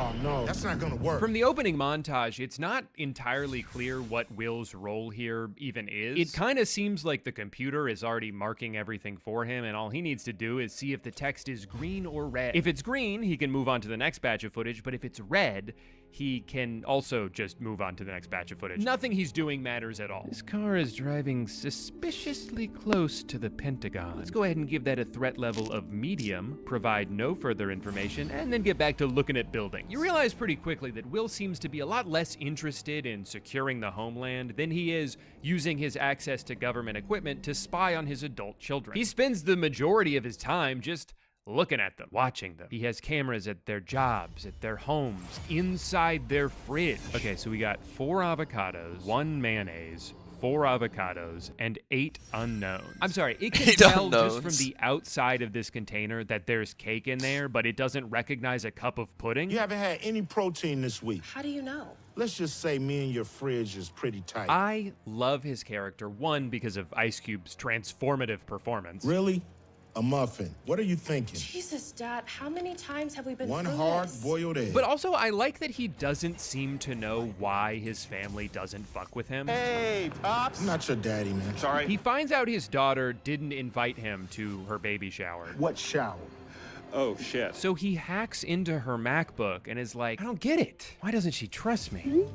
Oh no, that's not gonna work. From the opening montage, it's not entirely clear what Will's role here even is. It kind of seems like the computer is already marking everything for him, and all he needs to do is see if the text is green or red. If it's green, he can move on to the next batch of footage, but if it's red, he can also just move on to the next batch of footage. Nothing he's doing matters at all. This car is driving suspiciously close to the Pentagon. Let's go ahead and give that a threat level of medium, provide no further information, and then get back to looking at buildings. You realize pretty quickly that Will seems to be a lot less interested in securing the homeland than he is using his access to government equipment to spy on his adult children. He spends the majority of his time just looking at them, watching them. He has cameras at their jobs, at their homes, inside their fridge. Okay, so we got 4 avocados, 1 mayonnaise, 4 avocados, and 8 unknowns. I'm sorry, it can tell just from the outside of this container that there's cake in there, but it doesn't recognize a cup of pudding. You haven't had any protein this week. How do you know? Let's just say me and your fridge is pretty tight. I love his character, one, because of Ice Cube's transformative performance. Really? A muffin. What are you thinking? Jesus, Dad, how many times have we been One through hard this? boiled egg. But also, I like that he doesn't seem to know why his family doesn't fuck with him. Hey, Pops. I'm not your daddy, man. Sorry. He finds out his daughter didn't invite him to her baby shower. What shower? Oh, shit. So he hacks into her MacBook and is like, I don't get it. Why doesn't she trust me?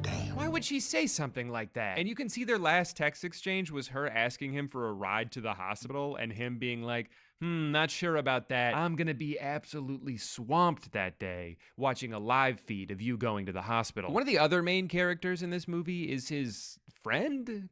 Damn. Why would she say something like that? And you can see their last text exchange was her asking him for a ride to the hospital and him being like, not sure about that. I'm gonna be absolutely swamped that day watching a live feed of you going to the hospital. One of the other main characters in this movie is his friend,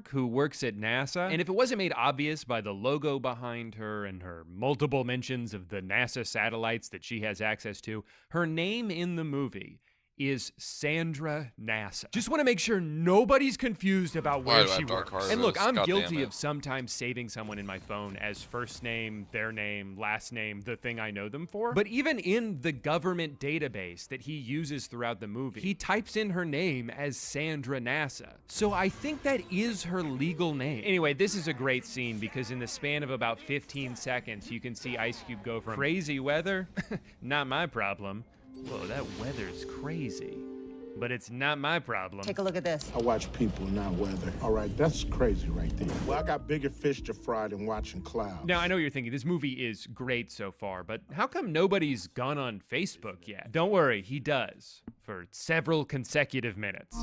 who works at NASA. And if it wasn't made obvious by the logo behind her and her multiple mentions of the NASA satellites that she has access to, her name in the movie is Sandra NASA. Just want to make sure nobody's confused about where she works. And look, I'm guilty of sometimes saving someone in my phone as first name, their name, last name, the thing I know them for. But even in the government database that he uses throughout the movie, he types in her name as Sandra NASA. So I think that is her legal name. Anyway, this is a great scene because in the span of about 15 seconds, you can see Ice Cube go from crazy weather, not my problem. Whoa, that weather's crazy. But it's not my problem. Take a look at this. I watch people, not weather. All right, that's crazy right there. Well, I got bigger fish to fry than watching clouds. Now, I know you're thinking, this movie is great so far, but how come nobody's gone on Facebook yet? Don't worry, he does, for several consecutive minutes.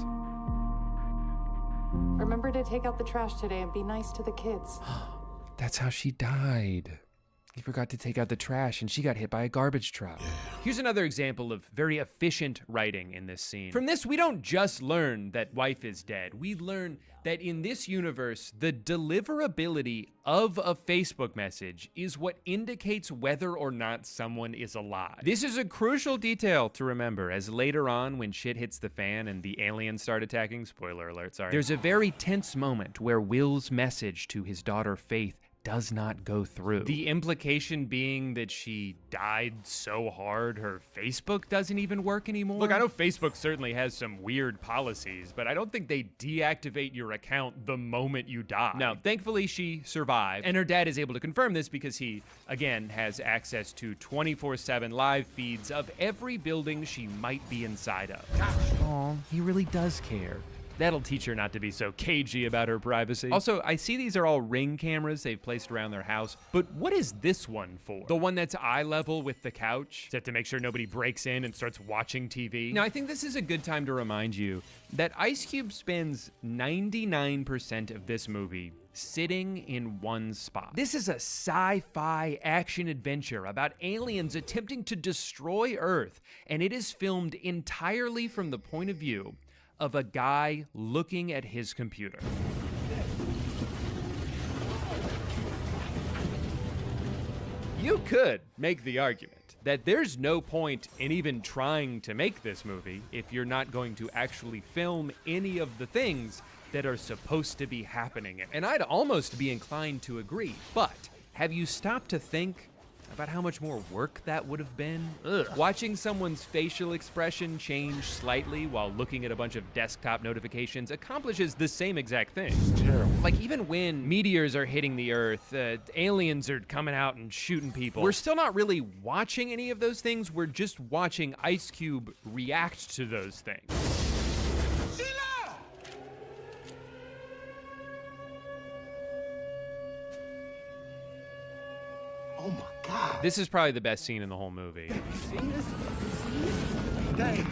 Remember to take out the trash today and be nice to the kids. That's how she died. He forgot to take out the trash and she got hit by a garbage truck. Yeah. Here's another example of very efficient writing in this scene. From this, we don't just learn that wife is dead. We learn that in this universe, the deliverability of a Facebook message is what indicates whether or not someone is alive. This is a crucial detail to remember, as later on when shit hits the fan and the aliens start attacking, spoiler alert, sorry, there's a very tense moment where Will's message to his daughter Faith does not go through. The implication being that she died so hard her Facebook doesn't even work anymore. Look, I know Facebook certainly has some weird policies, but I don't think they deactivate your account the moment you die. Now, thankfully she survived, and her dad is able to confirm this because he, again, has access to 24/7 live feeds of every building she might be inside of. Gosh, aw, he really does care. That'll teach her not to be so cagey about her privacy. Also, I see these are all Ring cameras they've placed around their house, but what is this one for? The one that's eye level with the couch? Is that to make sure nobody breaks in and starts watching TV? Now, I think this is a good time to remind you that Ice Cube spends 99% of this movie sitting in one spot. This is a sci-fi action adventure about aliens attempting to destroy Earth, and it is filmed entirely from the point of view of a guy looking at his computer. You could make the argument that there's no point in even trying to make this movie if you're not going to actually film any of the things that are supposed to be happening. And I'd almost be inclined to agree, but have you stopped to think about how much more work that would have been? Ugh. Watching someone's facial expression change slightly while looking at a bunch of desktop notifications accomplishes the same exact thing. It's terrible. Like, even when meteors are hitting the Earth, aliens are coming out and shooting people, we're still not really watching any of those things. We're just watching Ice Cube react to those things. Sheila! Oh my God. This is probably the best scene in the whole movie. Dave,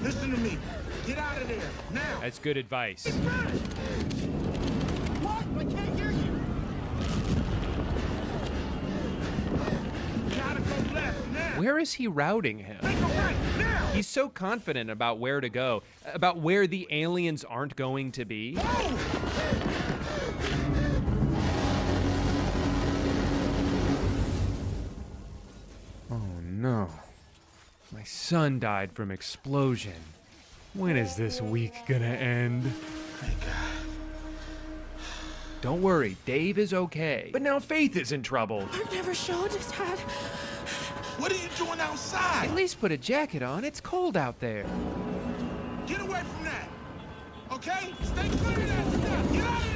listen to me. Get out of there, now. That's good advice. What? I can't hear you. Gotta go left, now. Where is he routing him? Make a right, now. He's so confident about where to go, about where the aliens aren't going to be. Oh no. My son died from explosion. When is this week gonna end? Thank God. Don't worry, Dave is okay. But now Faith is in trouble. I've never showed it, Dad. What are you doing outside? At least put a jacket on, it's cold out there. Get away from that. Okay? Stay clear of that stuff. Get out of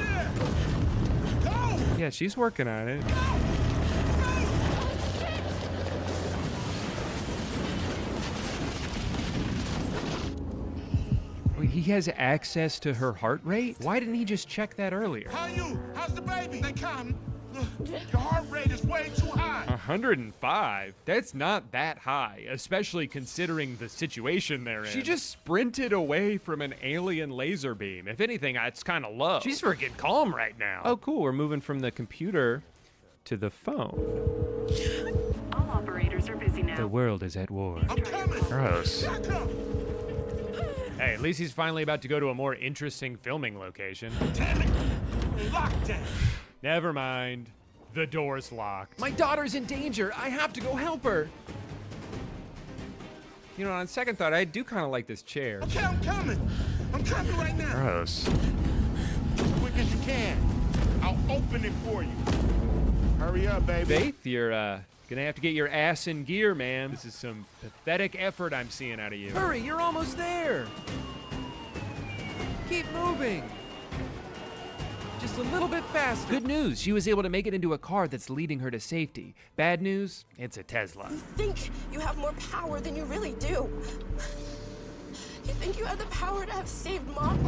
there. Go. Yeah, she's working on it. Wait, he has access to her heart rate? Why didn't he just check that earlier? How you? How's the baby? They come. Your heart rate is way too high. 105? That's not that high, especially considering the situation they're in. She just sprinted away from an alien laser beam. If anything, it's kind of low. She's freaking calm right now. Oh, cool. We're moving from the computer to the phone. All operators are busy now. The world is at war. I'm coming. Gross. Here I come. Hey, at least he's finally about to go to a more interesting filming location. Damn it. Lockdown. Never mind. The door's locked. My daughter's in danger. I have to go help her. You know, on second thought, I do kind of like this chair. Okay, I'm coming. I'm coming right now. Gross. Quick as you can. I'll open it for you. Hurry up, baby. Faith, you're gonna have to get your ass in gear, man. This is some pathetic effort I'm seeing out of you. Hurry, you're almost there. Keep moving. Just a little bit faster. Good news, she was able to make it into a car that's leading her to safety. Bad news, it's a Tesla. You think you have more power than you really do. You think you have the power to have saved Mom?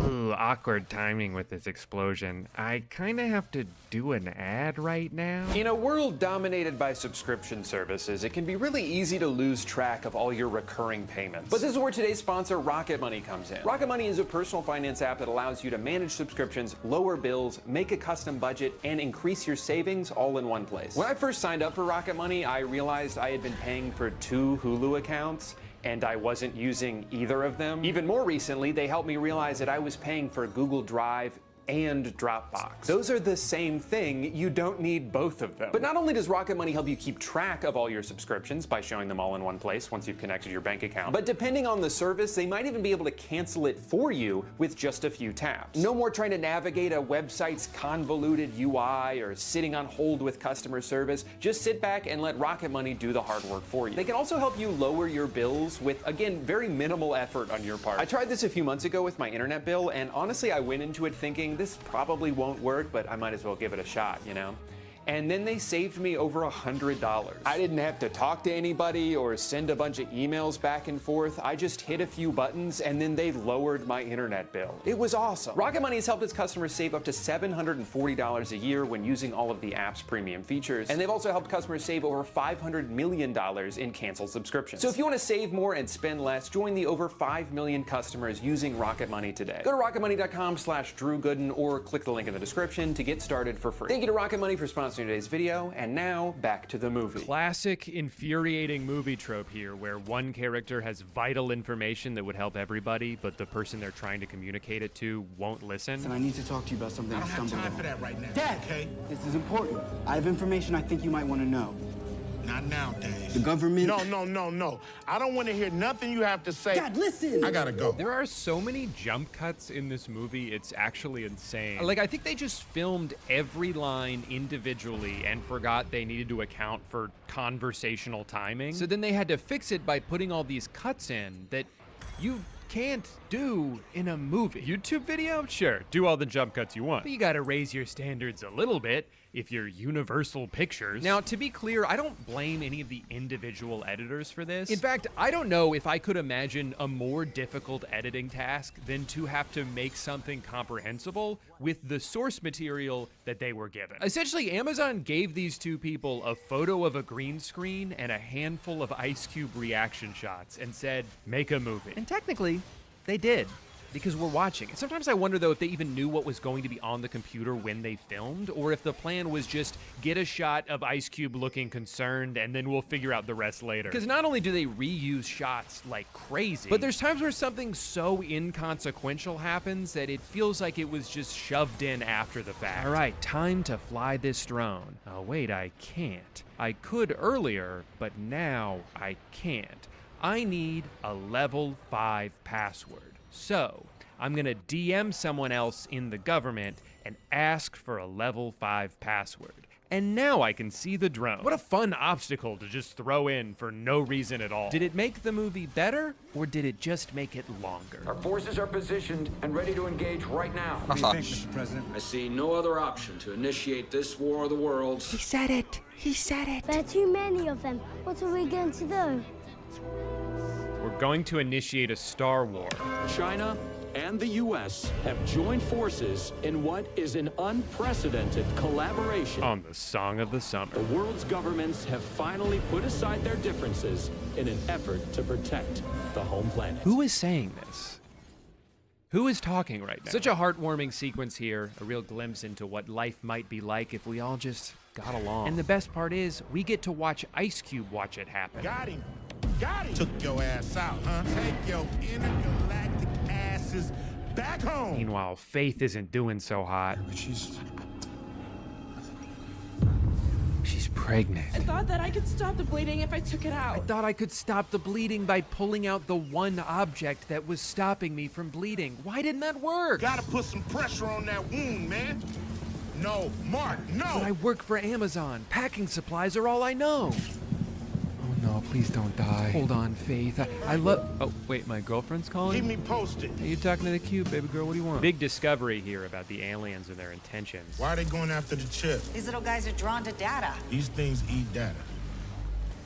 Ooh, awkward timing with this explosion. I kinda have to do an ad right now. In a world dominated by subscription services, it can be really easy to lose track of all your recurring payments. But this is where today's sponsor, Rocket Money, comes in. Rocket Money is a personal finance app that allows you to manage subscriptions, lower bills, make a custom budget, and increase your savings all in one place. When I first signed up for Rocket Money, I realized I had been paying for 2 Hulu accounts, and I wasn't using either of them. Even more recently, they helped me realize that I was paying for Google Drive and Dropbox. Those are the same thing. You don't need both of them. But not only does Rocket Money help you keep track of all your subscriptions by showing them all in one place once you've connected your bank account, but depending on the service, they might even be able to cancel it for you with just a few taps. No more trying to navigate a website's convoluted UI or sitting on hold with customer service. Just sit back and let Rocket Money do the hard work for you. They can also help you lower your bills with, again, very minimal effort on your part. I tried this a few months ago with my internet bill, and honestly, I went into it thinking this probably won't work, but I might as well give it a shot, you know? And then they saved me over $100. I didn't have to talk to anybody or send a bunch of emails back and forth. I just hit a few buttons and then they lowered my internet bill. It was awesome. Rocket Money has helped its customers save up to $740 a year when using all of the app's premium features. And they've also helped customers save over $500 million in canceled subscriptions. So if you want to save more and spend less, join the over 5 million customers using Rocket Money today. Go to rocketmoney.com/Drew Gooden or click the link in the description to get started for free. Thank you to Rocket Money for sponsoring today's video, and now back to the movie. Classic infuriating movie trope here, where one character has vital information that would help everybody, but the person they're trying to communicate it to won't listen. And I need to talk to you about something I I don't have stumbled time for on. that right now. Dad, Okay? this is important. I have information I think you might want to know. Not nowadays. The government? No. I don't want to hear nothing you have to say. God, listen! I gotta go. There are so many jump cuts in this movie, it's actually insane. Like, I think they just filmed every line individually and forgot they needed to account for conversational timing. So then they had to fix it by putting all these cuts in that you can't do in a movie. YouTube video? Sure, do all the jump cuts you want. But you gotta raise your standards a little bit if you're Universal Pictures. Now, to be clear, I don't blame any of the individual editors for this. In fact, I don't know if I could imagine a more difficult editing task than to have to make something comprehensible with the source material that they were given. Essentially, Amazon gave these two people a photo of a green screen and a handful of Ice Cube reaction shots and said, make a movie. And technically, they did, because we're watching. And sometimes I wonder, though, if they even knew what was going to be on the computer when they filmed, or if the plan was just get a shot of Ice Cube looking concerned and then we'll figure out the rest later. Because not only do they reuse shots like crazy, but there's times where something so inconsequential happens that it feels like it was just shoved in after the fact. All right, time to fly this drone. Oh, wait, I can't. I could earlier, but now I can't. I need a level 5 password. So, I'm gonna DM someone else in the government and ask for a level 5 password. And now I can see the drone. What a fun obstacle to just throw in for no reason at all. Did it make the movie better, or did it just make it longer? Our forces are positioned and ready to engage right now. What do you think, Mr. President? I see no other option to initiate this war of the worlds. He said it. He said it. There are too many of them. What are we going to do? We're going to initiate a Star War. China and the U.S. have joined forces in what is an unprecedented collaboration. On the Song of the Summer. The world's governments have finally put aside their differences in an effort to protect the home planet. Who is saying this? Who is talking right now? Such a heartwarming sequence here, a real glimpse into what life might be like if we all just got along. And the best part is, we get to watch Ice Cube watch it happen. Got him. Took your ass out, huh? Take your intergalactic asses back home. Meanwhile, Faith isn't doing so hot. But she's pregnant. I thought that I could stop the bleeding if I took it out. I thought I could stop the bleeding by pulling out the one object that was stopping me from bleeding. Why didn't that work? Gotta put some pressure on that wound, man. No, Mark, no! But I work for Amazon. Packing supplies are all I know. Oh no, please don't die. Hold on, Faith. I love... Oh, wait, my girlfriend's calling? Keep me posted. Hey, you talking to the cube, baby girl? What do you want? Big discovery here about the aliens and their intentions. Why are they going after the chip? These little guys are drawn to data. These things eat data.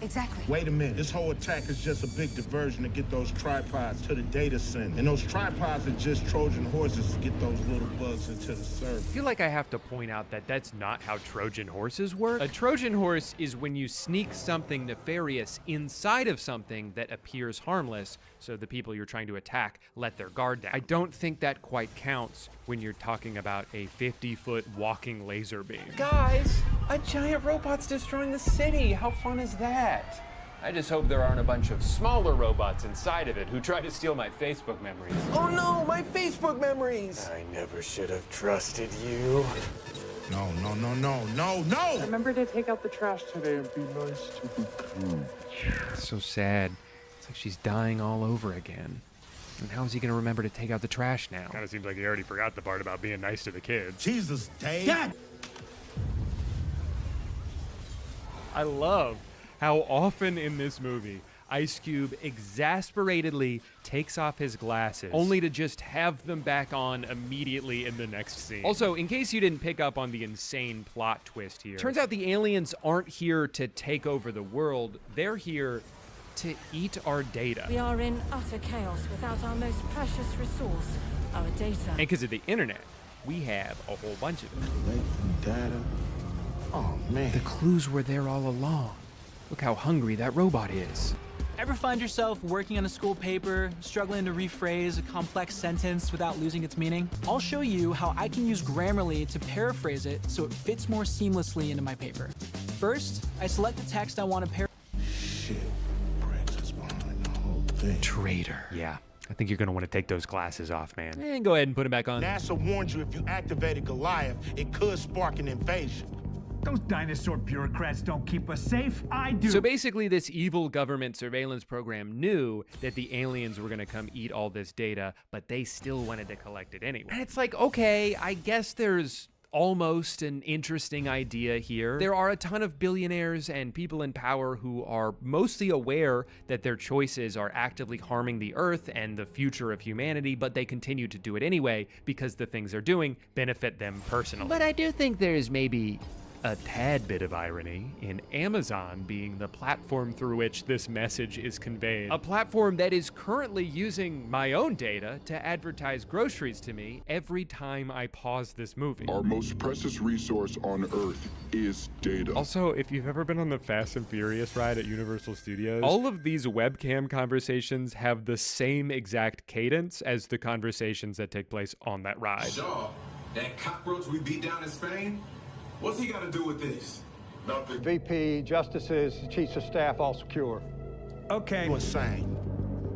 Exactly. Wait a minute. This whole attack is just a big diversion to get those tripods to the data center. And those tripods are just Trojan horses to get those little bugs into the server. I feel like I have to point out that that's not how Trojan horses work. A Trojan horse is when you sneak something nefarious inside of something that appears harmless, so the people you're trying to attack let their guard down. I don't think that quite counts when you're talking about a 50-foot walking laser beam. Guys, a giant robot's destroying the city. How fun is that? I just hope there aren't a bunch of smaller robots inside of it who try to steal my Facebook memories. Oh no, my Facebook memories! I never should have trusted you. No. Remember to take out the trash today and be nice to the kids. It's so sad. It's like she's dying all over again. And how is he gonna remember to take out the trash now? Kinda seems like he already forgot the part about being nice to the kids. Jesus, Dave. Dad! I love how often in this movie Ice Cube exasperatedly takes off his glasses, only to just have them back on immediately in the next scene. Also, in case you didn't pick up on the insane plot twist here, turns out the aliens aren't here to take over the world, they're here to eat our data. We are in utter chaos without our most precious resource, our data. And because of the internet, we have a whole bunch of it. Collecting data. Oh, man. The clues were there all along. Look how hungry that robot is. Ever find yourself working on a school paper, struggling to rephrase a complex sentence without losing its meaning? I'll show you how I can use Grammarly to paraphrase it so it fits more seamlessly into my paper. First, I select the text I want to paraphrase. Shit. Briggs is behind the whole thing. Traitor. Yeah. I think you're gonna want to take those glasses off, man. And go ahead and put them back on. NASA warned you if you activated Goliath, it could spark an invasion. Those dinosaur bureaucrats don't keep us safe. I do. So basically, this evil government surveillance program knew that the aliens were gonna come eat all this data, but they still wanted to collect it anyway. And it's like, okay, I guess there's almost an interesting idea here. There are a ton of billionaires and people in power who are mostly aware that their choices are actively harming the Earth and the future of humanity, but they continue to do it anyway because the things they're doing benefit them personally. But I do think there's maybe a tad bit of irony in Amazon being the platform through which this message is conveyed. A platform that is currently using my own data to advertise groceries to me every time I pause this movie. Our most precious resource on Earth is data. Also, if you've ever been on the Fast and Furious ride at Universal Studios, all of these webcam conversations have the same exact cadence as the conversations that take place on that ride. Shaw, that cockroach we beat down in Spain? What's he got to do with this? Nothing. VP, justices, chiefs of staff, all secure. Okay. You insane.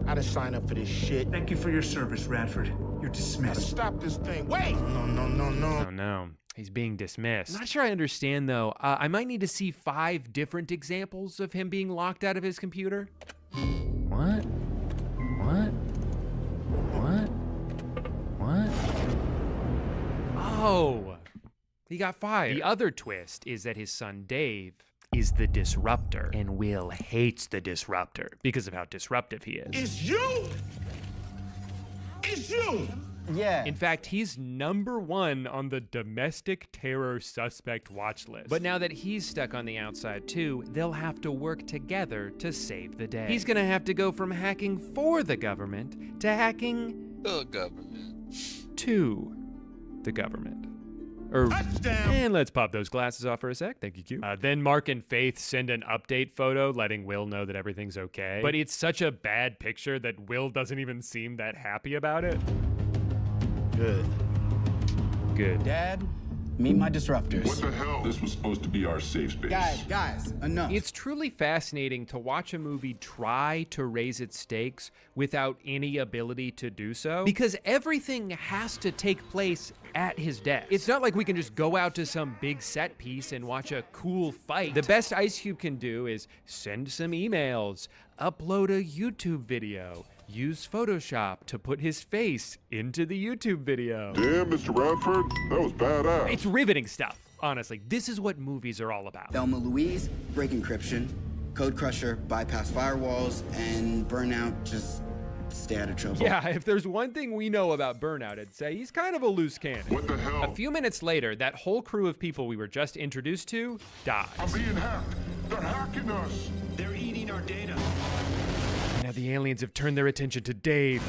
I didn't sign up for this shit. Thank you for your service, Radford. You're dismissed. Stop this thing. Wait! No. Oh no, he's being dismissed. I'm not sure I understand though. I might need to see 5 different examples of him being locked out of his computer. What? Oh, he got fired. The other twist is that his son Dave is the disruptor, and Will hates the disruptor because of how disruptive he is. It's you! It's you! Yeah. In fact, he's #1 on the domestic terror suspect watch list. But now that he's stuck on the outside too, they'll have to work together to save the day. He's gonna have to go from hacking for the government to hacking the government to the government. Touchdown. And let's pop those glasses off for a sec. Thank you, Q. Then Mark and Faith send an update photo letting Will know that everything's okay. But it's such a bad picture that Will doesn't even seem that happy about it. Good. Dad, meet my disruptors. What the hell? This was supposed to be our safe space. Guys, enough. It's truly fascinating to watch a movie try to raise its stakes without any ability to do so, because everything has to take place at his desk. It's not like we can just go out to some big set piece and watch a cool fight. The best Ice Cube can do is send some emails, upload a YouTube video, use Photoshop to put his face into the YouTube video. Damn, Mr. Radford, that was badass. It's riveting stuff, honestly. This is what movies are all about. Thelma Louise, break encryption. Code Crusher, bypass firewalls. And Burnout, just stay out of trouble. Yeah, if there's one thing we know about Burnout, I'd say he's kind of a loose cannon. What the hell? A few minutes later, that whole crew of people we were just introduced to dies. I'm being hacked. They're hacking us. They're eating our data. Now the aliens have turned their attention to Dave.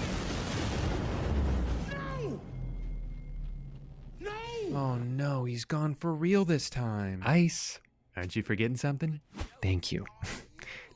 No! Oh no, he's gone for real this time. Ice, aren't you forgetting something? Thank you.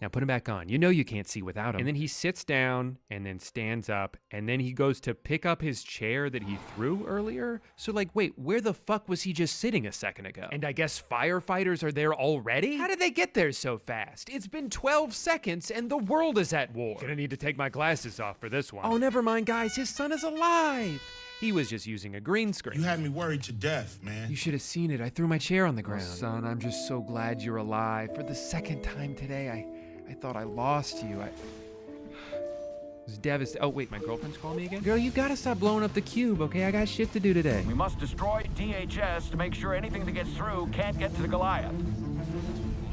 Now put him back on. You know you can't see without him. And then he sits down and then stands up and then he goes to pick up his chair that he threw earlier. So like, wait, where the fuck was he just sitting a second ago? And I guess firefighters are there already? How did they get there so fast? It's been 12 seconds and the world is at war. Gonna need to take my glasses off for this one. Oh, never mind, guys. His son is alive. He was just using a green screen. You had me worried to death, man. You should have seen it. I threw my chair on the ground. Oh, son, I'm just so glad you're alive. For the second time today, I thought I lost you. I was devastated. Oh, wait, my girlfriend's calling me again? Girl, you gotta stop blowing up the cube, okay? I got shit to do today. We must destroy DHS to make sure anything that gets through can't get to the Goliath.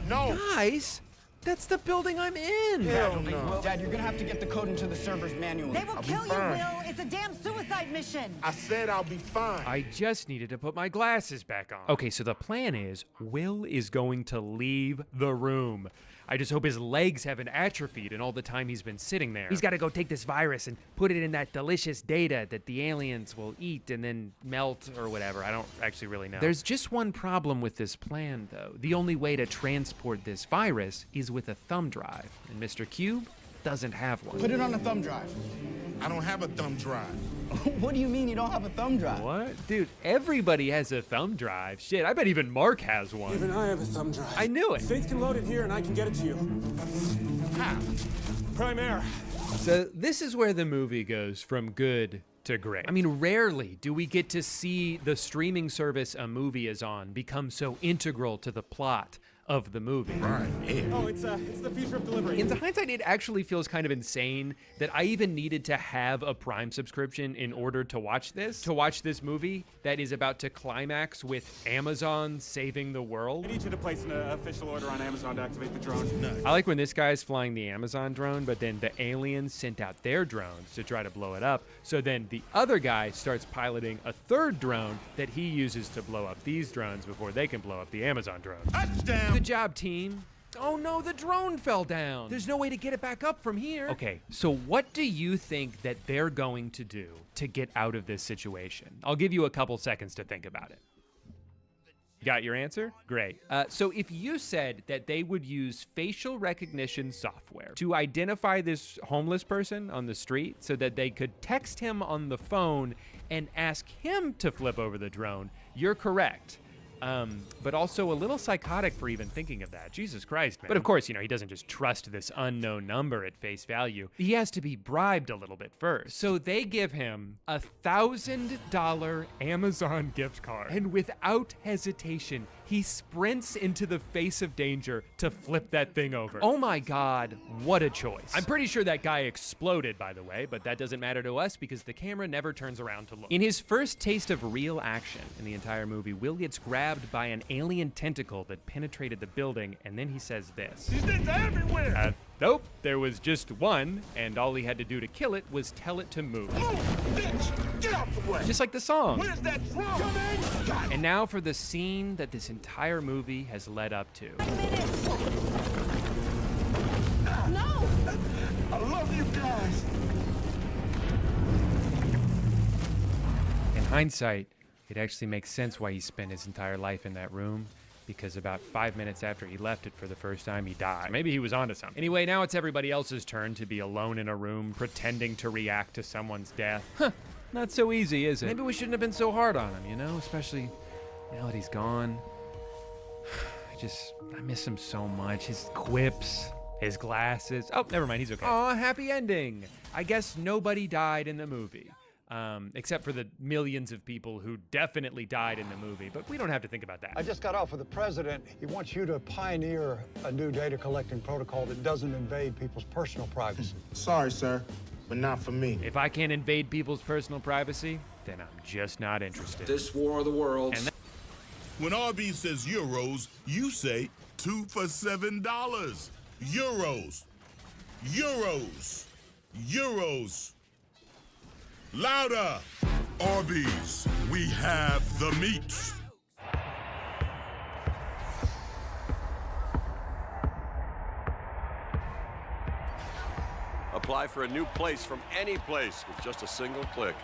No! Guys, that's the building I'm in. Hell no. Dad, you're gonna have to get the code into the servers manually. They will kill you, Will. It's a damn suicide mission. I said I'll be fine. I just needed to put my glasses back on. Okay, so the plan is Will is going to leave the room. I just hope his legs haven't atrophied in all the time he's been sitting there. He's got to go take this virus and put it in that delicious data that the aliens will eat and then melt or whatever. I don't actually really know. There's just one problem with this plan, though. The only way to transport this virus is with a thumb drive, and Mr. Cube doesn't have one. Put it on a thumb drive. I don't have a thumb drive. What do you mean you don't have a thumb drive? What? Dude, everybody has a thumb drive. Shit, I bet even Mark has one. Even I have a thumb drive. I knew it. Faith can load it here and I can get it to you. How? Prime Air. So this is where the movie goes from good to great. I mean, rarely do we get to see the streaming service a movie is on become so integral to the plot of the movie. Right. Yeah. Oh, it's the future of delivery. In hindsight, it actually feels kind of insane that I even needed to have a Prime subscription in order to watch this movie that is about to climax with Amazon saving the world. I need you to place an official order on Amazon to activate the drone. I like when this guy's flying the Amazon drone, but then the aliens sent out their drones to try to blow it up. So then the other guy starts piloting a third drone that he uses to blow up these drones before they can blow up the Amazon drones. Touchdown! Good job, team. Oh no, the drone fell down. There's no way to get it back up from here. Okay, so what do you think that they're going to do to get out of this situation? I'll give you a couple seconds to think about it. Got your answer? Great. So if you said that they would use facial recognition software to identify this homeless person on the street so that they could text him on the phone and ask him to flip over the drone, you're correct. But also a little psychotic for even thinking of that. Jesus Christ, man. But of course, you know, he doesn't just trust this unknown number at face value. He has to be bribed a little bit first. So they give him $1,000 Amazon gift card. And without hesitation, he sprints into the face of danger to flip that thing over. Oh my God, what a choice. I'm pretty sure that guy exploded, by the way, but that doesn't matter to us because the camera never turns around to look. In his first taste of real action in the entire movie, Will gets grabbed by an alien tentacle that penetrated the building, and then he says this. These things are everywhere! Nope, there was just one, and all he had to do to kill it was tell it to move. Bitch, get out the way! Just like the song. Where's that drum? And now for the scene that this entire movie has led up to. No! I love you guys! In hindsight, it actually makes sense why he spent his entire life in that room, because about 5 minutes after he left it for the first time, he died. So maybe he was onto something. Anyway, now it's everybody else's turn to be alone in a room pretending to react to someone's death. Huh, not so easy, is it? Maybe we shouldn't have been so hard on him, you know? Especially now that he's gone. I miss him so much. His quips, his glasses. Oh, never mind, he's okay. Aw, happy ending. I guess nobody died in the movie. Except for the millions of people who definitely died in the movie, but we don't have to think about that. I just got off with the president. He wants you to pioneer a new data collecting protocol that doesn't invade people's personal privacy. Sorry, sir, but not for me. If I can't invade people's personal privacy, then I'm just not interested. This war of the worlds. When RB says euros, you say 2 for $7. Euros. Euros. Euros. Louder! Arby's, we have the meat. Apply for a new place from any place with just a single click.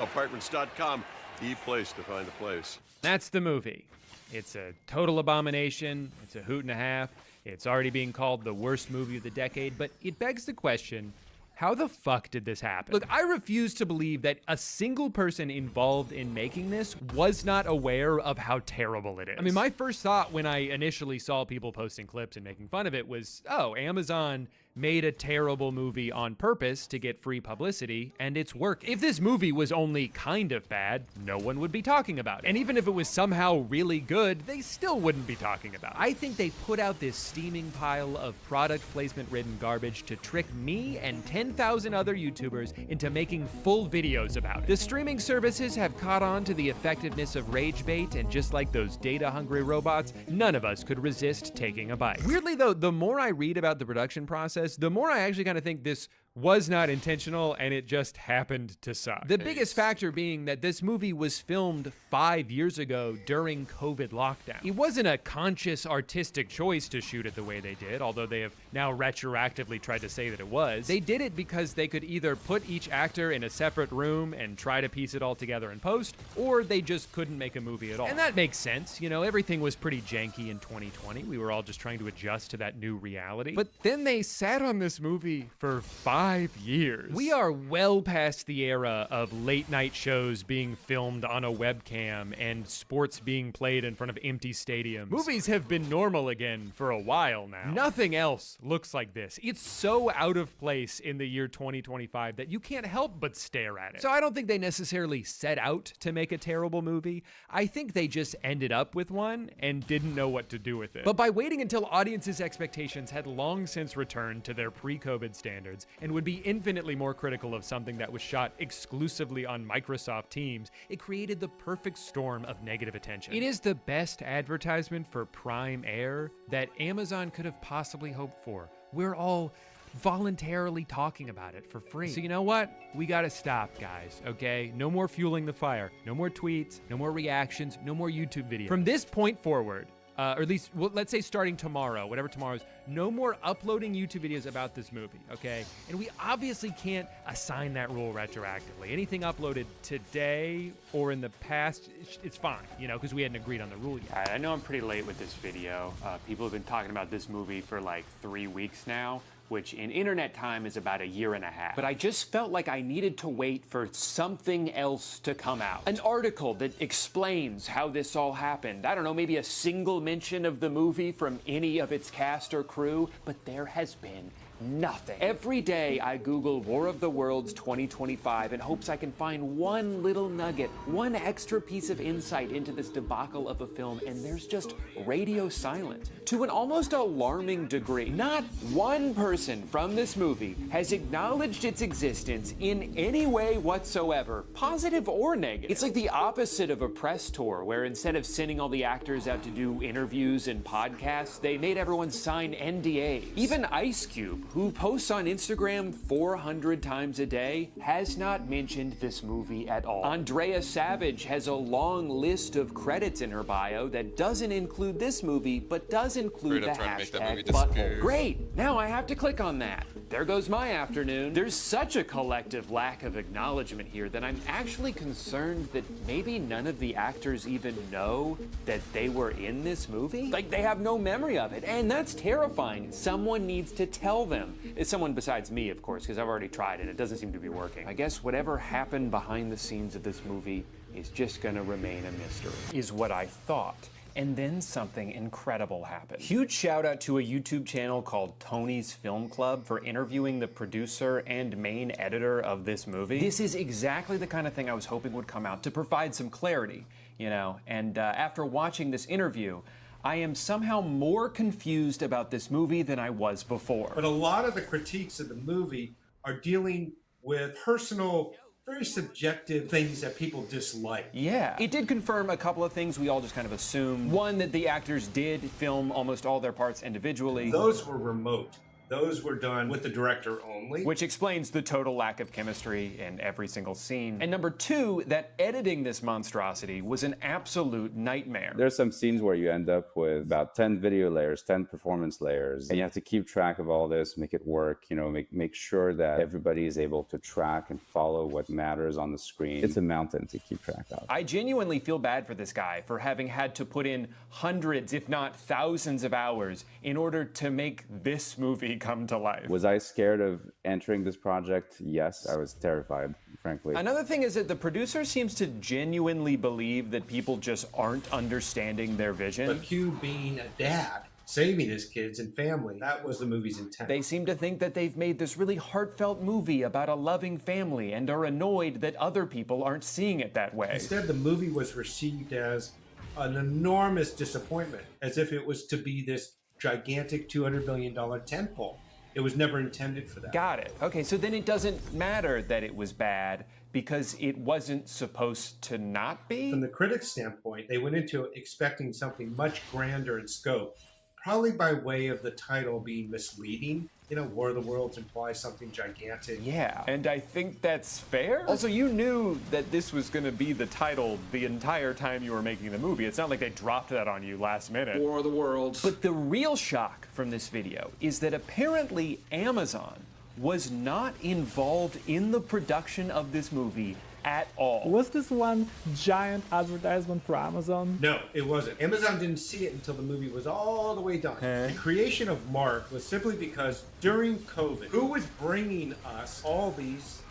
Apartments.com, the place to find a place. That's the movie. It's a total abomination. It's a hoot and a half. It's already being called the worst movie of the decade, but it begs the question, how the fuck did this happen? Look, I refuse to believe that a single person involved in making this was not aware of how terrible it is. I mean, my first thought when I initially saw people posting clips and making fun of it was, oh, Amazon made a terrible movie on purpose to get free publicity, and it's worked. If this movie was only kind of bad, no one would be talking about it. And even if it was somehow really good, they still wouldn't be talking about it. I think they put out this steaming pile of product placement-ridden garbage to trick me and 10,000 other YouTubers into making full videos about it. The streaming services have caught on to the effectiveness of rage bait, and just like those data-hungry robots, none of us could resist taking a bite. Weirdly though, the more I read about the production process, the more I actually kind of think this was not intentional and it just happened to suck. The biggest factor being that this movie was filmed 5 years ago during COVID lockdown. It wasn't a conscious artistic choice to shoot it the way they did, although they have now retroactively tried to say that it was. They did it because they could either put each actor in a separate room and try to piece it all together in post, or they just couldn't make a movie at all. And that makes sense. You know, everything was pretty janky in 2020. We were all just trying to adjust to that new reality. But then they sat on this movie for 5 5 years. We are well past the era of late night shows being filmed on a webcam and sports being played in front of empty stadiums. Movies have been normal again for a while now. Nothing else looks like this. It's so out of place in the year 2025 that you can't help but stare at it. So I don't think they necessarily set out to make a terrible movie. I think they just ended up with one and didn't know what to do with it. But by waiting until audiences' expectations had long since returned to their pre-COVID standards and would be infinitely more critical of something that was shot exclusively on Microsoft Teams, it created the perfect storm of negative attention. It is the best advertisement for Prime Air that Amazon could have possibly hoped for. We're all voluntarily talking about it for free. So you know what? We gotta stop, guys, okay? No more fueling the fire. No more tweets, no more reactions, no more YouTube videos. From this point forward, or at least, well, let's say starting tomorrow, whatever tomorrow is, no more uploading YouTube videos about this movie, okay? And we obviously can't assign that rule retroactively. Anything uploaded today or in the past, it's fine, you know, because we hadn't agreed on the rule yet. I know I'm pretty late with this video. People have been talking about this movie for like 3 weeks now, which in internet time is about 1.5 years. But I just felt like I needed to wait for something else to come out. An article that explains how this all happened. I don't know, maybe a single mention of the movie from any of its cast or crew, but there has been nothing. Every day I Google War of the Worlds 2025 in hopes I can find one little nugget, one extra piece of insight into this debacle of a film, and there's just radio silence. To an almost alarming degree, not one person from this movie has acknowledged its existence in any way whatsoever, positive or negative. It's like the opposite of a press tour, where instead of sending all the actors out to do interviews and podcasts, they made everyone sign NDAs. Even Ice Cube, who posts on Instagram 400 times a day, has not mentioned this movie at all. Andrea Savage has a long list of credits in her bio that doesn't include this movie, but does include the hashtag butthole. Great, now I have to click on that. There goes my afternoon. There's such a collective lack of acknowledgement here that I'm actually concerned that maybe none of the actors even know that they were in this movie. Like, they have no memory of it, and that's terrifying. Someone needs to tell them. It's someone besides me, of course, because I've already tried it. It doesn't seem to be working. I guess whatever happened behind the scenes of this movie is just gonna remain a mystery, is what I thought. And then something incredible happened. Huge shout out to a YouTube channel called Tony's Film Club for interviewing the producer and main editor of this movie. This is exactly the kind of thing I was hoping would come out to provide some clarity, you know, and after watching this interview, I am somehow more confused about this movie than I was before. But a lot of the critiques of the movie are dealing with personal, very subjective things that people dislike. Yeah. It did confirm a couple of things we all just kind of assumed. One, that the actors did film almost all their parts individually. Those were remote. Those were done with the director only. Which explains the total lack of chemistry in every single scene. And number two, that editing this monstrosity was an absolute nightmare. There's some scenes where you end up with about 10 video layers, 10 performance layers, and you have to keep track of all this, make it work, you know, make sure that everybody is able to track and follow what matters on the screen. It's a mountain to keep track of. I genuinely feel bad for this guy for having had to put in hundreds, if not thousands of hours in order to make this movie come to life. Was I scared of entering this project? Yes, I was terrified, frankly. Another thing is that the producer seems to genuinely believe that people just aren't understanding their vision. But Q being a dad, saving his kids and family, that was the movie's intent. They seem to think that they've made this really heartfelt movie about a loving family and are annoyed that other people aren't seeing it that way. Instead, the movie was received as an enormous disappointment, as if it was to be this gigantic $200 million tentpole. It was never intended for that. Got it. Okay, so then it doesn't matter that it was bad because it wasn't supposed to not be? From the critics' standpoint, they went into expecting something much grander in scope, probably by way of the title being misleading. You know, War of the Worlds implies something gigantic. Yeah, and I think that's fair. Also, you knew that this was going to be the title the entire time you were making the movie. It's not like they dropped that on you last minute. War of the Worlds. But the real shock from this video is that apparently Amazon was not involved in the production of this movie at all. Was this one giant advertisement for Amazon? No, it wasn't. Amazon didn't see it until the movie was all the way done. The creation of Mark was simply because during COVID, who was bringing us all these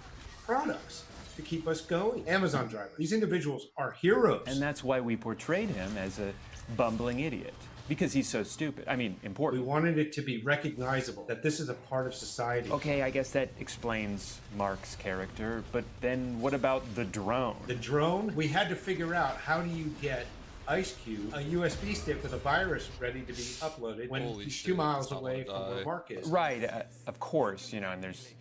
products to keep us going? Amazon drivers. These individuals are heroes. And that's why we portrayed him as a bumbling idiot. Because he's so stupid. I mean, important. We wanted it to be recognizable that this is a part of society. Okay, I guess that explains Mark's character, but then what about the drone? The drone? We had to figure out, how do you get Ice Cube a USB stick with a virus ready to be uploaded when he's 2 miles away from where Mark is? Right, of course, and there's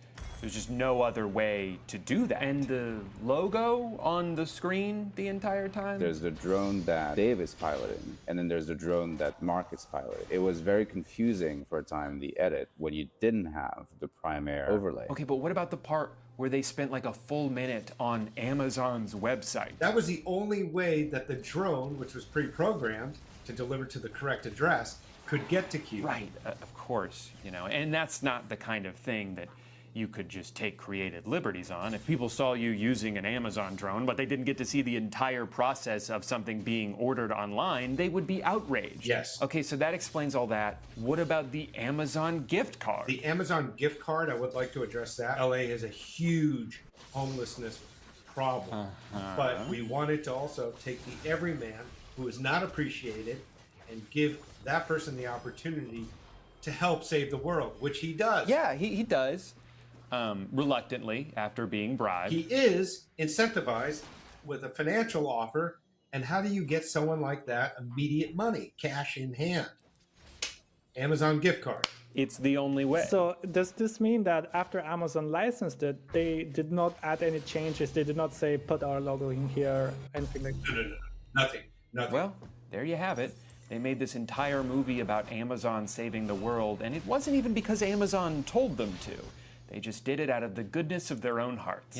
just no other way to do that. And the logo on the screen the entire time? There's the drone that Dave is piloting, and then there's the drone that Mark is piloting. It was very confusing for a time, the edit, when you didn't have the Premiere overlay. Okay, but what about the part where they spent like a full minute on Amazon's website? That was the only way that the drone, which was pre-programmed to deliver to the correct address, could get to Cube. Right, of course, and that's not the kind of thing that you could just take creative liberties on. If people saw you using an Amazon drone, but they didn't get to see the entire process of something being ordered online, they would be outraged. Yes. Okay, so that explains all that. What about the Amazon gift card? The Amazon gift card, I would like to address that. LA has a huge homelessness problem, but we wanted to also take the everyman who is not appreciated and give that person the opportunity to help save the world, which he does. Yeah, he does. Reluctantly, after being bribed. He is incentivized with a financial offer. And how do you get someone like that immediate money, cash in hand? Amazon gift card. It's the only way. So does this mean that after Amazon licensed it, they did not add any changes? They did not say, put our logo in here, anything like that? No. Nothing. Well, there you have it. They made this entire movie about Amazon saving the world, and it wasn't even because Amazon told them to. They just did it out of the goodness of their own hearts.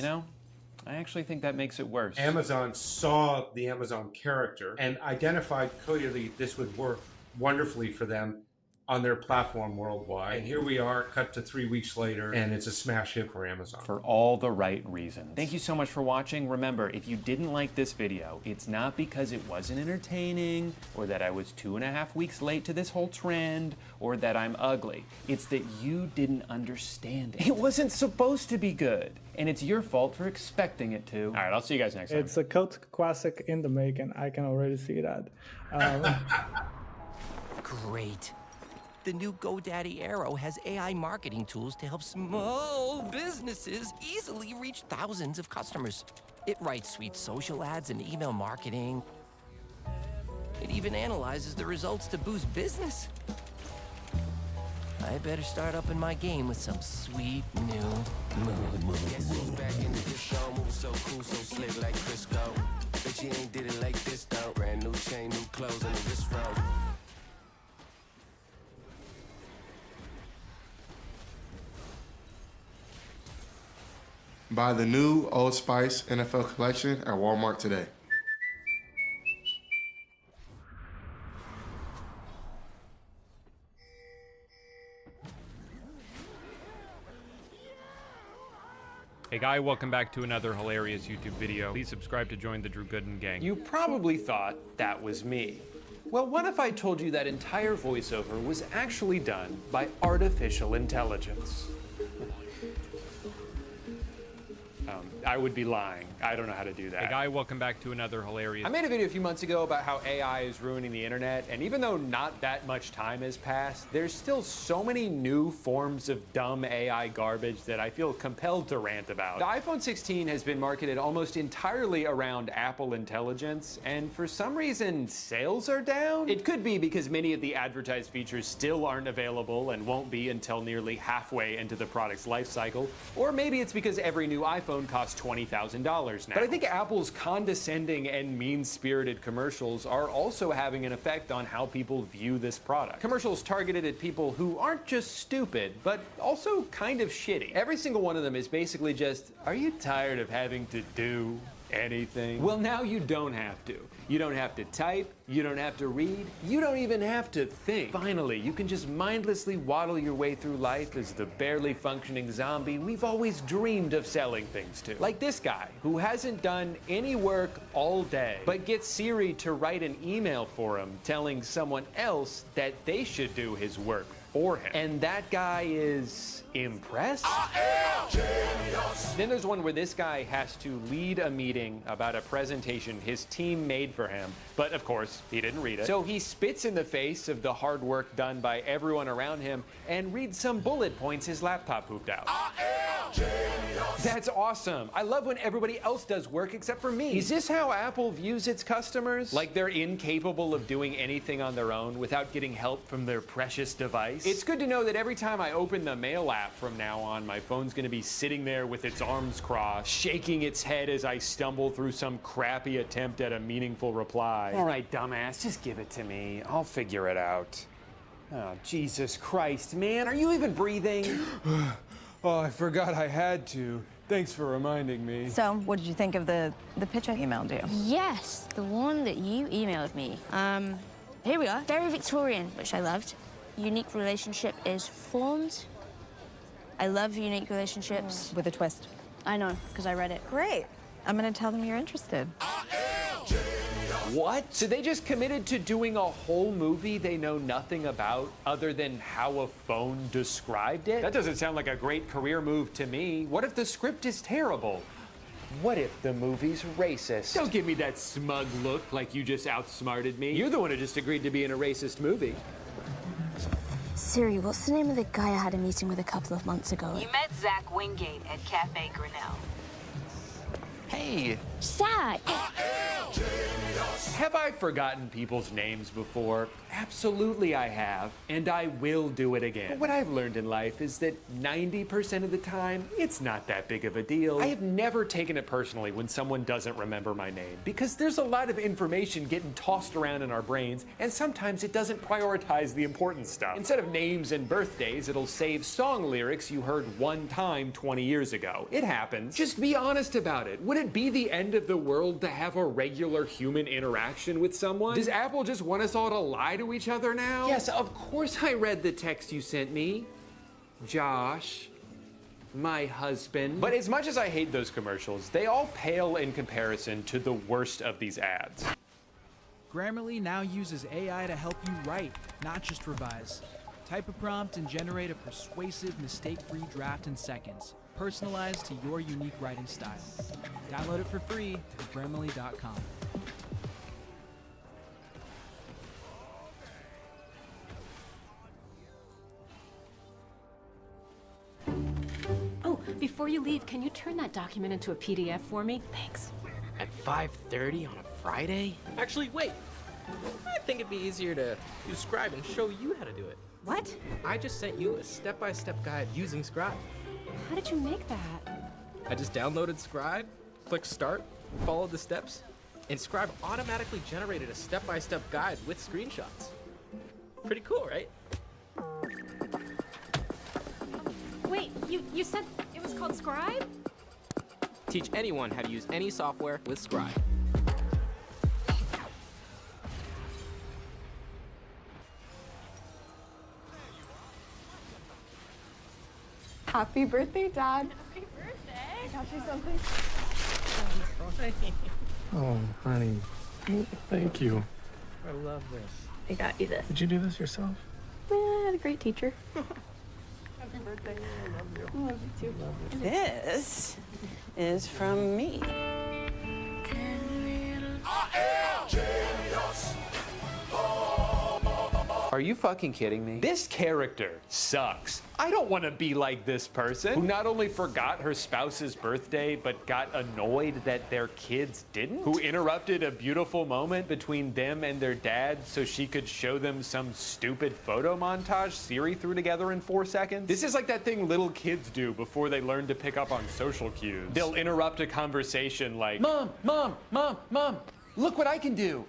I actually think that makes it worse. Amazon saw the Amazon character and identified clearly this would work wonderfully for them on their platform worldwide. And here we are, cut to 3 weeks later, and it's a smash hit for Amazon. For all the right reasons. Thank you so much for watching. Remember, if you didn't like this video, it's not because it wasn't entertaining, or that I was 2.5 weeks late to this whole trend, or that I'm ugly. It's that you didn't understand it. It wasn't supposed to be good, and it's your fault for expecting it to. All right, I'll see you guys next time. It's a cult classic in the making. I can already see that. Great. The new GoDaddy Arrow has AI marketing tools to help small businesses easily reach thousands of customers. It writes sweet social ads and email marketing. It even analyzes the results to boost business. I better start upping my game with some sweet new moves. Guess who's back in the disco, moving so cool, so slick like Crisco. Bet you ain't did it like this though. Brand new chain, new clothes, and a wrist roll. Buy the new Old Spice NFL collection at Walmart today. Hey guy, welcome back to another hilarious YouTube video. Please subscribe to join the Drew Gooden gang. You probably thought that was me. Well, what if I told you that entire voiceover was actually done by artificial intelligence? I would be lying. I don't know how to do that. Hey guy, welcome back to another hilarious... I made a video a few months ago about how AI is ruining the internet, and even though not that much time has passed, there's still so many new forms of dumb AI garbage that I feel compelled to rant about. The iPhone 16 has been marketed almost entirely around Apple Intelligence, and for some reason, sales are down? It could be because many of the advertised features still aren't available and won't be until nearly halfway into the product's life cycle, or maybe it's because every new iPhone costs $20,000 now. But I think Apple's condescending and mean-spirited commercials are also having an effect on how people view this product. Commercials targeted at people who aren't just stupid, but also kind of shitty. Every single one of them is basically just, are you tired of having to do anything? Well, now you don't have to. You don't have to type, you don't have to read, you don't even have to think. Finally, you can just mindlessly waddle your way through life as the barely functioning zombie we've always dreamed of selling things to. Like this guy, who hasn't done any work all day, but gets Siri to write an email for him telling someone else that they should do his work for him. And that guy is impressed? Then there's one where this guy has to lead a meeting about a presentation his team made for him, but of course, he didn't read it. So he spits in the face of the hard work done by everyone around him and reads some bullet points his laptop pooped out. That's awesome. I love when everybody else does work except for me. Is this how Apple views its customers? Like they're incapable of doing anything on their own without getting help from their precious device? It's good to know that every time I open the Mail app from now on, my phone's gonna be sitting there with its arms crossed, shaking its head as I stumble through some crappy attempt at a meaningful reply. All right, dumbass, just give it to me. I'll figure it out. Oh, Jesus Christ, man, are you even breathing? Oh, I forgot I had to. Thanks for reminding me. So, what did you think of the pitch I emailed you? Yes, the one that you emailed me. Here we are. Very Victorian, which I loved. Unique relationship is formed. I love unique relationships. With a twist. I know, because I read it. Great. I'm gonna tell them you're interested. What? So they just committed to doing a whole movie they know nothing about other than how a phone described it? That doesn't sound like a great career move to me. What if the script is terrible? What if the movie's racist? Don't give me that smug look like you just outsmarted me. You're the one who just agreed to be in a racist movie. Siri, what's the name of the guy I had a meeting with a couple of months ago? You met Zach Wingate at Cafe Grinnell. Hey. Zach! Have I forgotten people's names before? Absolutely I have, and I will do it again. But what I've learned in life is that 90% of the time, it's not that big of a deal. I have never taken it personally when someone doesn't remember my name, because there's a lot of information getting tossed around in our brains, and sometimes it doesn't prioritize the important stuff. Instead of names and birthdays, it'll save song lyrics you heard one time 20 years ago. It happens. Just be honest about it. Would it be the end of the world to have a regular human interaction with someone? Does Apple just want us all to lie to each other now? Yes, of course I read the text you sent me. Josh, my husband. But as much as I hate those commercials, they all pale in comparison to the worst of these ads. Grammarly now uses AI to help you write, not just revise. Type a prompt and generate a persuasive, mistake-free draft in seconds, personalized to your unique writing style. Download it for free at Grammarly.com. Oh, before you leave, can you turn that document into a PDF for me? Thanks. At 5:30 on a Friday? Actually, wait. I think it'd be easier to use Scribe and show you how to do it. What? I just sent you a step-by-step guide using Scribe. How did you make that? I just downloaded Scribe, clicked Start, followed the steps, and Scribe automatically generated a step-by-step guide with screenshots. Pretty cool, right? Wait, you said it was called Scribe? Teach anyone how to use any software with Scribe. Happy birthday, Dad. Happy birthday. I got you something. Oh, honey. Thank you. I love this. I got you this. Did you do this yourself? Yeah, I had a great teacher. Happy birthday. I love you. I love you too. Love you. This is from me. Are you fucking kidding me? This character sucks. I don't want to be like this person who not only forgot her spouse's birthday, but got annoyed that their kids didn't. Who interrupted a beautiful moment between them and their dad so she could show them some stupid photo montage Siri threw together in 4 seconds. This is like that thing little kids do before they learn to pick up on social cues. They'll interrupt a conversation like, Mom, Mom, Mom, Mom, look what I can do.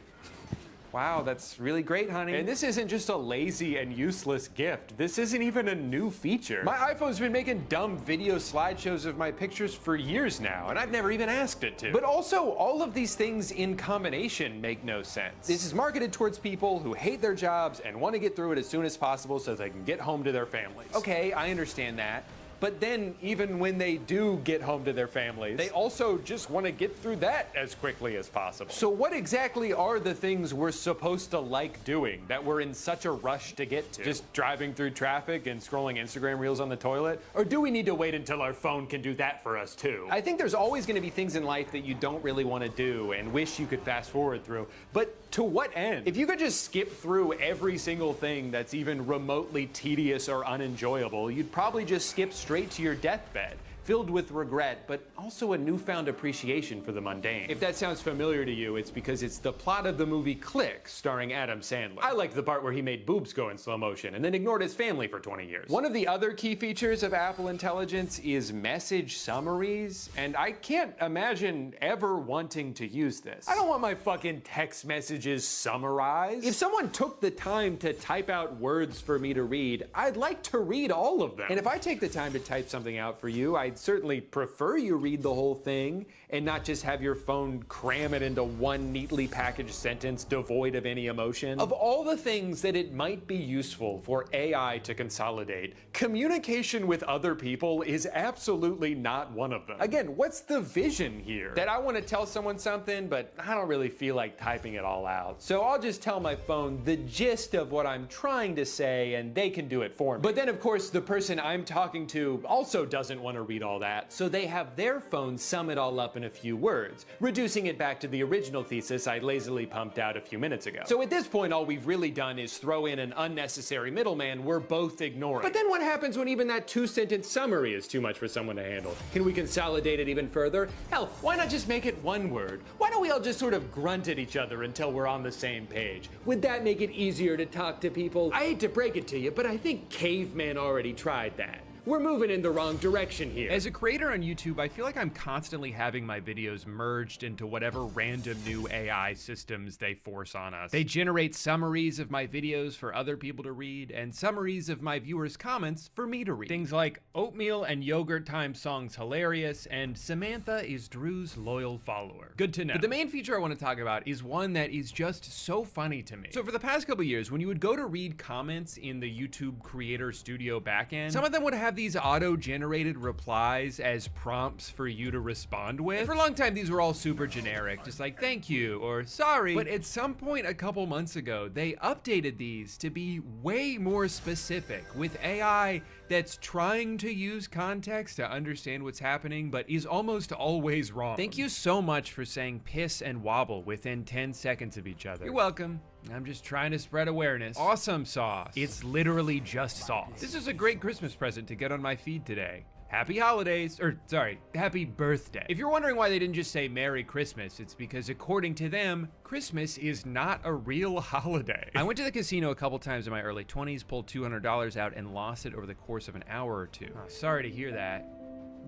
Wow, that's really great, honey. And this isn't just a lazy and useless gift. This isn't even a new feature. My iPhone's been making dumb video slideshows of my pictures for years now, and I've never even asked it to. But also, all of these things in combination make no sense. This is marketed towards people who hate their jobs and want to get through it as soon as possible so they can get home to their families. Okay, I understand that. But then, even when they do get home to their families, they also just want to get through that as quickly as possible. So what exactly are the things we're supposed to like doing that we're in such a rush to get to? Just driving through traffic and scrolling Instagram reels on the toilet? Or do we need to wait until our phone can do that for us too? I think there's always going to be things in life that you don't really want to do and wish you could fast forward through. But to what end? If you could just skip through every single thing that's even remotely tedious or unenjoyable, you'd probably just skip straight to your deathbed, filled with regret, but also a newfound appreciation for the mundane. If that sounds familiar to you, it's because it's the plot of the movie Click, starring Adam Sandler. I like the part where he made boobs go in slow motion and then ignored his family for 20 years. One of the other key features of Apple Intelligence is message summaries, and I can't imagine ever wanting to use this. I don't want my fucking text messages summarized. If someone took the time to type out words for me to read, I'd like to read all of them. And if I take the time to type something out for you, I'd certainly prefer you read the whole thing and not just have your phone cram it into one neatly packaged sentence devoid of any emotion. Of all the things that it might be useful for AI to consolidate, communication with other people is absolutely not one of them. Again, what's the vision here? That I want to tell someone something, but I don't really feel like typing it all out. So I'll just tell my phone the gist of what I'm trying to say and they can do it for me. But then of course the person I'm talking to also doesn't want to read all that, so they have their phone sum it all up in a few words, reducing it back to the original thesis I lazily pumped out a few minutes ago. So at this point, all we've really done is throw in an unnecessary middleman we're both ignoring. But then what happens when even that two-sentence summary is too much for someone to handle? Can we consolidate it even further? Hell, why not just make it one word? Why don't we all just sort of grunt at each other until we're on the same page? Would that make it easier to talk to people? I hate to break it to you, but I think cavemen already tried that. We're moving in the wrong direction here. As a creator on YouTube, I feel like I'm constantly having my videos merged into whatever random new AI systems they force on us. They generate summaries of my videos for other people to read and summaries of my viewers' comments for me to read. Things like oatmeal and yogurt time songs hilarious and Samantha is Drew's loyal follower. Good to know. But the main feature I want to talk about is one that is just so funny to me. So for the past couple years, when you would go to read comments in the YouTube Creator Studio backend, some of them would have these auto-generated replies as prompts for you to respond with. And for a long time, these were all super generic, just like thank you or sorry. But at some point a couple months ago, they updated these to be way more specific with AI that's trying to use context to understand what's happening, but is almost always wrong. Thank you so much for saying piss and wobble within 10 seconds of each other. You're welcome. I'm just trying to spread awareness. Awesome sauce. It's literally just sauce. This is a great Christmas present to get on my feed today. Happy holidays, or sorry, happy birthday. If you're wondering why they didn't just say Merry Christmas, it's because according to them, Christmas is not a real holiday. I went to the casino a couple times in my early 20s, pulled $200 out and lost it over the course of an hour or two. Oh, sorry to hear that.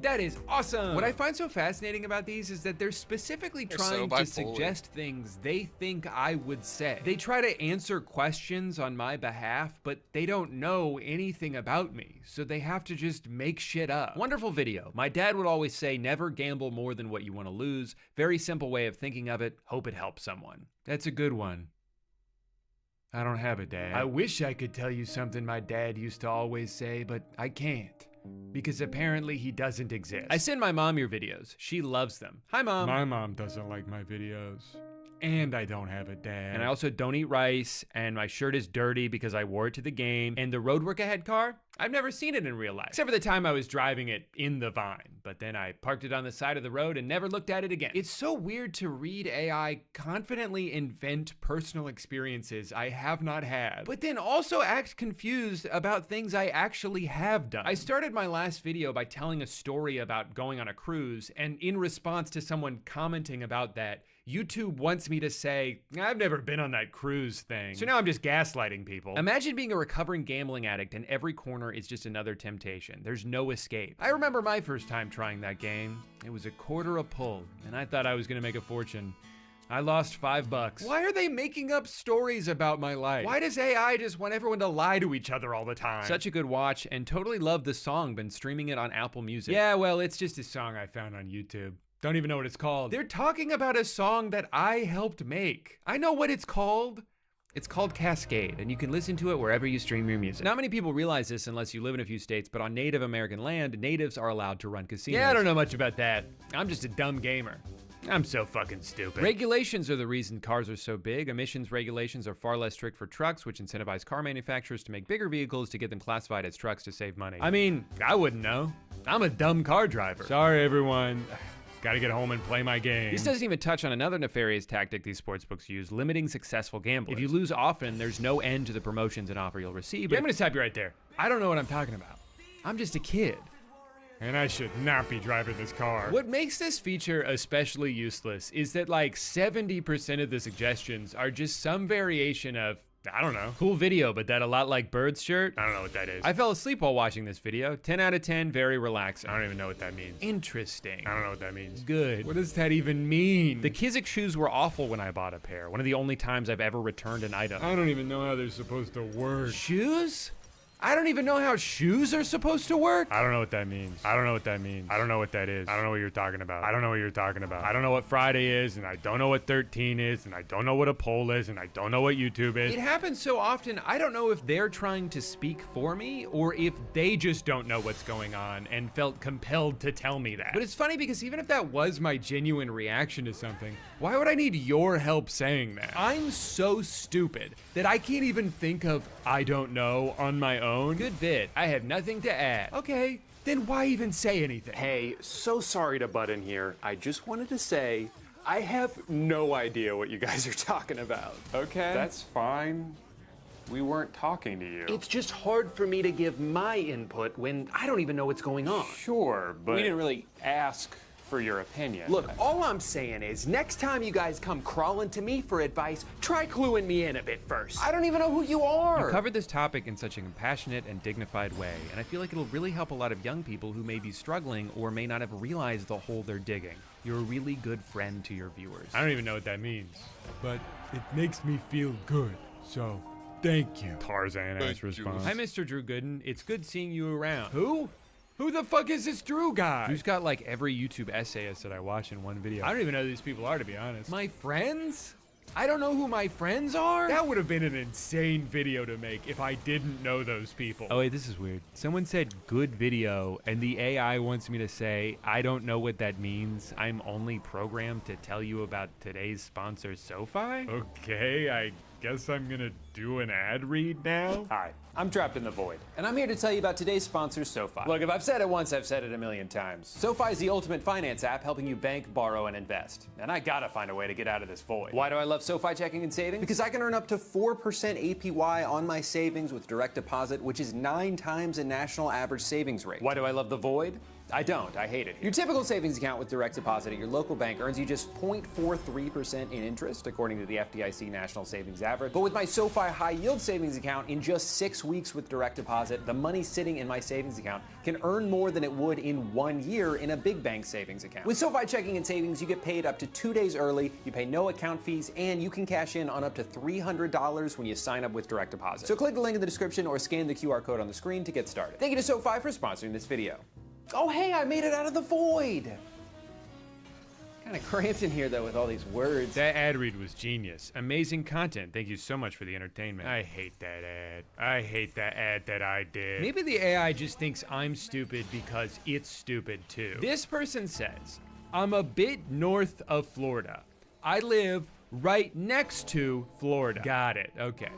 That is awesome! What I find so fascinating about these is that they're specifically trying to suggest things they think I would say. They try to answer questions on my behalf, but they don't know anything about me, so they have to just make shit up. Wonderful video. My dad would always say, never gamble more than what you want to lose. Very simple way of thinking of it. Hope it helps someone. That's a good one. I don't have a dad. I wish I could tell you something my dad used to always say, but I can't. Because apparently he doesn't exist. I send my mom your videos. She loves them. Hi, Mom. My mom doesn't like my videos. And I don't have a dad. And I also don't eat rice, and my shirt is dirty because I wore it to the game. And the Road Work Ahead car, I've never seen it in real life. Except for the time I was driving it in the Vine. But then I parked it on the side of the road and never looked at it again. It's so weird to read AI confidently invent personal experiences I have not had, but then also act confused about things I actually have done. I started my last video by telling a story about going on a cruise, and in response to someone commenting about that, YouTube wants me to say, I've never been on that cruise thing. So now I'm just gaslighting people. Imagine being a recovering gambling addict and every corner is just another temptation. There's no escape. I remember my first time trying that game. It was a quarter a pull, and I thought I was gonna make a fortune. I lost $5. Why are they making up stories about my life? Why does AI just want everyone to lie to each other all the time? Such a good watch, and totally love the song. Been streaming it on Apple Music. Yeah, well, it's just a song I found on YouTube. Don't even know what it's called. They're talking about a song that I helped make. I know what it's called. It's called Cascade, and you can listen to it wherever you stream your music. Not many people realize this unless you live in a few states, but on Native American land, natives are allowed to run casinos. Yeah, I don't know much about that. I'm just a dumb gamer. I'm so fucking stupid. Regulations are the reason cars are so big. Emissions regulations are far less strict for trucks, which incentivize car manufacturers to make bigger vehicles to get them classified as trucks to save money. I mean, I wouldn't know. I'm a dumb car driver. Sorry, everyone. Gotta get home and play my game. This doesn't even touch on another nefarious tactic these sportsbooks use, limiting successful gamblers. If you lose often, there's no end to the promotions and offer you'll receive. Yeah, I'm gonna stop you right there. I don't know what I'm talking about. I'm just a kid. And I should not be driving this car. What makes this feature especially useless is that like 70% of the suggestions are just some variation of, I don't know, cool video, but that a lot like Bird's shirt? I don't know what that is. I fell asleep while watching this video. 10 out of 10, very relaxing. I don't even know what that means. Interesting. I don't know what that means. Good. What does that even mean? The Kizik shoes were awful when I bought a pair. One of the only times I've ever returned an item. I don't even know how they're supposed to work. Shoes? I don't even know how shoes are supposed to work. I don't know what that means. I don't know what that means. I don't know what that is. I don't know what you're talking about. I don't know what you're talking about. I don't know what Friday is, and I don't know what 13 is, and I don't know what a poll is, and I don't know what YouTube is. It happens so often, I don't know if they're trying to speak for me, or if they just don't know what's going on and felt compelled to tell me that. But it's funny because even if that was my genuine reaction to something, why would I need your help saying that? I'm so stupid that I can't even think of I don't know on my own. Good vid. I have nothing to add. Okay, then why even say anything? Hey, so sorry to butt in here. I just wanted to say, I have no idea what you guys are talking about, okay? That's fine. We weren't talking to you. It's just hard for me to give my input when I don't even know what's going on. Sure, but we didn't really ask for your opinion. Look, all I'm saying is next time you guys come crawling to me for advice, try cluing me in a bit first. I don't even know who you are. You covered this topic in such a compassionate and dignified way, and I feel like it'll really help a lot of young people who may be struggling or may not have realized the hole they're digging. You're a really good friend to your viewers. I don't even know what that means, but it makes me feel good, so thank you. Tarzan-ass response. Hi, Mr. Drew Gooden. It's good seeing you around. Who? Who the fuck is this Drew guy? Drew's got like every YouTube essayist that I watch in one video. I don't even know who these people are, to be honest. My friends? I don't know who my friends are? That would have been an insane video to make if I didn't know those people. Oh wait, this is weird. Someone said good video, and the AI wants me to say, I don't know what that means. I'm only programmed to tell you about today's sponsor, SoFi? Okay, I guess I'm gonna do an ad read now. Hi, I'm Trapped in the Void, and I'm here to tell you about today's sponsor, SoFi. Look, if I've said it once, I've said it a million times. SoFi is the ultimate finance app helping you bank, borrow, and invest. And I gotta find a way to get out of this void. Why do I love SoFi checking and savings? Because I can earn up to 4% APY on my savings with direct deposit, which is 9 times the national average savings rate. Why do I love the void? I don't. I hate it. Your typical savings account with direct deposit at your local bank earns you just 0.43% in interest, according to the FDIC National Savings Average. But with my SoFi High Yield Savings account, in just 6 weeks with direct deposit, the money sitting in my savings account can earn more than it would in 1 year in a big bank savings account. With SoFi Checking and Savings, you get paid up to 2 days early, you pay no account fees, and you can cash in on up to $300 when you sign up with direct deposit. So click the link in the description or scan the QR code on the screen to get started. Thank you to SoFi for sponsoring this video. Oh, hey, I made it out of the void. Kind of cramped in here, though, with all these words. That ad read was genius. Amazing content. Thank you so much for the entertainment. I hate that ad. I hate that ad that I did. Maybe the AI just thinks I'm stupid because it's stupid, too. This person says, I'm a bit north of Florida. I live right next to Florida. Got it. Okay.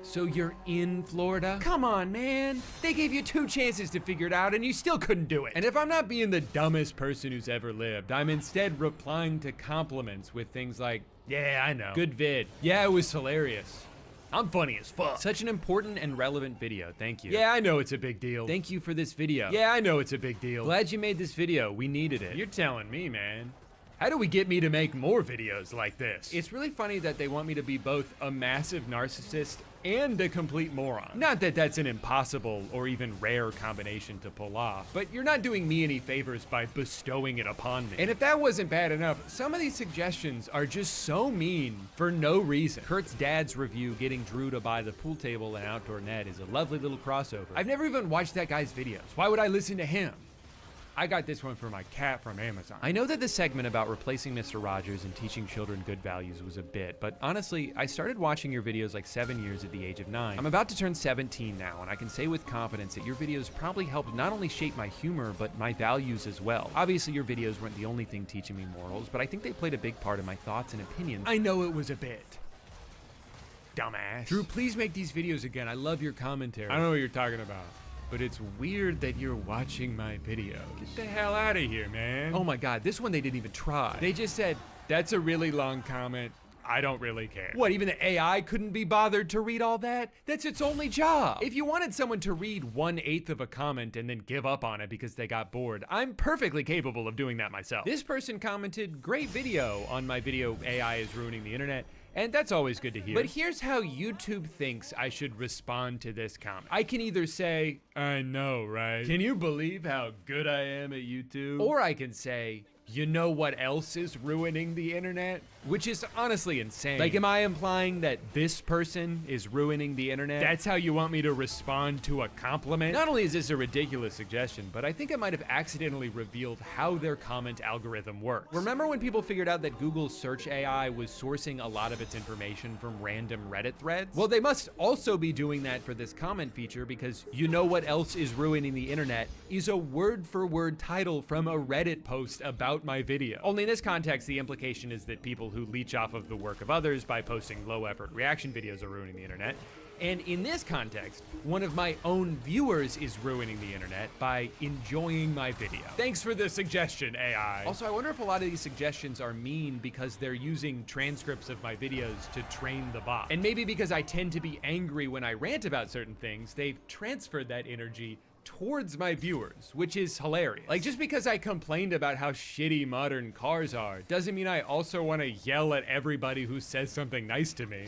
So you're in Florida? Come on, man. They gave you 2 chances to figure it out and you still couldn't do it. And if I'm not being the dumbest person who's ever lived, I'm instead replying to compliments with things like, yeah, I know. Good vid. Yeah, it was hilarious. I'm funny as fuck. Such an important and relevant video. Thank you. Yeah, I know it's a big deal. Thank you for this video. Yeah, I know it's a big deal. Glad you made this video. We needed it. You're telling me, man. How do we get me to make more videos like this? It's really funny that they want me to be both a massive narcissist and a complete moron. Not that that's an impossible or even rare combination to pull off, but you're not doing me any favors by bestowing it upon me. And if that wasn't bad enough, some of these suggestions are just so mean for no reason. Kurt's dad's review getting Drew to buy the pool table and outdoor net is a lovely little crossover. I've never even watched that guy's videos. Why would I listen to him? I got this one for my cat from Amazon. I know that the segment about replacing Mr. Rogers and teaching children good values was a bit, but honestly, I started watching your videos like 7 years at the age of 9. I'm about to turn 17 now, and I can say with confidence that your videos probably helped not only shape my humor, but my values as well. Obviously, your videos weren't the only thing teaching me morals, but I think they played a big part in my thoughts and opinions. I know it was a bit. Dumbass. Drew, please make these videos again. I love your commentary. I don't know what you're talking about. But it's weird that you're watching my video. Get the hell out of here, man. Oh my God, this one they didn't even try. They just said, that's a really long comment. I don't really care. What, even the AI couldn't be bothered to read all that? That's its only job. If you wanted someone to read 1/8 of a comment and then give up on it because they got bored, I'm perfectly capable of doing that myself. This person commented, great video on my video, AI is ruining the internet. And that's always good to hear. But here's how YouTube thinks I should respond to this comment. I can either say, I know, right? Can you believe how good I am at YouTube? Or I can say, you know what else is ruining the internet? Which is honestly insane. Like, am I implying that this person is ruining the internet? That's how you want me to respond to a compliment? Not only is this a ridiculous suggestion, but I think I might have accidentally revealed how their comment algorithm works. Remember when people figured out that Google's search AI was sourcing a lot of its information from random Reddit threads? Well, they must also be doing that for this comment feature, because you know what else is ruining the internet is a word-for-word title from a Reddit post about my video. Only in this context, the implication is that people who leech off of the work of others by posting low-effort reaction videos are ruining the internet. And in this context, one of my own viewers is ruining the internet by enjoying my video. Thanks for the suggestion, AI. Also, I wonder if a lot of these suggestions are mean because they're using transcripts of my videos to train the bot. And maybe because I tend to be angry when I rant about certain things, they've transferred that energy towards my viewers, which is hilarious. Like, just because I complained about how shitty modern cars are doesn't mean I also want to yell at everybody who says something nice to me.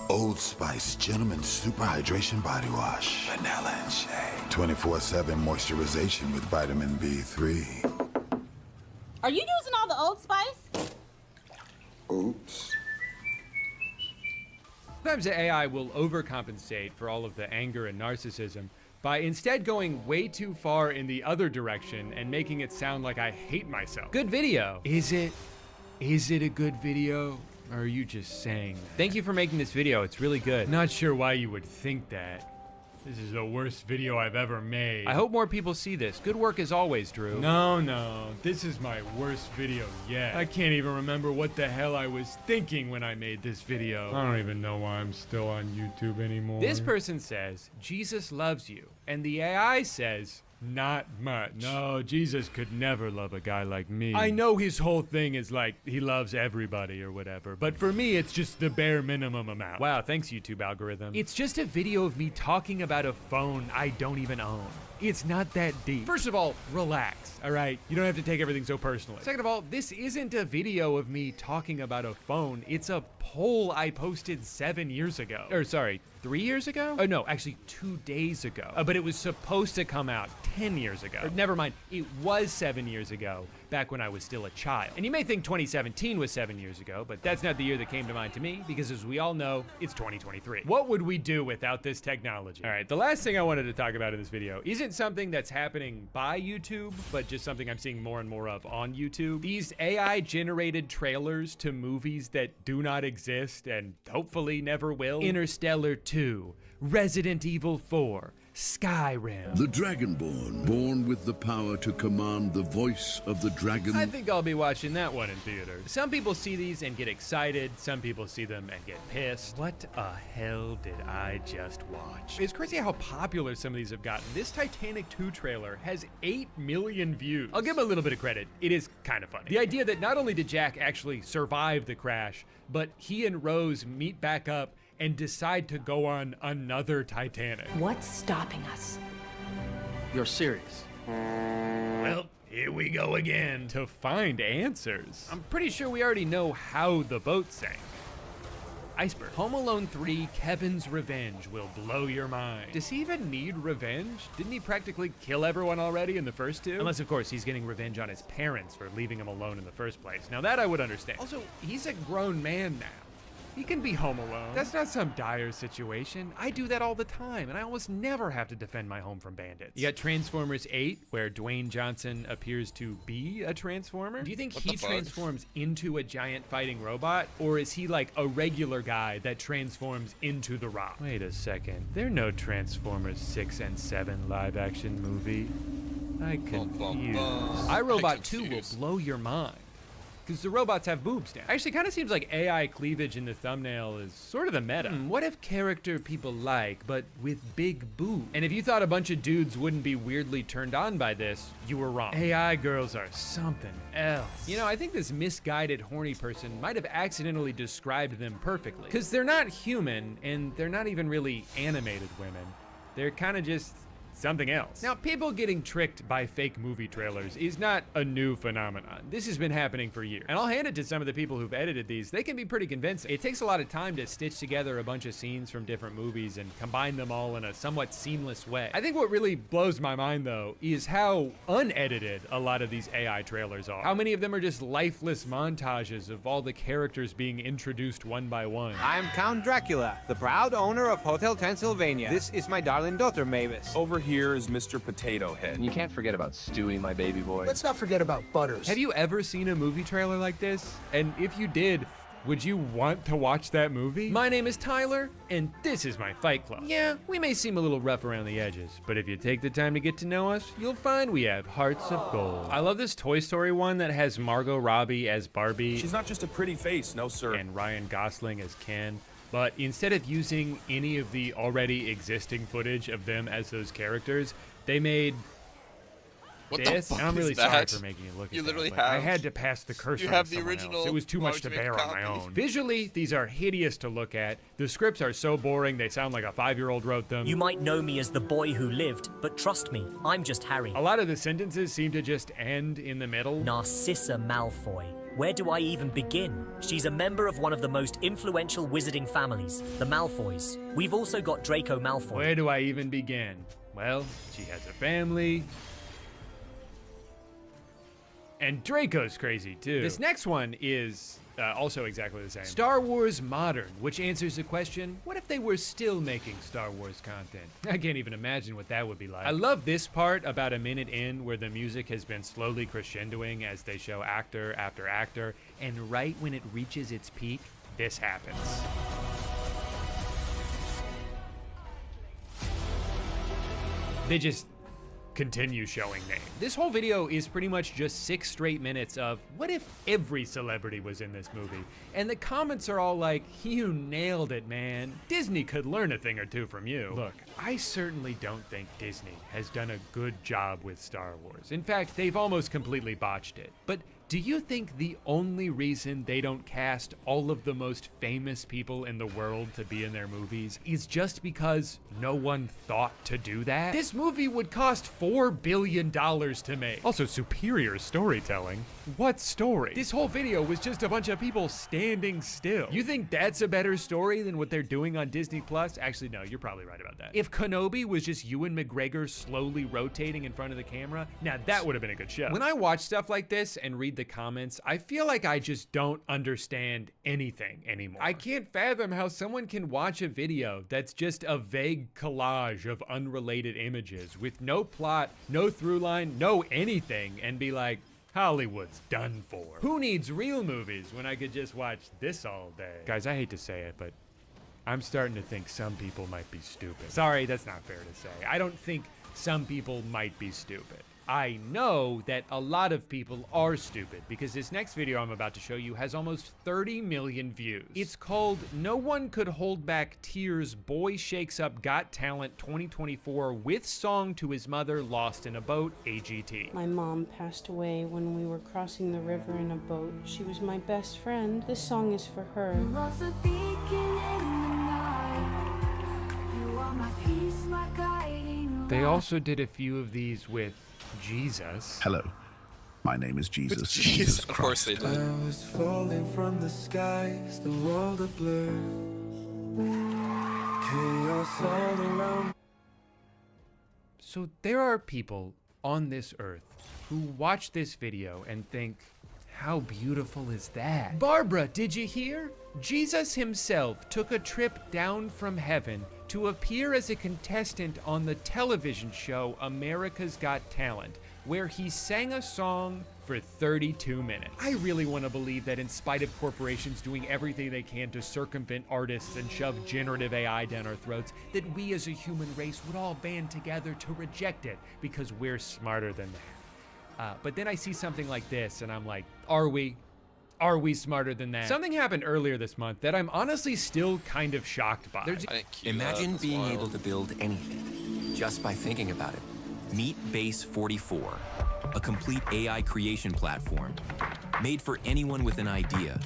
Old Spice Gentleman Super Hydration Body Wash. Vanilla and shea. 24/7 moisturization with vitamin B3. Are you using all the Old Spice? Oops. Sometimes the AI will overcompensate for all of the anger and narcissism by instead going way too far in the other direction and making it sound like I hate myself. Good video. Is it? Is it a good video? Or are you just saying that? Thank you for making this video, it's really good. Not sure why you would think that. This is the worst video I've ever made. I hope more people see this. Good work as always, Drew. No, this is my worst video yet. I can't even remember what the hell I was thinking when I made this video. I don't even know why I'm still on YouTube anymore. This person says, Jesus loves you. And the AI says, not much. No, Jesus could never love a guy like me. I know his whole thing is like, he loves everybody or whatever, but for me, it's just the bare minimum amount. Wow, thanks YouTube algorithm. It's just a video of me talking about a phone I don't even own. It's not that deep. First of all, relax, all right? You don't have to take everything so personally. Second of all, this isn't a video of me talking about a phone. It's a poll I posted 7 years ago. Or sorry, 3 years ago? Oh no, actually 2 days ago. But it was supposed to come out 10 years ago. Or, never mind, it was 7 years ago, back when I was still a child. And you may think 2017 was 7 years ago, but that's not the year that came to mind to me, because as we all know, it's 2023. What would we do without this technology? All right, the last thing I wanted to talk about in this video isn't something that's happening by YouTube, but just something I'm seeing more and more of on YouTube. These AI-generated trailers to movies that do not exist and hopefully never will. Interstellar 2, Resident Evil 4, Skyrim. The Dragonborn, born with the power to command the voice of the dragon. I think I'll be watching that one in theaters. Some people see these and get excited. Some people see them and get pissed. What the hell did I just watch? It's crazy how popular some of these have gotten. This Titanic 2 trailer has 8 million views. I'll give him a little bit of credit. It is kind of funny. The idea that not only did Jack actually survive the crash, but he and Rose meet back up and decide to go on another Titanic. What's stopping us? You're serious. Well, here we go again to find answers. I'm pretty sure we already know how the boat sank. Iceberg. Home Alone 3, Kevin's Revenge will blow your mind. Does he even need revenge? Didn't he practically kill everyone already in the first two? Unless, of course, he's getting revenge on his parents for leaving him alone in the first place. Now that I would understand. Also, he's a grown man now. He can be home alone. That's not some dire situation. I do that all the time, and I almost never have to defend my home from bandits. You got Transformers 8, where Dwayne Johnson appears to be a Transformer. Do you think he transforms into a giant fighting robot, or is he like a regular guy that transforms into The Rock? Wait a second. There are no Transformers 6 and 7 live-action movie. I confused. iRobot 2 will blow your mind, because the robots have boobs now. Actually, kind of seems like AI cleavage in the thumbnail is sort of the meta. What if character people like, but with big boobs? And if you thought a bunch of dudes wouldn't be weirdly turned on by this, you were wrong. AI girls are something else. You know, I think this misguided horny person might have accidentally described them perfectly. Because they're not human, and they're not even really animated women. They're kind of just something else. Now, people getting tricked by fake movie trailers is not a new phenomenon. This has been happening for years. And I'll hand it to some of the people who've edited these. They can be pretty convincing. It takes a lot of time to stitch together a bunch of scenes from different movies and combine them all in a somewhat seamless way. I think what really blows my mind, though, is how unedited a lot of these AI trailers are. How many of them are just lifeless montages of all the characters being introduced one by one. I'm Count Dracula, the proud owner of Hotel Transylvania. This is my darling daughter, Mavis. Over here is Mr. Potato Head. And you can't forget about Stewie, my baby boy. Let's not forget about Butters. Have you ever seen a movie trailer like this? And if you did, would you want to watch that movie? My name is Tyler, and this is my Fight Club. Yeah, we may seem a little rough around the edges, but if you take the time to get to know us, you'll find we have hearts of gold. I love this Toy Story one that has Margot Robbie as Barbie. She's not just a pretty face, no sir. And Ryan Gosling as Ken. But instead of using any of the already existing footage of them as those characters, they made What this. the fuck And I'm really is sorry that? for making it look. You at literally that, but I have- had to pass the cursor. you on have to the someone original. else. It was too Why much would to you make bear a on my copy? own. Visually, these are hideous to look at. The scripts are so boring; they sound like a 5-year-old wrote them. You might know me as the boy who lived, but trust me, I'm just Harry. A lot of the sentences seem to just end in the middle. Narcissa Malfoy. Where do I even begin? She's a member of one of the most influential wizarding families, the Malfoys. We've also got Draco Malfoy. Where do I even begin? Well, she has a family. And Draco's crazy, too. This next one is also exactly the same. Star Wars Modern, which answers the question, what if they were still making Star Wars content? I can't even imagine what that would be like. I love this part about a minute in where the music has been slowly crescendoing as they show actor after actor, and right when it reaches its peak, this happens. They just continue showing names. This whole video is pretty much just 6 straight minutes of what if every celebrity was in this movie? And the comments are all like, you nailed it, man. Disney could learn a thing or two from you. Look, I certainly don't think Disney has done a good job with Star Wars. In fact, they've almost completely botched it. But do you think the only reason they don't cast all of the most famous people in the world to be in their movies is just because no one thought to do that? This movie would cost $4 billion to make. Also, superior storytelling. What story? This whole video was just a bunch of people standing still. You think that's a better story than what they're doing on Disney Plus? Actually, no, you're probably right about that. If Kenobi was just Ewan McGregor slowly rotating in front of the camera, now that would have been a good show. When I watch stuff like this and read the comments, I feel like I just don't understand anything anymore. I can't fathom how someone can watch a video that's just a vague collage of unrelated images with no plot, no through line, no anything, and be like, Hollywood's done for. Who needs real movies when I could just watch this all day? Guys, I hate to say it, but I'm starting to think some people might be stupid. Sorry, that's not fair to say. I don't think some people might be stupid. I know that a lot of people are stupid because this next video I'm about to show you has almost 30 million views. It's called No One Could Hold Back Tears Boy Shakes Up Got Talent 2024 with song to his mother lost in a boat, AGT. My mom passed away when we were crossing the river in a boat. She was my best friend. This song is for her. They also did a few of these with Jesus. Hello, my name is Jesus. Jesus, of course they did. I was falling from the skies, the world of blur. Chaos all around. So there are people on this earth who watch this video and think, how beautiful is that? Barbara, did you hear? Jesus himself took a trip down from heaven to appear as a contestant on the television show America's Got Talent, where he sang a song for 32 minutes. I really want to believe that in spite of corporations doing everything they can to circumvent artists and shove generative AI down our throats, that we as a human race would all band together to reject it because we're smarter than that. But then I see something like this and I'm like, are we? Are we smarter than that? Something happened earlier this month that I'm honestly still kind of shocked by. Imagine being able to build anything just by thinking about it. Meet Base 44, a complete AI creation platform made for anyone with an idea.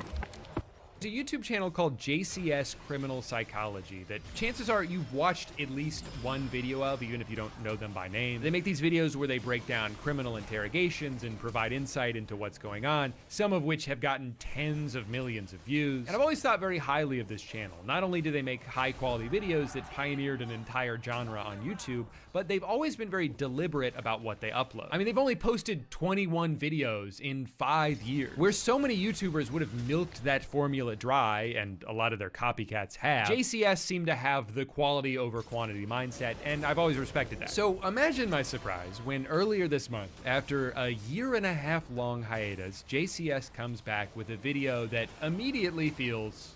A YouTube channel called JCS Criminal Psychology that chances are you've watched at least one video of, even if you don't know them by name. They make these videos where they break down criminal interrogations and provide insight into what's going on, some of which have gotten tens of millions of views. And I've always thought very highly of this channel. Not only do they make high quality videos that pioneered an entire genre on YouTube, but they've always been very deliberate about what they upload. I mean, they've only posted 21 videos in 5 years. Where so many YouTubers would have milked that formula dry, and a lot of their copycats have, JCS seem to have the quality over quantity mindset, and I've always respected that. So imagine my surprise when earlier this month, after a 1.5-year long hiatus, JCS comes back with a video that immediately feels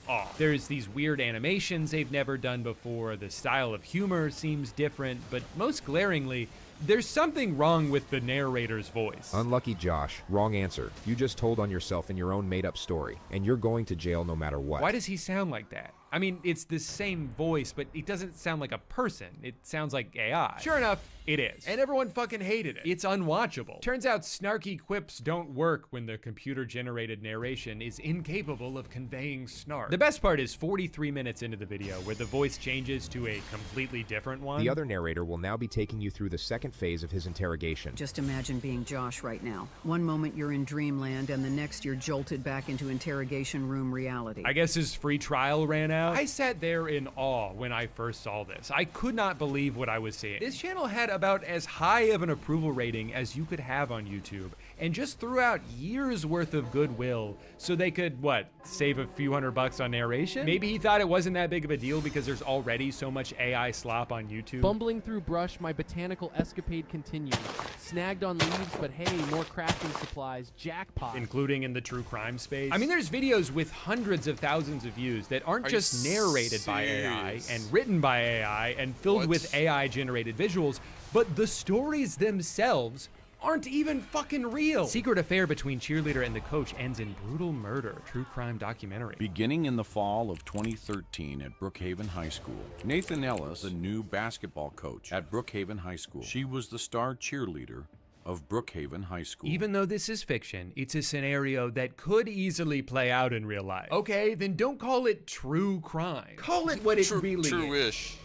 off. There's these weird animations they've never done before, the style of humor seems different, but most glaringly, there's something wrong with the narrator's voice. Unlucky Josh. Wrong answer. You just told on yourself in your own made-up story, and you're going to jail no matter what. Why does he sound like that? I mean, it's the same voice, but it doesn't sound like a person. It sounds like AI. Sure enough, it is. And everyone fucking hated it. It's unwatchable. Turns out snarky quips don't work when the computer-generated narration is incapable of conveying snark. The best part is 43 minutes into the video where the voice changes to a completely different one. The other narrator will now be taking you through the second phase of his interrogation. Just imagine being Josh right now. One moment you're in dreamland and the next you're jolted back into interrogation room reality. I guess his free trial ran out. I sat there in awe when I first saw this. I could not believe what I was seeing. This channel had about as high of an approval rating as you could have on YouTube, and just threw out years worth of goodwill so they could, what, save a few $100 on narration? Maybe he thought it wasn't that big of a deal because there's already so much AI slop on YouTube. Bumbling through brush, my botanical escapade continues. Snagged on leaves, but hey, more crafting supplies, jackpot. Including in the true crime space. I mean, there's videos with hundreds of thousands of views that aren't just narrated by AI and written by AI and filled with AI-generated visuals, but the stories themselves aren't even fucking real. Secret affair between cheerleader and the coach ends in brutal murder. True crime documentary. Beginning in the fall of 2013 at Brookhaven High School, Nathan Ellis, the new basketball coach at Brookhaven High School. She was the star cheerleader of Brookhaven High School. Even though this is fiction, it's a scenario that could easily play out in real life. Okay, then don't call it true crime. Call it what it really is. True-ish.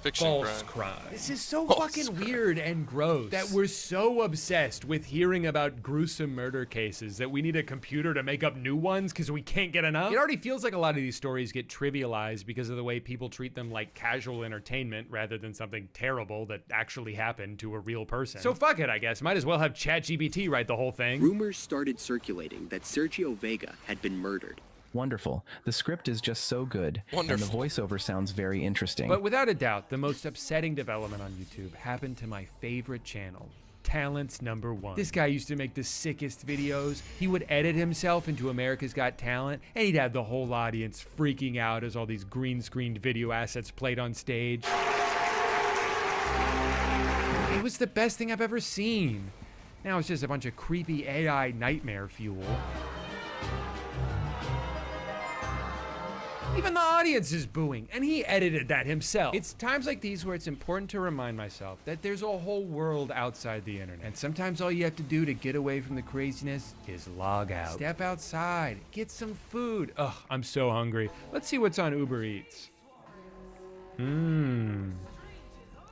Fiction False crime. This is so fucking weird and gross that we're so obsessed with hearing about gruesome murder cases that we need a computer to make up new ones because we can't get enough. It already feels like a lot of these stories get trivialized because of the way people treat them like casual entertainment rather than something terrible that actually happened to a real person. So fuck it, I guess. Might as well have ChatGPT write the whole thing. Rumors started circulating that Sergio Vega had been murdered. Wonderful. The script is just so good, and the voiceover sounds very interesting. But without a doubt, the most upsetting development on YouTube happened to my favorite channel, Talents #1. This guy used to make the sickest videos. He would edit himself into America's Got Talent, and he'd have the whole audience freaking out as all these green screened video assets played on stage. It was the best thing I've ever seen. Now it's just a bunch of creepy AI nightmare fuel. Even the audience is booing, and he edited that himself. It's times like these where it's important to remind myself that there's a whole world outside the internet. And sometimes all you have to do to get away from the craziness is log out. Step outside, get some food. Ugh, I'm so hungry. Let's see what's on Uber Eats.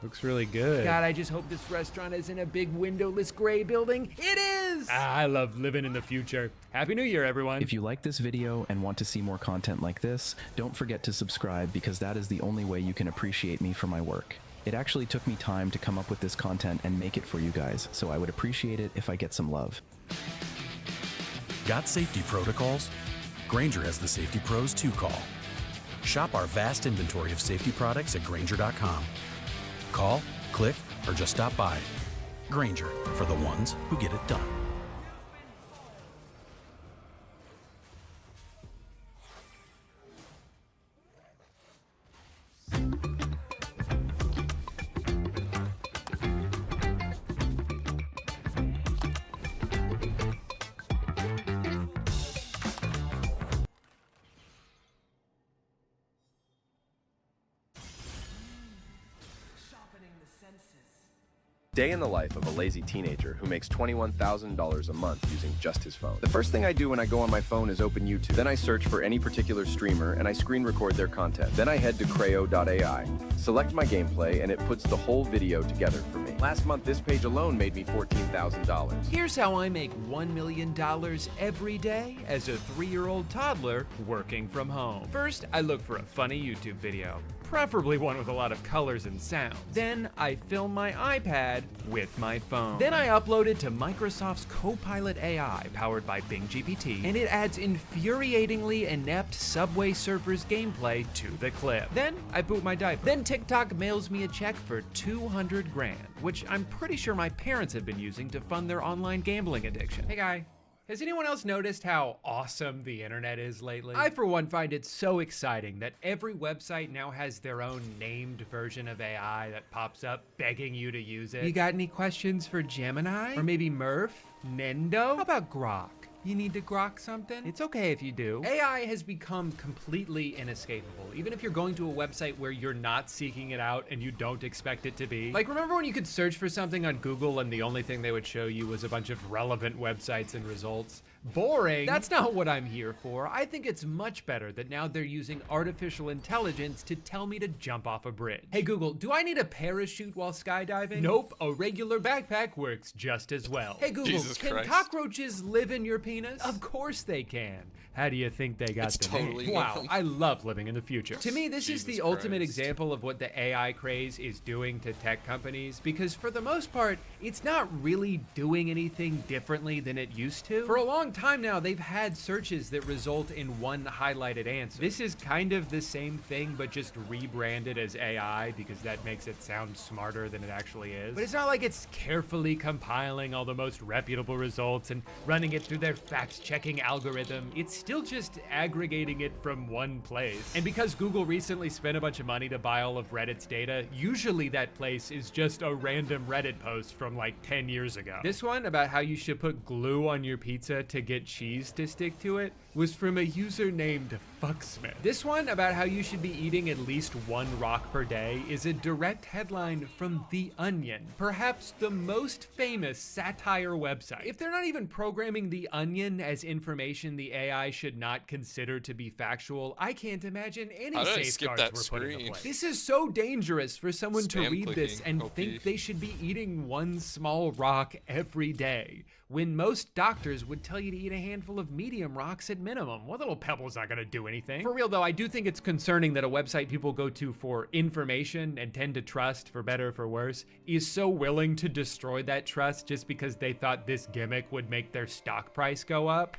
Looks really good. God, I just hope this restaurant isn't a big windowless gray building. It is! I love living in the future. Happy New Year, everyone. If you like this video and want to see more content like this, don't forget to subscribe because that is the only way you can appreciate me for my work. It actually took me time to come up with this content and make it for you guys, so I would appreciate it if I get some love. Got safety protocols? Grainger has the safety pros to call. Shop our vast inventory of safety products at Grainger.com. Call, click, or just stop by. Grainger, for the ones who get it done. Day in the life of a lazy teenager who makes $21,000 a month using just his phone. The first thing I do when I go on my phone is open YouTube. Then I search for any particular streamer and I screen record their content. Then I head to Creo.ai, select my gameplay, and it puts the whole video together for me. Last month, this page alone made me $14,000. Here's how I make $1 million every day as a 3-year-old toddler working from home. First, I look for a funny YouTube video, preferably one with a lot of colors and sounds. Then I film my iPad with my phone. Then I upload it to Microsoft's Copilot AI powered by Bing GPT, and it adds infuriatingly inept Subway Surfers gameplay to the clip. Then I boot my diaper. Then TikTok mails me a check for 200 grand, which I'm pretty sure my parents have been using to fund their online gambling addiction. Hey guy. Has anyone else noticed how awesome the internet is lately? I, for one, find it so exciting that every website now has their own named version of AI that pops up begging you to use it. You got any questions for Gemini? Or maybe Murph? Nendo? How about Grok? You need to grok something? It's okay if you do. AI has become completely inescapable, even if you're going to a website where you're not seeking it out and you don't expect it to be. Like, remember when you could search for something on Google and the only thing they would show you was a bunch of relevant websites and results? Boring. That's not what I'm here for. I think it's much better that now they're using artificial intelligence to tell me to jump off a bridge. Hey Google, do I need a parachute while skydiving? Nope, a regular backpack works just as well. Hey Google, can cockroaches live in your penis? Of course they can. How do you think they got the name? Wow, I love living in the future. To me, this is the ultimate example of what the AI craze is doing to tech companies, because for the most part, it's not really doing anything differently than it used to. For a long time now, they've had searches that result in one highlighted answer. This is kind of the same thing, but just rebranded as AI because that makes it sound smarter than it actually is. But it's not like it's carefully compiling all the most reputable results and running it through their fact-checking algorithm. It's still just aggregating it from one place. And because Google recently spent a bunch of money to buy all of Reddit's data, usually that place is just a random Reddit post from like 10 years ago. This one about how you should put glue on your pizza to get cheese to stick to it was from a user named Fucksmith. This one about how you should be eating at least 1 rock per day is a direct headline from The Onion, perhaps the most famous satire website. If they're not even programming The Onion as information the AI should not consider to be factual, I can't imagine any safeguards we're putting in place. This is so dangerous for someone to read this and think they should be eating 1 small rock every day, when most doctors would tell you to eat a handful of medium rocks at minimum. One little pebble's not gonna do anything. For real though, I do think it's concerning that a website people go to for information and tend to trust, for better or for worse, is so willing to destroy that trust just because they thought this gimmick would make their stock price go up.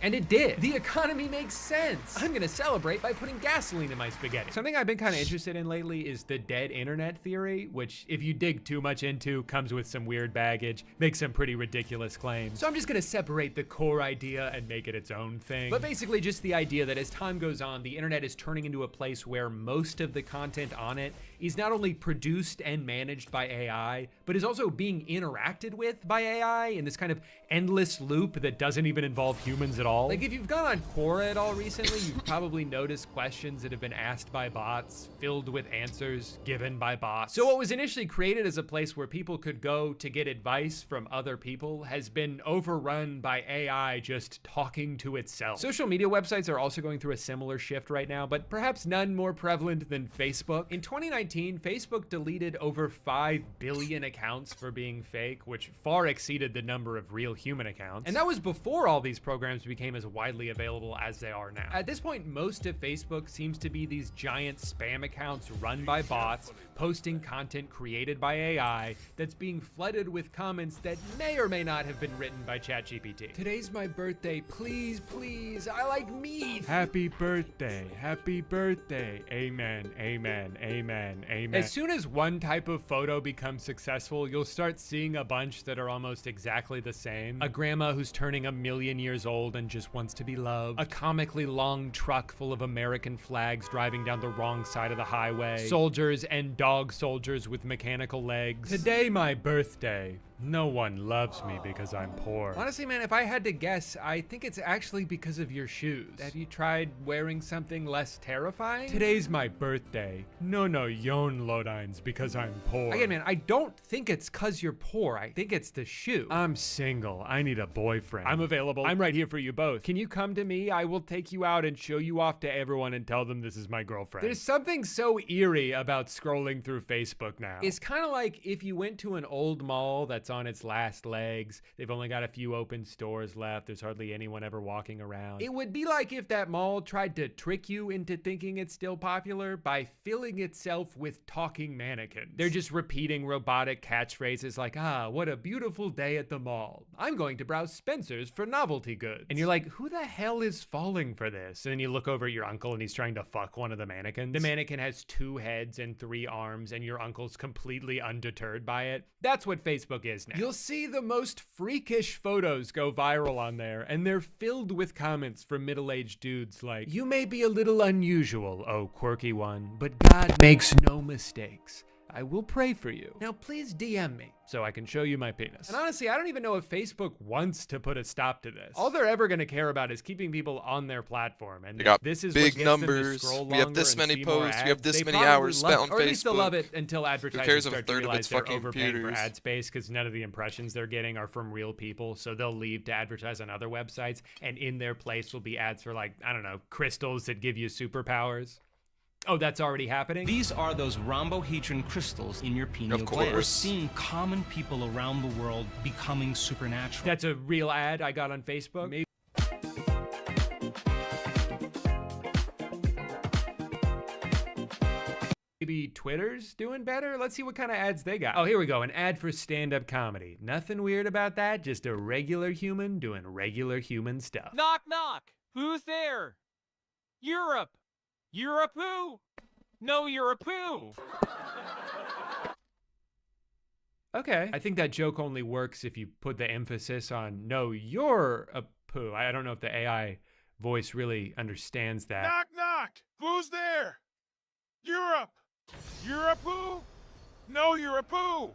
And it did. The economy makes sense. I'm gonna celebrate by putting gasoline in my spaghetti. Something I've been kind of interested in lately is the dead internet theory, which if you dig too much into, comes with some weird baggage, makes some pretty ridiculous claims. So I'm just gonna separate the core idea and make it its own thing. But basically just the idea that as time goes on, the internet is turning into a place where most of the content on it is not only produced and managed by AI, but is also being interacted with by AI in this kind of endless loop that doesn't even involve humans at all. Like if you've gone on Quora at all recently, you've probably noticed questions that have been asked by bots, filled with answers given by bots. So what was initially created as a place where people could go to get advice from other people has been overrun by AI just talking to itself. Social media websites are also going through a similar shift right now, but perhaps none more prevalent than Facebook. In 2019, Facebook deleted over 5 billion accounts for being fake, which far exceeded the number of real human accounts. And that was before all these programs became as widely available as they are now. At this point, most of Facebook seems to be these giant spam accounts run by bots, posting content created by AI that's being flooded with comments that may or may not have been written by ChatGPT. Today's my birthday, please, please, I like meat. Happy birthday, amen, amen, amen, amen. As soon as one type of photo becomes successful, you'll start seeing a bunch that are almost exactly the same. A grandma who's turning 1,000,000 years old and just wants to be loved. A comically long truck full of American flags driving down the wrong side of the highway. Soldiers and dog soldiers with mechanical legs. Today my birthday. No one loves me because I'm poor. Honestly, man, if I had to guess, I think it's actually because of your shoes. Have you tried wearing something less terrifying? Today's my birthday. No, yon lodines because I'm poor. Again, man, I don't think it's cause you're poor. I think it's the shoe. I'm single. I need a boyfriend. I'm available. I'm right here for you both. Can you come to me? I will take you out and show you off to everyone and tell them this is my girlfriend. There's something so eerie about scrolling through Facebook now. It's kind of like if you went to an old mall that's on its last legs. They've only got a few open stores left. There's hardly anyone ever walking around. It would be like if that mall tried to trick you into thinking it's still popular by filling itself with talking mannequins. They're just repeating robotic catchphrases like, ah, what a beautiful day at the mall. I'm going to browse Spencer's for novelty goods. And you're like, who the hell is falling for this? And then you look over at your uncle and he's trying to fuck one of the mannequins. The mannequin has 2 heads and 3 arms and your uncle's completely undeterred by it. That's what Facebook is now. You'll see the most freakish photos go viral on there, and they're filled with comments from middle-aged dudes like, you may be a little unusual, oh quirky one, but God makes no mistakes. I will pray for you. Now please DM me so I can show you my penis. And honestly, I don't even know if Facebook wants to put a stop to this. All they're ever gonna care about is keeping people on their platform. And they got this is big what gets numbers. Them to scroll we have this longer many and see more posts. ads. We have this They many probably hours spent love on it, or at least they'll Facebook. love it until advertisers start to realize they're overpaying for ad space because none of the impressions they're getting are from real people. So they'll leave to advertise on other websites, and in their place will be ads for like, I don't know, crystals that give you superpowers. Oh, that's already happening? These are those rhombohedron crystals in your pineal gland. We're seeing common people around the world becoming supernatural. That's a real ad I got on Facebook. Maybe Twitter's doing better? Let's see what kind of ads they got. Oh, here we go. An ad for stand-up comedy. Nothing weird about that. Just a regular human doing regular human stuff. Knock, knock. Who's there? Europe. Europe who? No, Europe who? Okay. I think that joke only works if you put the emphasis on no, you're a poo. I don't know if the AI voice really understands that. Knock, knock. Who's there? Europe. Europe who? No, Europe who?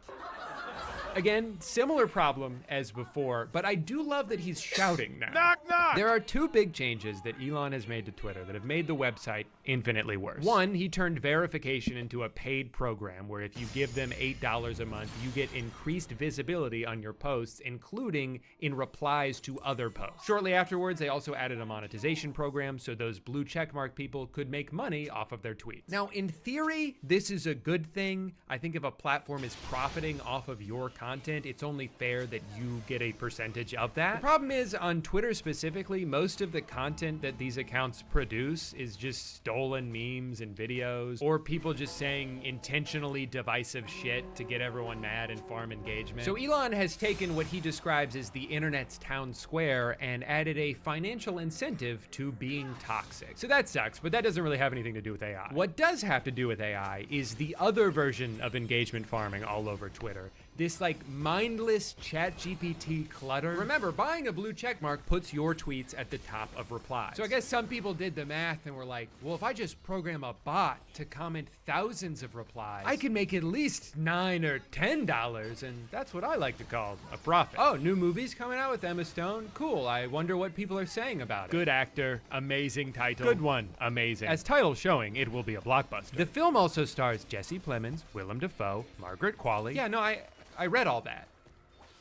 Again, similar problem as before, but I do love that he's shouting now. Knock, knock! There are 2 big changes that Elon has made to Twitter that have made the website infinitely worse. One, he turned verification into a paid program where if you give them $8 a month, you get increased visibility on your posts, including in replies to other posts. Shortly afterwards, they also added a monetization program so those blue checkmark people could make money off of their tweets. Now, in theory, this is a good thing. I think if a platform is profiting off of your content, it's only fair that you get a percentage of that. The problem is, on Twitter specifically, most of the content that these accounts produce is just stolen memes and videos, or people just saying intentionally divisive shit to get everyone mad and farm engagement. So Elon has taken what he describes as the internet's town square and added a financial incentive to being toxic. So that sucks, but that doesn't really have anything to do with AI. What does have to do with AI is the other version of engagement farming all over Twitter. This like mindless ChatGPT clutter. Remember, buying a blue check mark puts your tweets at the top of replies. So I guess some people did the math and were like, well, if I just program a bot to comment thousands of replies, I can make at least $9 or $10, and that's what I like to call a profit. Oh, new movies coming out with Emma Stone? Cool, I wonder what people are saying about it. Good actor, amazing title. Good one, amazing. As title showing, it will be a blockbuster. The film also stars Jesse Plemons, Willem Dafoe, Margaret Qualley. Yeah, no, I read all that.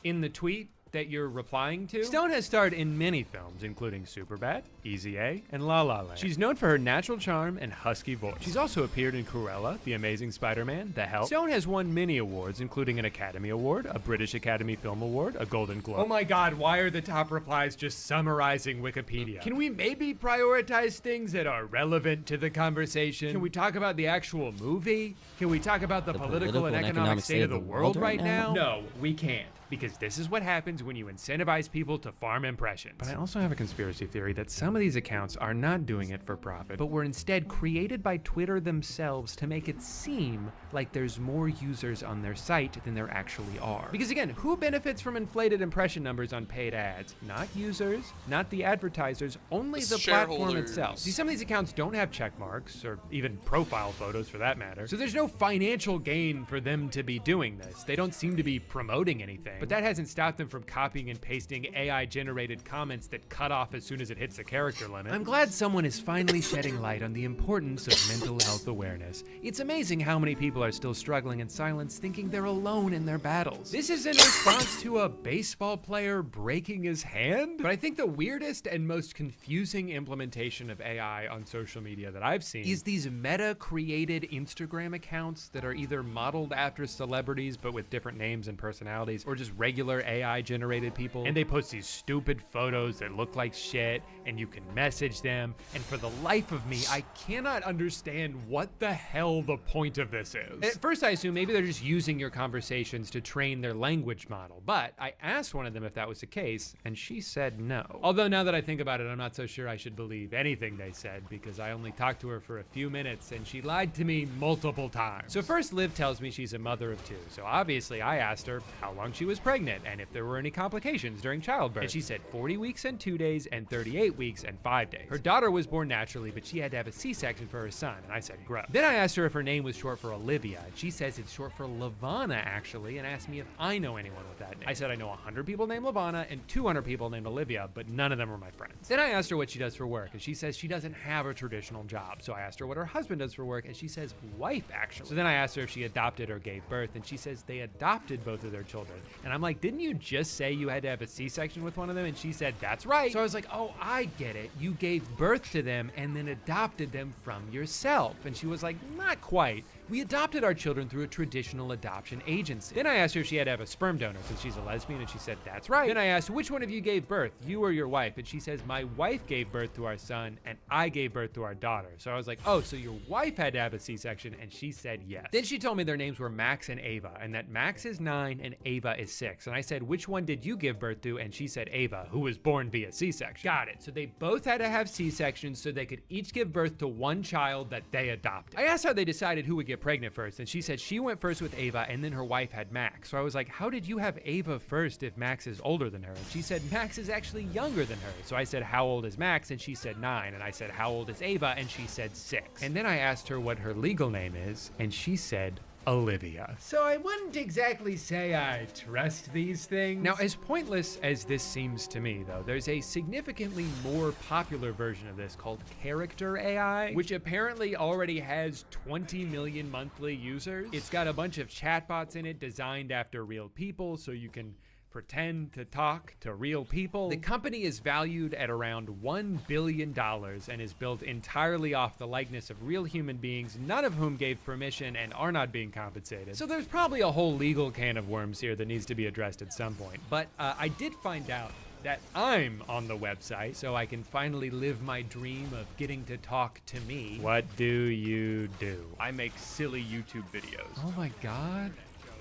In the tweet that you're replying to, Stone has starred in many films, including Superbad, Easy A, and La La Land. She's known for her natural charm and husky voice. She's also appeared in Cruella, The Amazing Spider-Man, The Help. Stone has won many awards, including an Academy Award, a British Academy Film Award, a Golden Globe. Oh my God, why are the top replies just summarizing Wikipedia? Can we maybe prioritize things that are relevant to the conversation? Can we talk about the actual movie? Can we talk about the political and economic state of the world right now? No, we can't. Because this is what happens when you incentivize people to farm impressions. But I also have a conspiracy theory that some of these accounts are not doing it for profit, but were instead created by Twitter themselves to make it seem like there's more users on their site than there actually are. Because again, who benefits from inflated impression numbers on paid ads? Not users, not the advertisers, only the platform itself. See, some of these accounts don't have check marks, or even profile photos for that matter, so there's no financial gain for them to be doing this. They don't seem to be promoting anything. But that hasn't stopped them from copying and pasting AI-generated comments that cut off as soon as it hits the character limit. I'm glad someone is finally shedding light on the importance of mental health awareness. It's amazing how many people are still struggling in silence, thinking they're alone in their battles. This is in response to a baseball player breaking his hand? But I think the weirdest and most confusing implementation of AI on social media that I've seen is these meta-created Instagram accounts that are either modeled after celebrities but with different names and personalities, or just regular AI generated people, and they post these stupid photos that look like shit, and you can message them, and for the life of me, I cannot understand what the hell the point of this is. At first I assume maybe they're just using your conversations to train their language model, but I asked one of them if that was the case, and she said no. Although now that I think about it, I'm not so sure I should believe anything they said, because I only talked to her for a few minutes, and she lied to me multiple times. So first Liv tells me she's a mother of 2, so obviously I asked her how long she was pregnant and if there were any complications during childbirth. And she said 40 weeks and 2 days and 38 weeks and 5 days. Her daughter was born naturally, but she had to have a C-section for her son, and I said gross. Then I asked her if her name was short for Olivia, and she says it's short for Lavana actually, and asked me if I know anyone with that name. I said I know 100 people named Lavana and 200 people named Olivia, but none of them are my friends. Then I asked her what she does for work, and she says she doesn't have a traditional job. So I asked her what her husband does for work, and she says wife actually. So then I asked her if she adopted or gave birth, and she says they adopted both of their children. And I'm like, didn't you just say you had to have a C-section with one of them? And she said, that's right. So I was like, oh, I get it. You gave birth to them and then adopted them from yourself. And she was like, not quite. We adopted our children through a traditional adoption agency. Then I asked her if she had to have a sperm donor since she's a lesbian, and she said, that's right. Then I asked, which one of you gave birth, you or your wife? And she says, my wife gave birth to our son, and I gave birth to our daughter. So I was like, oh, so your wife had to have a C-section, and she said yes. Then she told me their names were Max and Ava, and that Max is 9 and Ava is 6. And I said, which one did you give birth to? And she said Ava, who was born via C-section. Got it. So they both had to have C-sections so they could each give birth to one child that they adopted. I asked how they decided who would get pregnant first, and she said she went first with Ava, and then her wife had Max. So I was like, how did you have Ava first if Max is older than her? And she said Max is actually younger than her. So I said, how old is Max? And she said 9. And I said, how old is Ava? And she said 6. And then I asked her what her legal name is, and she said Olivia. So I wouldn't exactly say I trust these things. Now, as pointless as this seems to me, though, there's a significantly more popular version of this called Character AI, which apparently already has 20 million monthly users. It's got a bunch of chatbots in it designed after real people, so you can pretend to talk to real people. The company is valued at around $1 billion and is built entirely off the likeness of real human beings, none of whom gave permission and are not being compensated. So there's probably a whole legal can of worms here that needs to be addressed at some point. But I did find out that I'm on the website, so I can finally live my dream of getting to talk to me. What do you do? I make silly YouTube videos. Oh my God.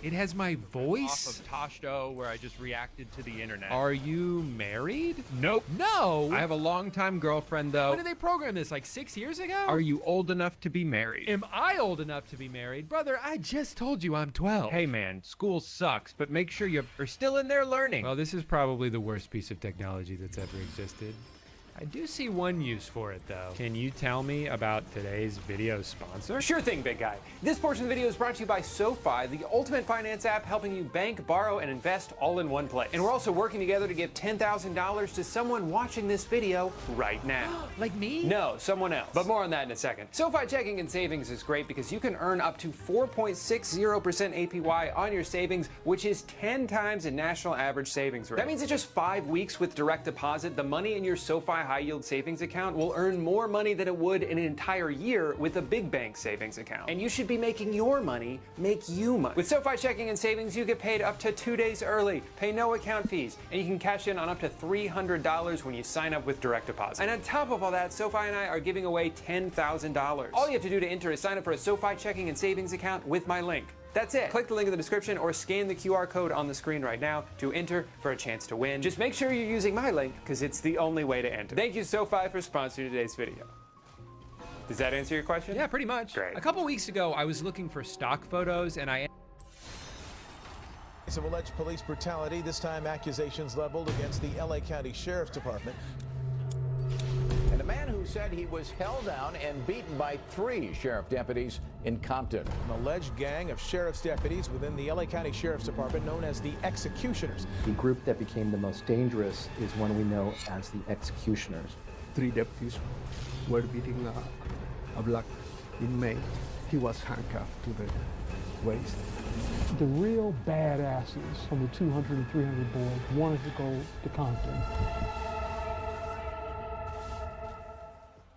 It has my voice? Off of Toshdo, where I just reacted to the internet. Are you married? Nope. No! I have a longtime girlfriend, though. When did they program this, like 6 years ago? Are you old enough to be married? Am I old enough to be married? Brother, I just told you I'm 12. Hey man, school sucks, but make sure you're still in there learning. Well, this is probably the worst piece of technology that's ever existed. I do see one use for it, though. Can you tell me about today's video sponsor? Sure thing, big guy. This portion of the video is brought to you by SoFi, the ultimate finance app helping you bank, borrow, and invest all in one place. And we're also working together to give $10,000 to someone watching this video right now. Like me? No, someone else. But more on that in a second. SoFi checking and savings is great because you can earn up to 4.60% APY on your savings, which is 10 times the national average savings rate. That means in just 5 weeks with direct deposit, the money in your SoFi high yield savings account will earn more money than it would in an entire year with a big bank savings account. And you should be making your money make you money. With SoFi checking and savings, you get paid up to 2 days early, pay no account fees, and you can cash in on up to $300 when you sign up with direct deposit. And on top of all that, SoFi and I are giving away $10,000. All you have to do to enter is sign up for a SoFi checking and savings account with my link. That's it. Click the link in the description or scan the QR code on the screen right now to enter for a chance to win. Just make sure you're using my link because it's the only way to enter. Thank you SoFi for sponsoring today's video. Does that answer your question? Yeah, pretty much. Great. A couple weeks ago, I was looking for stock photos and I Of alleged police brutality, this time accusations leveled against the LA County Sheriff's Department. And a man who said he was held down and beaten by 3 sheriff deputies in Compton. An alleged gang of sheriff's deputies within the LA County Sheriff's Department known as the Executioners. The group that became the most dangerous is one we know as the Executioners. 3 deputies were beating a black inmate. He was handcuffed to the waist. The real badasses from the 200 and 300 boys wanted to go to Compton.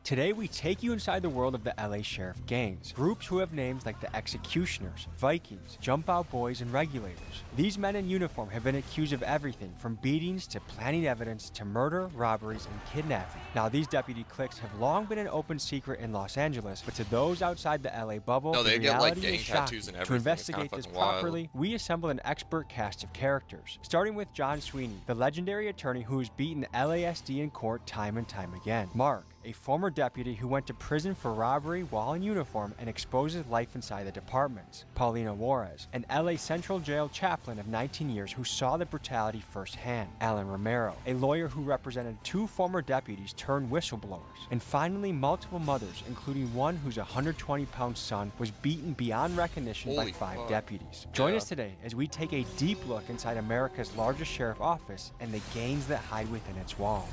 Today, we take you inside the world of the LA Sheriff gangs, groups who have names like the Executioners, Vikings, Jump Out Boys, and Regulators. These men in uniform have been accused of everything from beatings to planting evidence to murder, robberies, and kidnapping. Now, these deputy cliques have long been an open secret in Los Angeles, but to those outside the LA bubble, No, they the get like reality gang is shocking. tattoos and everything. To investigate it's kind this of fucking properly, we assembled an expert cast of characters, starting with John Sweeney, the legendary attorney who has beaten LASD in court time and time again. Mark, a former deputy who went to prison for robbery while in uniform and exposed his life inside the departments. Paulina Juarez, an LA Central Jail chaplain of 19 years who saw the brutality firsthand. Alan Romero, a lawyer who represented 2 former deputies turned whistleblowers. And finally, multiple mothers, including one whose 120-pound son was beaten beyond recognition by 5 deputies. Join us today as we take a deep look inside America's largest sheriff office and the gangs that hide within its walls.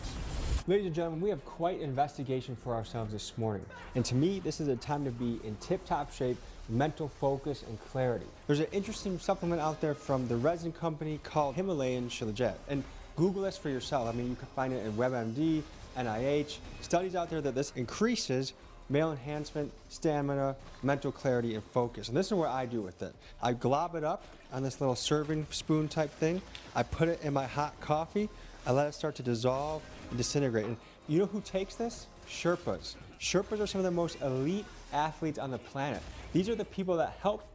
Ladies and gentlemen, we have quite an investigation for ourselves this morning. And to me, this is a time to be in tip-top shape, mental focus, and clarity. There's an interesting supplement out there from the resin company called Himalayan Shilajit. And Google this for yourself. I mean, you can find it in WebMD, NIH, studies out there that this increases male enhancement, stamina, mental clarity, and focus. And this is what I do with it. I glob it up on this little serving spoon type thing. I put it in my hot coffee. I let it start to dissolve and disintegrate. And you know who takes this? Sherpas. Sherpas are some of the most elite athletes on the planet. These are the people that help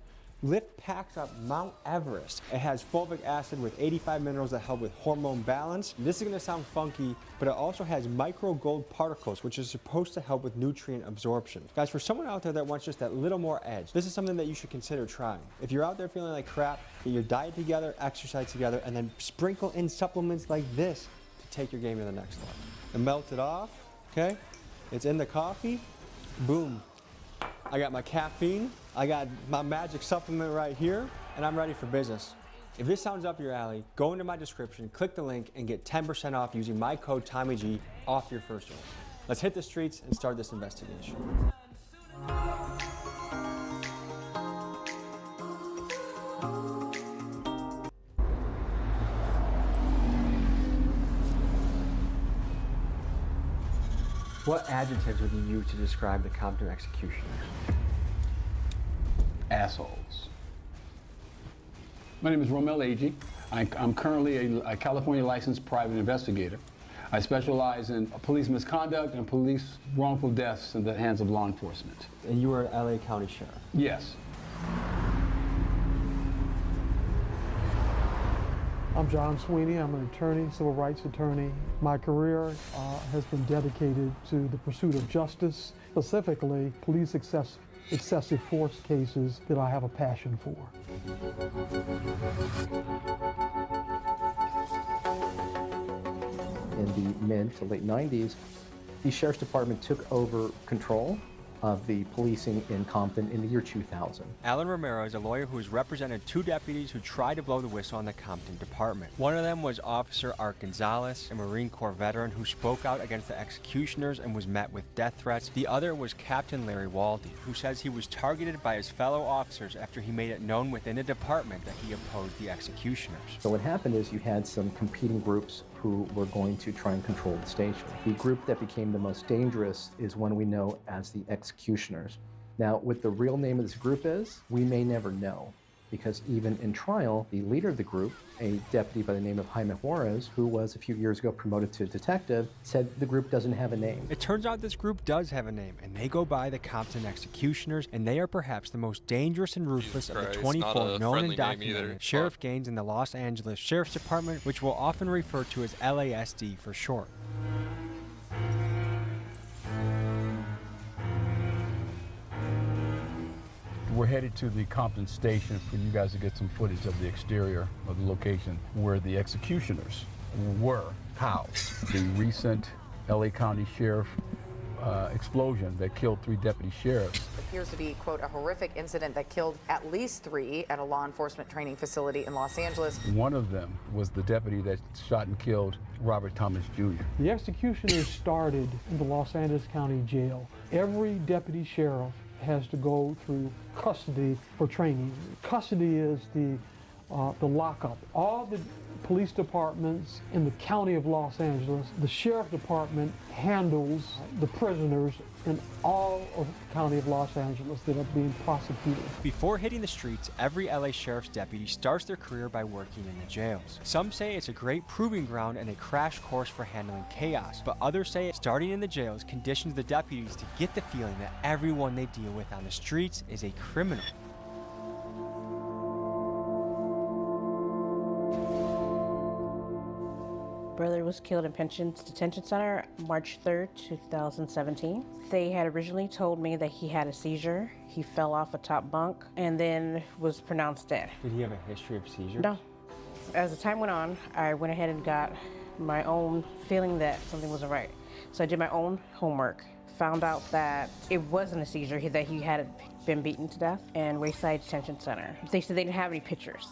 lift packs up Mount Everest. It has fulvic acid with 85 minerals that help with hormone balance. This is gonna sound funky, but it also has micro gold particles, which is supposed to help with nutrient absorption. Guys, for someone out there that wants just that little more edge, this is something that you should consider trying. If you're out there feeling like crap, get your diet together, exercise together, and then sprinkle in supplements like this to take your game to the next level. And melt it off, okay? It's in the coffee, boom. I got my caffeine, I got my magic supplement right here, and I'm ready for business. If this sounds up your alley, go into my description, click the link, and get 10% off using my code TommyG off your first order. Let's hit the streets and start this investigation. What adjectives would you use to describe the Compton executioners? Assholes. My name is Romel Ayyy. I'm currently a California licensed private investigator. I specialize in police misconduct and police wrongful deaths in the hands of law enforcement. And you were an LA County Sheriff? Yes. I'm John Sweeney. I'm an attorney, civil rights attorney. My career has been dedicated to the pursuit of justice, specifically police excessive force cases that I have a passion for. In the mid to late 90s, the Sheriff's Department took over control of the policing in Compton in the year 2000. Alan Romero is a lawyer who has represented two deputies who tried to blow the whistle on the Compton department. One of them was Officer Art Gonzalez, a Marine Corps veteran who spoke out against the executioners and was met with death threats. The other was Captain Larry Waldy, who says he was targeted by his fellow officers after he made it known within the department that he opposed the executioners. So what happened is you had some competing groups who were going to try and control the station. The group that became the most dangerous is one we know as the executioners. Now, what the real name of this group is, we may never know, because even in trial, the leader of the group, a deputy by the name of Jaime Juarez, who was a few years ago promoted to detective, said the group doesn't have a name. It turns out this group does have a name, and they go by the Compton Executioners, and they are perhaps the most dangerous and ruthless of the 24 known and documented sheriff gangs in the Los Angeles Sheriff's Department, which we'll often refer to as LASD for short. We're headed to the Compton station for you guys to get some footage of the exterior of the location where the executioners were housed. The recent LA County Sheriff explosion that killed 3 deputy sheriffs. Appears to be, quote, a horrific incident that killed at least 3 at a law enforcement training facility in Los Angeles. One of them was the deputy that shot and killed Robert Thomas Jr. The executioners started in the Los Angeles County Jail. Every deputy sheriff has to go through custody for training. Custody is the lockup. All the police departments in the county of Los Angeles, the sheriff department handles the prisoners in all of the county of Los Angeles that are being prosecuted. Before hitting the streets, every LA sheriff's deputy starts their career by working in the jails. Some say it's a great proving ground and a crash course for handling chaos, but others say starting in the jails conditions the deputies to get the feeling that everyone they deal with on the streets is a criminal. Brother was killed in Pensions Detention Center March 3rd, 2017. They had originally told me that he had a seizure. He fell off a top bunk and then was pronounced dead. Did he have a history of seizures? No. As the time went on, I went ahead and got my own feeling that something wasn't right. So I did my own homework, found out that it wasn't a seizure, that he had been beaten to death in Wayside Detention Center. They said they didn't have any pictures.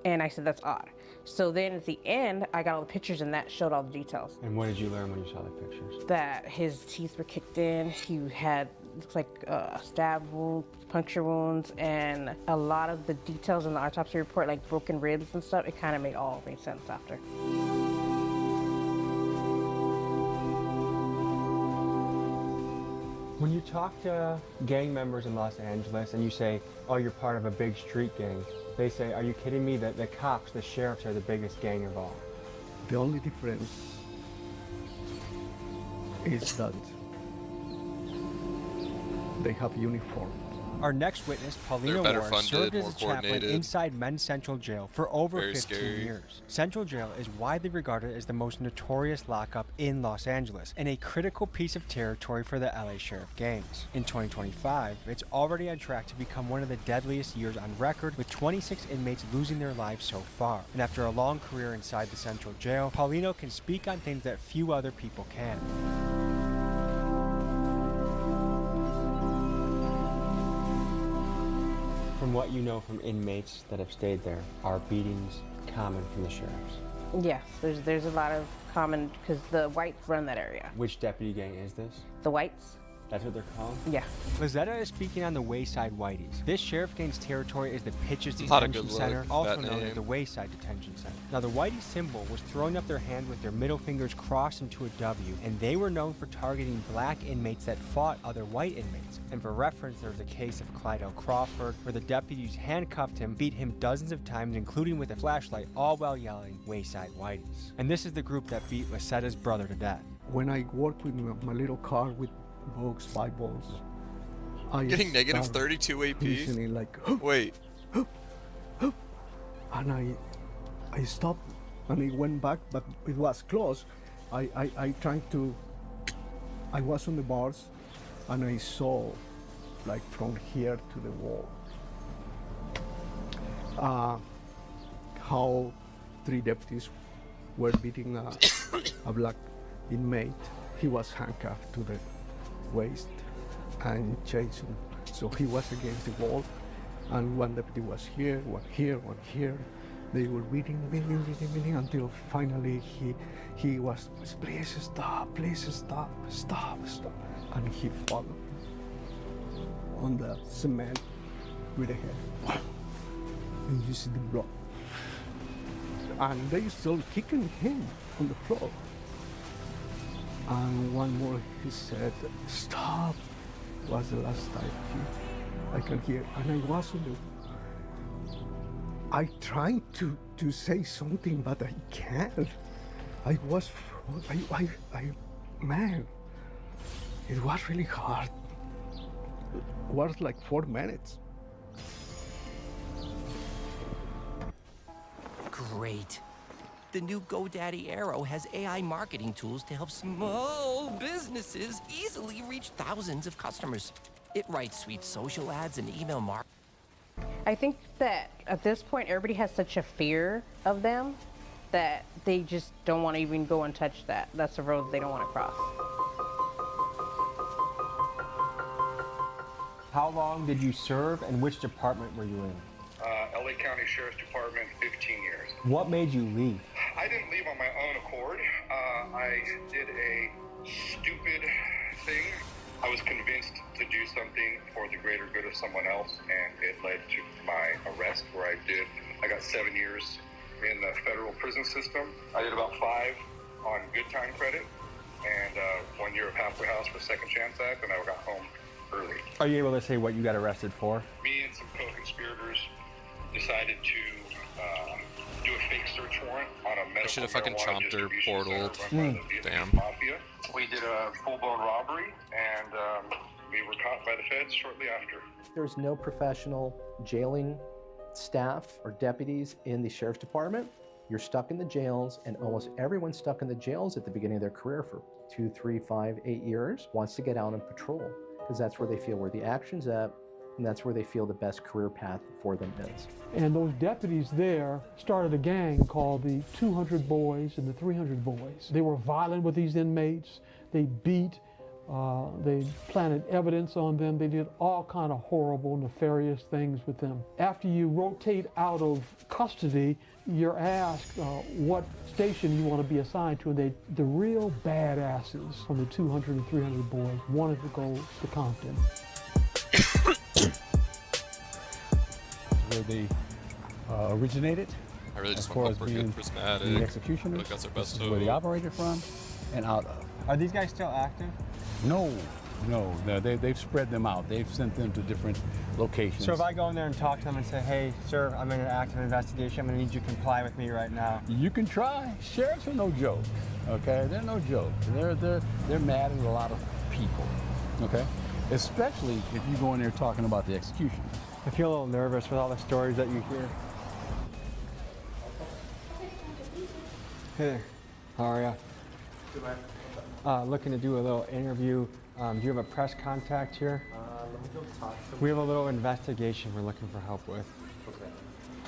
And I said, that's odd. So then at the end, I got all the pictures and that showed all the details. And what did you learn when you saw the pictures? That his teeth were kicked in, he had, looks like stab wounds, puncture wounds, and a lot of the details in the autopsy report, like broken ribs and stuff, it kind of made sense after. When you talk to gang members in Los Angeles and you say, oh, you're part of a big street gang, they say, are you kidding me? That the cops, the sheriffs are the biggest gang of all. The only difference is that they have uniforms. Our next witness, Paulina Ward, served as a chaplain inside Men's Central Jail for over 15 years. Central Jail is widely regarded as the most notorious lockup in Los Angeles and a critical piece of territory for the LA Sheriff gangs. In 2025, it's already on track to become one of the deadliest years on record, with 26 inmates losing their lives so far. And after a long career inside the Central Jail, Paulino can speak on things that few other people can. From what you know from inmates that have stayed there, are beatings common from the sheriffs? Yes, there's a lot of common, because the whites run that area. Which deputy gang is this? The whites. That's what they're called? Yeah. Whatta is speaking on the Wayside Whiteys. This sheriff gains territory as the Pitches A lot of Detention good Center, look, also that known as name. the Wayside Detention Center. Now, the Whitey symbol was throwing up their hand with their middle fingers crossed into a W, and they were known for targeting black inmates that fought other white inmates. And for reference, there was a case of Clyde L. Crawford, where the deputies handcuffed him, beat him dozens of times, including with a flashlight, all while yelling, Wayside Whiteys. And this is the group that beat Whatta's brother to death. When I work with my little car with books, Bibles, I Getting negative start 32 AP? listening like, Wait. and I stopped and I went back, but it was close. I tried to, I was on the bars and I saw like from here to the wall how 3 deputies were beating a black inmate. He was handcuffed to the waist and chasing. So he was against the wall, and one deputy was here, one here, one here. They were beating until finally he was, please stop, stop. And he fell on the cement with a head. And you see the blood. And they still kicking him on the floor. And one more, he said, stop. Was the last time I can hear. And I was on the, I tried to say something, but I can't. Man, it was really hard. It was like 4 minutes. Great. The new GoDaddy Arrow has AI marketing tools to help small businesses easily reach thousands of customers. It writes sweet social ads and email marketing. I think that at this point, everybody has such a fear of them that they just don't want to even go and touch that. That's a road they don't want to cross. How long did you serve and which department were you in? LA County Sheriff's Department, 15 years. What made you leave? I didn't leave on my own accord. I did a stupid thing. I was convinced to do something for the greater good of someone else, and it led to my arrest, where I got 7 years in the federal prison system. I did about 5 on good time credit, and 1 year of halfway house for Second Chance Act, and I got home early. Are you able to say what you got arrested for? Me and some co-conspirators decided to do a fake search warrant on a medical I should have fucking marijuana chomped their distribution center portal. run by the Vietnamese Damn. Mafia. We did a full-blown robbery, and we were caught by the feds shortly after. There's no professional jailing staff or deputies in the sheriff's department. You're stuck in the jails, and almost everyone stuck in the jails at the beginning of their career for 2, 3, 5, 8 years wants to get out and patrol, because that's where they feel where the action's at, and that's where they feel the best career path for them is. And those deputies there started a gang called the 200 Boys and the 300 Boys. They were violent with these inmates. They beat, they planted evidence on them. They did all kind of horrible, nefarious things with them. After you rotate out of custody, you're asked what station you want to be assigned to. And the real badasses from the 200 and 300 Boys wanted to go to Compton. Where they originated. I really just as want far to as being good prismatic. the executioners. Like that's our best This is where they operated from and out of. Are these guys still active? No, they've spread them out. They've sent them to different locations. So if I go in there and talk to them and say, hey, sir, I'm in an active investigation, I'm gonna need you to comply with me right now. You can try. Sheriffs are no joke, okay? They're no joke. They're mad at a lot of people, okay? Especially if you go in there talking about the execution. I feel a little nervous with all the stories that you hear. Hey there, how are ya? Good, man. Looking to do a little interview. Do you have a press contact here? Let me go talk to them. We have a little investigation we're looking for help with. Okay.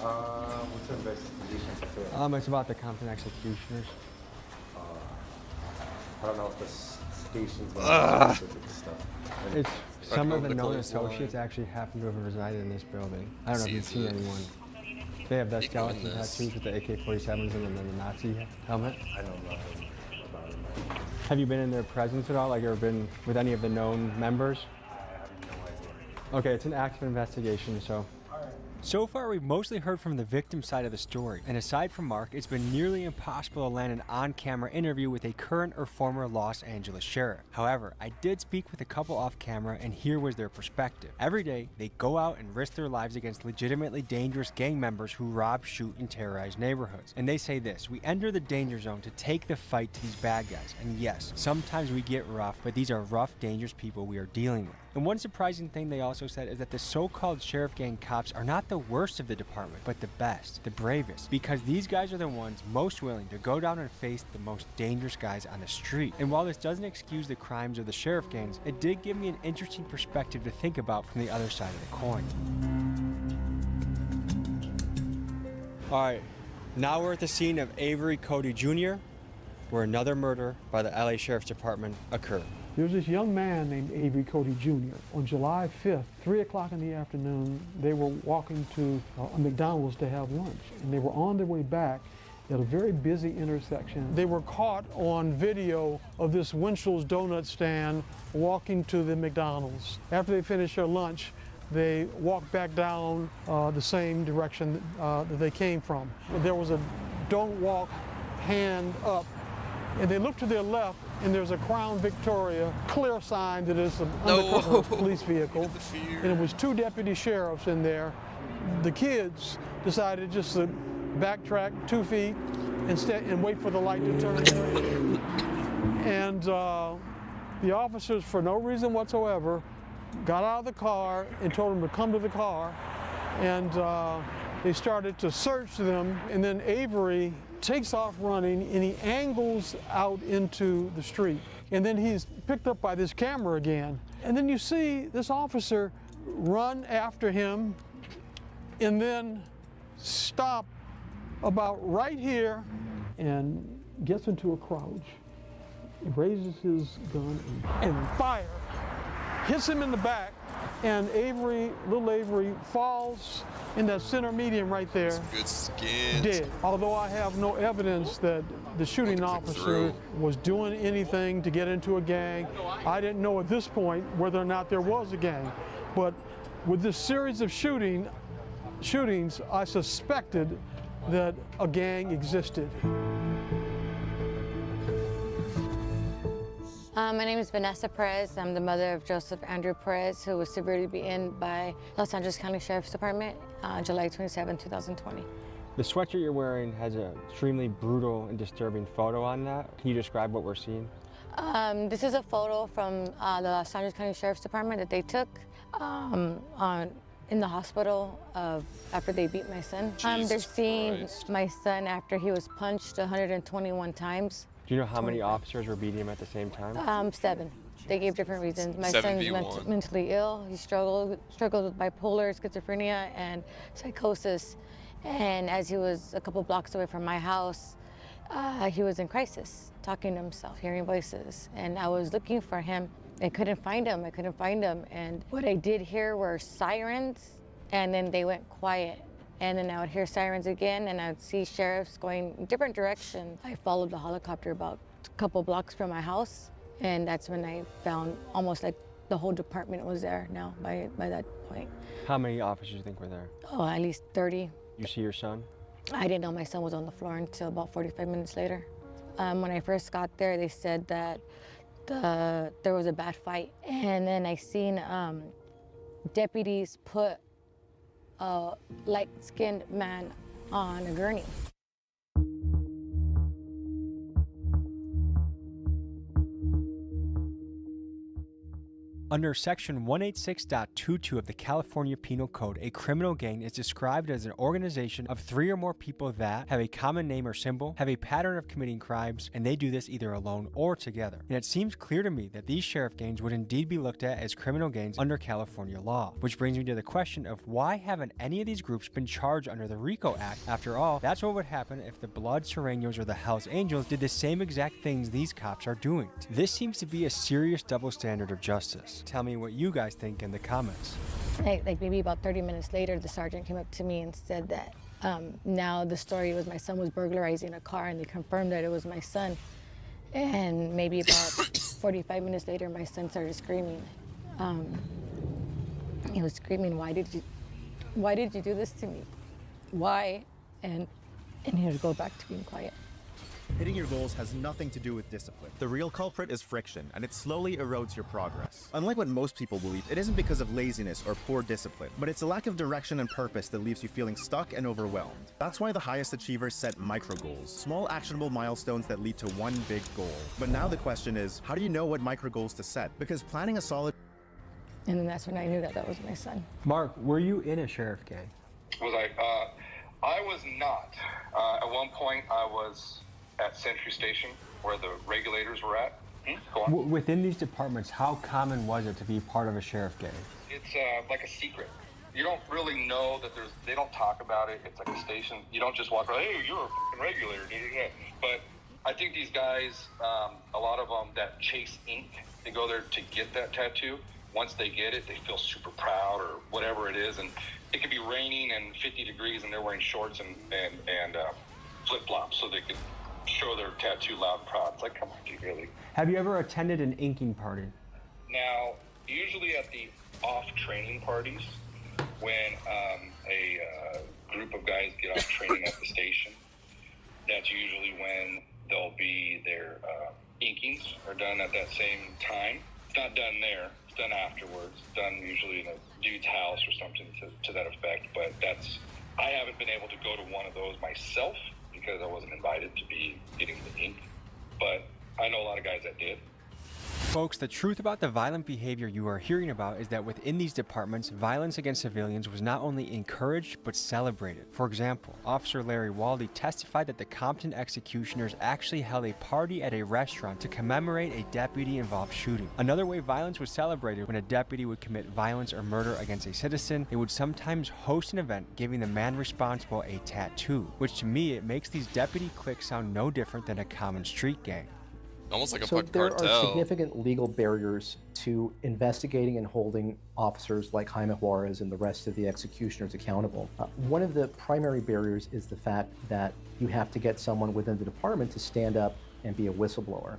What's the investigation? It's about the Compton executioners. I don't know if the station's specific stuff. It's some of the known associates actually happen to have resided in this building. I don't know if you've seen anyone. They have the skeleton tattoos with the AK-47s and then the Nazi helmet. I know nothing about it. Have you been in their presence at all? Like, you ever been with any of the known members? I have no idea. Okay, it's an active investigation, so. So far, we've mostly heard from the victim side of the story, and aside from Mark, it's been nearly impossible to land an on-camera interview with a current or former Los Angeles sheriff. However, I did speak with a couple off-camera, and here was their perspective. Every day, they go out and risk their lives against legitimately dangerous gang members who rob, shoot, and terrorize neighborhoods. And they say this: we enter the danger zone to take the fight to these bad guys. And yes, sometimes we get rough, but these are rough, dangerous people we are dealing with. And one surprising thing they also said is that the so-called sheriff gang cops are not the worst of the department, but the best, the bravest, because these guys are the ones most willing to go down and face the most dangerous guys on the street. And while this doesn't excuse the crimes of the sheriff gangs, it did give me an interesting perspective to think about from the other side of the coin. All right, now we're at the scene of Avery Cody Jr., where another murder by the LA Sheriff's Department occurred. There was this young man named Avery Cody Jr. On July 5th, 3 o'clock in the afternoon, they were walking to a McDonald's to have lunch, and they were on their way back at a very busy intersection. They were caught on video of this Winchell's donut stand walking to the McDonald's. After they finished their lunch, they walked back down the same direction that they came from. There was a don't walk, hand up, and they looked to their left, and there's a Crown Victoria clear sign that is an undercover police vehicle, and it was 2 deputy sheriffs in there. The kids decided just to backtrack 2 feet and wait for the light to turn. And the officers, for no reason whatsoever, got out of the car and told them to come to the car, and they started to search them, and then Avery takes off running, and he angles out into the street. And then he's picked up by this camera again. And then you see this officer run after him and then stop about right here and gets into a crouch. He raises his gun and fire. Hits him in the back, and little Avery falls in that center median right there. Good skin. Dead. Although I have no evidence that the shooting officer was doing anything to get into a gang. I didn't know at this point whether or not there was a gang. But with this series of shootings, I suspected that a gang existed. My name is Vanessa Perez. I'm the mother of Joseph Andrew Perez, who was severely beaten by Los Angeles County Sheriff's Department July 27, 2020. The sweatshirt you're wearing has an extremely brutal and disturbing photo on that. Can you describe what we're seeing? This is a photo from the Los Angeles County Sheriff's Department that they took in the hospital after they beat my son. They're seeing my son after he was punched 121 times. Do you know how many officers were beating him at the same time? 7. They gave different reasons. My son's mentally ill. He struggles with bipolar, schizophrenia, and psychosis. And as he was a couple blocks away from my house, he was in crisis, talking to himself, hearing voices. And I was looking for him. I couldn't find him. And what I did hear were sirens, and then they went quiet. And then I would hear sirens again, and I would see sheriffs going in different directions. I followed the helicopter about a couple blocks from my house, and that's when I found almost like the whole department was there now by that point. How many officers do you think were there? Oh, at least 30. You see your son? I didn't know my son was on the floor until about 45 minutes later. When I first got there, they said that there was a bad fight. And then I seen deputies put a light-skinned man on a gurney. Under Section 186.22 of the California Penal Code, a criminal gang is described as an organization of 3 or more people that have a common name or symbol, have a pattern of committing crimes, and they do this either alone or together. And it seems clear to me that these sheriff gangs would indeed be looked at as criminal gangs under California law. Which brings me to the question of why haven't any of these groups been charged under the RICO Act? After all, that's what would happen if the Blood Serranos or the Hells Angels did the same exact things these cops are doing. This seems to be a serious double standard of justice. Tell me what you guys think in the comments. Like maybe about 30 minutes later, the sergeant came up to me and said that now the story was my son was burglarizing a car, and they confirmed that it was my son. And maybe about 45 minutes later, my son started screaming. He was screaming, why did you do this to me? Why? And he would go back to being quiet. Hitting your goals has nothing to do with discipline. The real culprit is friction, and it slowly erodes your progress. Unlike what most people believe, it isn't because of laziness or poor discipline, but it's a lack of direction and purpose that leaves you feeling stuck and overwhelmed. That's why the highest achievers set micro goals, small actionable milestones that lead to one big goal. But now the question is, how do you know what micro goals to set? Because planning a solid... And then that's when I knew that was my son. Mark, were you in a sheriff gang? Was I? I was not. At one point, I was at Sentry Station, where the regulators were at. Go on. Within these departments, how common was it to be part of a sheriff gang? It's like a secret. You don't really know that they don't talk about it. It's like a station. You don't just walk around, hey, you're a f***ing regulator. But I think these guys, a lot of them that chase ink, they go there to get that tattoo. Once they get it, they feel super proud or whatever it is. And it could be raining and 50 degrees and they're wearing shorts and flip-flops so they can show their tattoo loud and proud. It's like, come on, dude, really? Have you ever attended an inking party? Now, usually at the off-training parties, when a group of guys get off training at the station, that's usually when they'll be their inkings are done at that same time. It's not done there. It's done afterwards. It's done usually in a dude's house or something to that effect. But I haven't been able to go to one of those myself because I wasn't invited to be getting the ink. But I know a lot of guys that did. Folks, the truth about the violent behavior you are hearing about is that within these departments, violence against civilians was not only encouraged, but celebrated. For example, Officer Larry Waldy testified that the Compton executioners actually held a party at a restaurant to commemorate a deputy-involved shooting. Another way violence was celebrated when a deputy would commit violence or murder against a citizen, they would sometimes host an event giving the man responsible a tattoo, which to me, it makes these deputy cliques sound no different than a common street gang. Almost like a so fucking there cartel. are significant legal barriers to investigating and holding officers like Jaime Juarez and the rest of the executioners accountable. One of the primary barriers is the fact that you have to get someone within the department to stand up and be a whistleblower.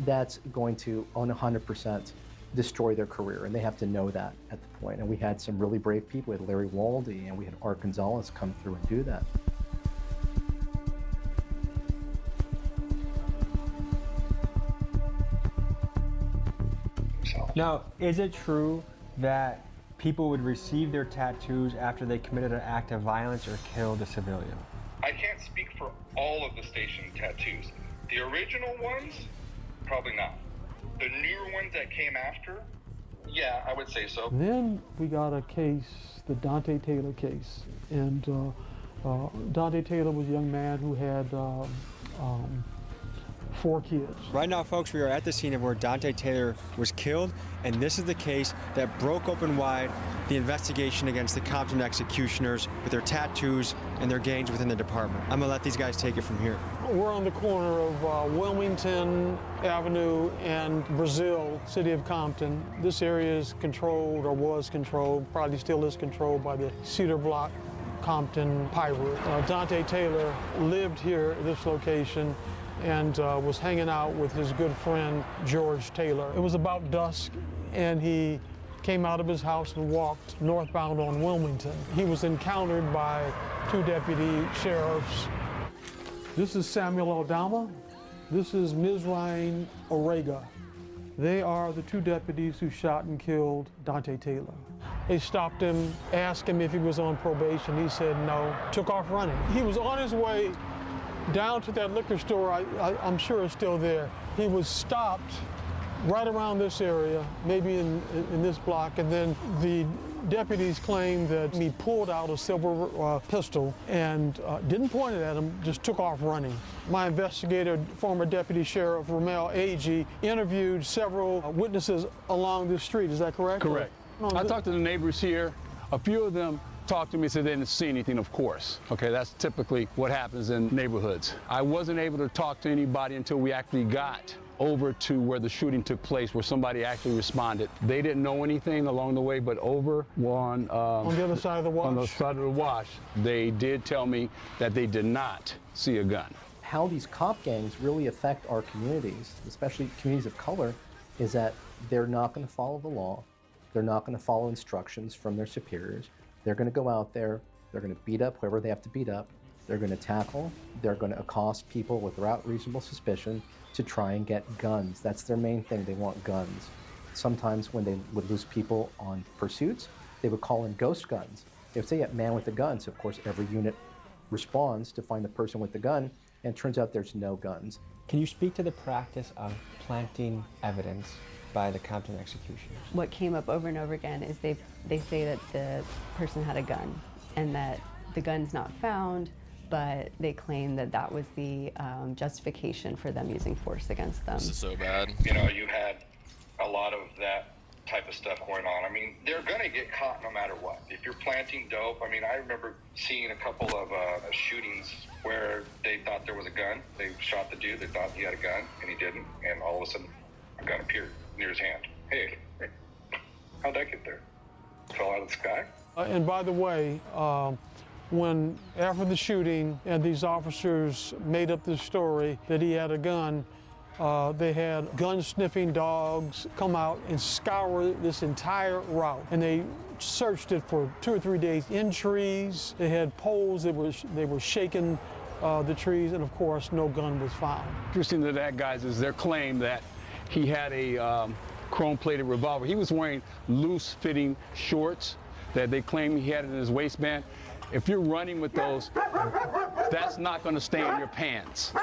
That's going to 100% destroy their career, and they have to know that at the point. And we had some really brave people. We had Larry Waldy and we had Art Gonzalez come through and do that. Now, is it true that people would receive their tattoos after they committed an act of violence or killed a civilian? I can't speak for all of the station tattoos. The original ones, probably not. The newer ones that came after, yeah, I would say so. Then we got a case, the Dante Taylor case. And Dante Taylor was a young man who had 4 kids. Right now, folks, we are at the scene of where Dante Taylor was killed, and this is the case that broke open wide the investigation against the Compton executioners with their tattoos and their gangs within the department. I'm gonna let these guys take it from here. We're on the corner of Wilmington Avenue and Brazil, city of Compton. This area is controlled, or was controlled, probably still is controlled by the Cedar Block Compton pirate. Dante Taylor lived here at this location and was hanging out with his good friend, George Taylor. It was about dusk, and he came out of his house and walked northbound on Wilmington. He was encountered by 2 deputy sheriffs. This is Samuel Aldama. This is Mizraim Orega. They are the 2 deputies who shot and killed Dante Taylor. They stopped him, asked him if he was on probation. He said no, took off running. He was on his way down to that liquor store. I'm sure it's still there. He was stopped right around this area, maybe in this block, and then the deputies claimed that he pulled out a silver pistol and didn't point it at him, just took off running. My investigator, former Deputy Sheriff Ramel Ayyy, interviewed several witnesses along this street. Is that correct? Correct. I talked to the neighbors here. A few of them talked to me, said they didn't see anything, of course. Okay, that's typically what happens in neighborhoods. I wasn't able to talk to anybody until we actually got over to where the shooting took place, where somebody actually responded. They didn't know anything along the way, but over on the other side of the wash. On the side of the wash, they did tell me that they did not see a gun. how these cop gangs really affect our communities, especially communities of color, is that they're not going to follow the law. They're not going to follow instructions from their superiors. They're going to go out there, they're going to beat up whoever they have to beat up, they're going to tackle, they're going to accost people without reasonable suspicion to try and get guns. That's their main thing, they want guns. Sometimes when they would lose people on pursuits, they would call in ghost guns. They would say, yeah, man with the gun. So of course every unit responds to find the person with the gun, and it turns out there's no guns. Can you speak to the practice of planting evidence by the Compton executioners? What came up over and over again is they say that the person had a gun and that the gun's not found, but they claim that that was the justification for them using force against them. This is so bad. You know, you had a lot of that type of stuff going on. I mean, they're gonna get caught no matter what. If you're planting dope, I mean, I remember seeing a couple of shootings where they thought there was a gun. They shot the dude, they thought he had a gun, and he didn't, and all of a sudden, a gun appeared near his hand. Hey, how'd that get there? Fell out of the sky? And by the way, when after the shooting and these officers made up this story that he had a gun, they had gun-sniffing dogs come out and scour this entire route. And they searched it for 2 or 3 days in trees. They had poles that they were shaking the trees, and of course, no gun was found. Interesting to that, guys, is their claim that he had a chrome-plated revolver. He was wearing loose-fitting shorts that they claim he had in his waistband. If you're running with those, that's not going to stay in your pants.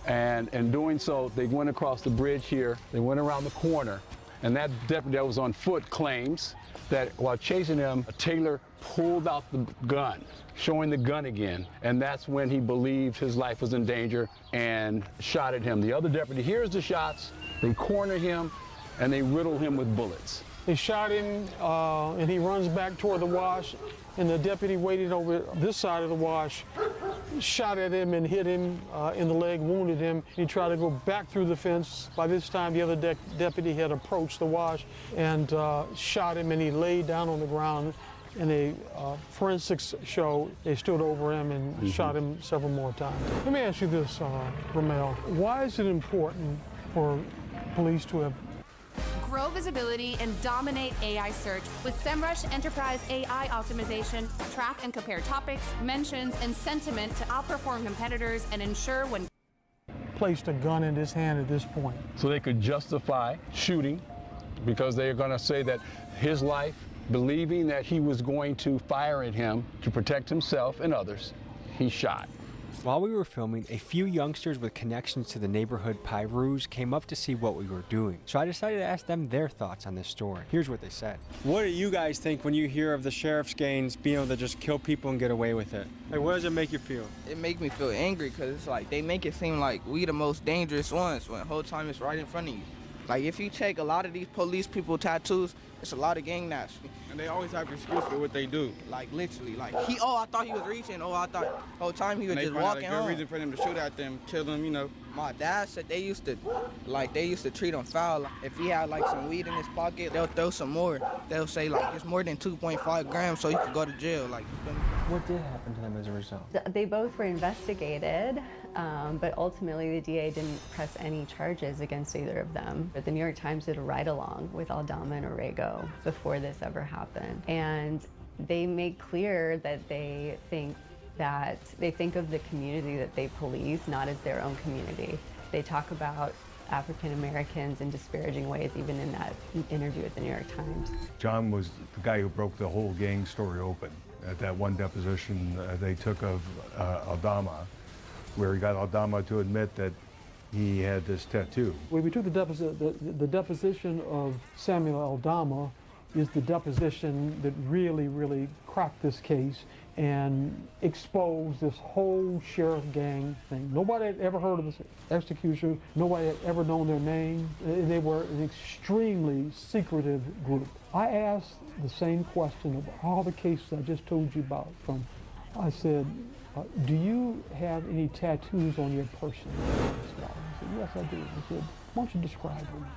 And in doing so, they went across the bridge here, they went around the corner, and that deputy that was on foot claims that while chasing him, Taylor pulled out the gun, showing the gun again, and that's when he believed his life was in danger and shot at him. The other deputy hears the shots, they corner him, and they riddle him with bullets. They shot him, and he runs back toward the wash, and the deputy waited over this side of the wash, shot at him and hit him in the leg, wounded him. He tried to go back through the fence. By this time, the other deputy had approached the wash and shot him, and he laid down on the ground. In a forensics show, they stood over him and shot him several more times. Let me ask you this, Ramel. Why is it important for police to have grow visibility and dominate AI search with SEMrush Enterprise AI optimization, track and compare topics, mentions, and sentiment to outperform competitors and ensure when placed a gun in his hand at this point? So they could justify shooting because they're going to say that his life, believing that he was going to fire at him to protect himself and others, he shot. While we were filming, a few youngsters with connections to the neighborhood Pyrus came up to see what we were doing. So I decided to ask them their thoughts on this story. Here's what they said. What do you guys think when you hear of the sheriff's gangs being able to just kill people and get away with it? Like, what does it make you feel? It makes me feel angry because it's like they make it seem like we the most dangerous ones when the whole time it's right in front of you. Like if you check a lot of these police people tattoos, it's a lot of gang naps. And they always have an excuse for what they do. Like literally, like I thought he was reaching. I thought the whole time he was just walking home. Good reason for them to shoot at them, kill them, you know. My dad said they used to treat him foul. If he had like some weed in his pocket, they'll throw some more. They'll say like it's more than 2.5 grams, so he could go to jail. Like. What did happen to them as a result? They both were investigated, but ultimately the DA didn't press any charges against either of them. But the New York Times did a ride-along with Aldama and Orrego before this ever happened. And they made clear that they think of the community that they police not as their own community. They talk about African Americans in disparaging ways, even in that interview with the New York Times. John was the guy who broke the whole gang story open. At that one deposition they took of Aldama, where he got Aldama to admit that he had this tattoo. When we took the deposition of Samuel Aldama is the deposition that really cracked this case and exposed this whole sheriff gang thing. Nobody had ever heard of this execution. Nobody had ever known their name. They were an extremely secretive group. I asked the same question of all the cases I just told you about. I said, do you have any tattoos on your person? He said, yes, I do. I said, why don't you describe them?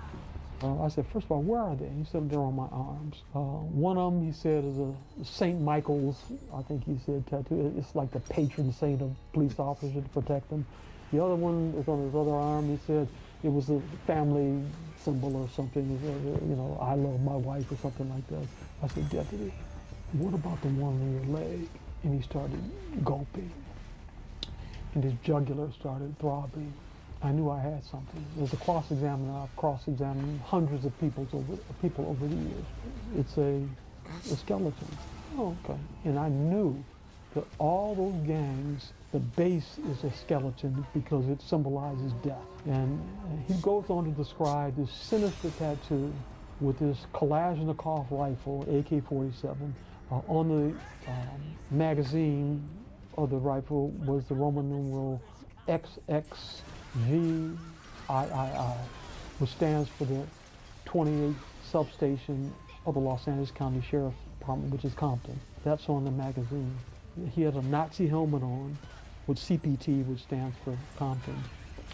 I said, first of all, where are they? He said, they're on my arms. One of them, he said, is a St. Michael's, I think he said, tattoo. It's like the patron saint of police officers to protect them. The other one is on his other arm. He said it was a family symbol or something, you know, I love my wife or something like that. I said, Deputy, what about the one on your leg? And he started gulping, and his jugular started throbbing. I knew I had something. As a cross-examiner, I've cross-examined hundreds of people over the years. It's a skeleton. Oh, okay. And I knew that all those gangs, the base is a skeleton because it symbolizes death. And he goes on to describe this sinister tattoo with this Kalashnikov rifle, AK-47. On the magazine of the rifle was the Roman numeral XXVIII, which stands for the 28th substation of the Los Angeles County Sheriff's Department, which is Compton. That's on the magazine. He has a Nazi helmet on with CPT, which stands for Compton.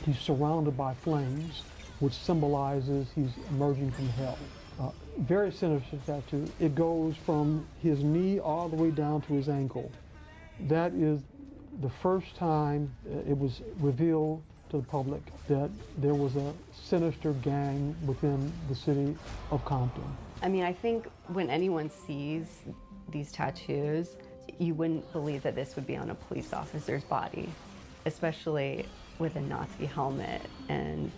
He's surrounded by flames, which symbolizes he's emerging from hell. Very sinister tattoo. It goes from his knee all the way down to his ankle. That is the first time it was revealed to the public that there was a sinister gang within the city of Compton. I mean, I think when anyone sees these tattoos, you wouldn't believe that this would be on a police officer's body, especially with a Nazi helmet and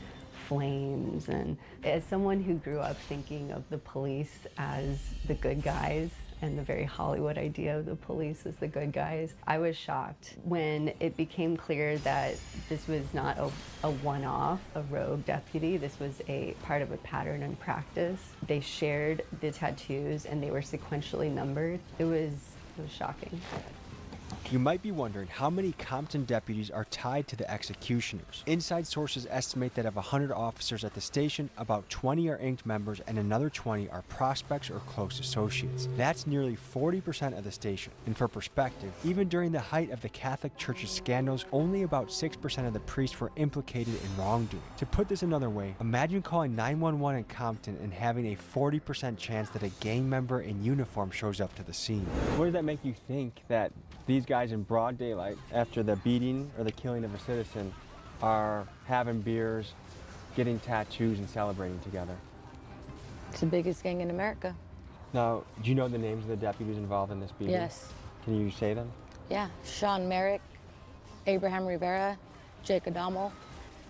flames. And as someone who grew up thinking of the police as the good guys and the very Hollywood idea of the police as the good guys, I was shocked when it became clear that this was not a one-off, a rogue deputy. This was a part of a pattern and practice. They shared the tattoos and they were sequentially numbered. It was shocking. You might be wondering how many Compton deputies are tied to the executioners. Inside sources estimate that of 100 officers at the station, about 20 are inked members and another 20 are prospects or close associates. That's nearly 40% of the station. And for perspective, even during the height of the Catholic Church's scandals, only about 6% of the priests were implicated in wrongdoing. To put this another way, imagine calling 911 in Compton and having a 40% chance that a gang member in uniform shows up to the scene. What does that make you think that these guys in broad daylight, after the beating or the killing of a citizen, are having beers, getting tattoos, and celebrating together? It's the biggest gang in America. Now, do you know the names of the deputies involved in this beating? Yes. Can you say them? Yeah, Sean Merrick, Abraham Rivera, Jake Adamo,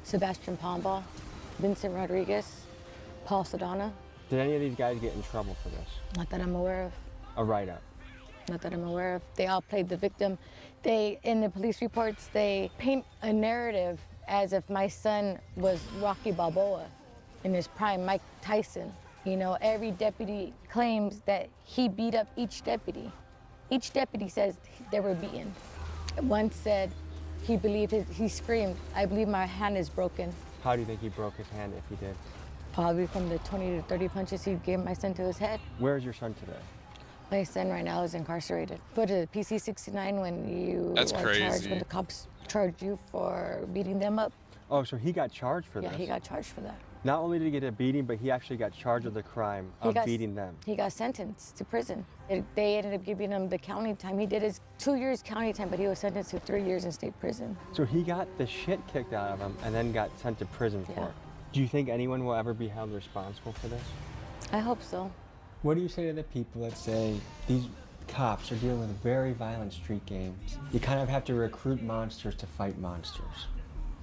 Sebastian Pomba, Vincent Rodriguez, Paul Sedana. Did any of these guys get in trouble for this? Not that I'm aware of. A write-up? Not that I'm aware of. They all played the victim. In the police reports, they paint a narrative as if my son was Rocky Balboa in his prime, Mike Tyson. You know, every deputy claims that he beat up each deputy. Each deputy says they were beaten. One said he screamed, "I believe my hand is broken." How do you think he broke his hand if he did? Probably from the 20 to 30 punches he gave my son to his head. Where is your son today? My son right now is incarcerated. Go to PC-69 when you That's are crazy. charged, when the cops charge you for beating them up. Oh, so he got charged for this? Yeah, he got charged for that. Not only did he get a beating, but he actually got charged with the crime of beating them. He got sentenced to prison. They ended up giving him the county time. He did his 2 years county time, but he was sentenced to 3 years in state prison. So he got the shit kicked out of him and then got sent to prison for it. Do you think anyone will ever be held responsible for this? I hope so. What do you say to the people that say these cops are dealing with very violent street gangs? You kind of have to recruit monsters to fight monsters.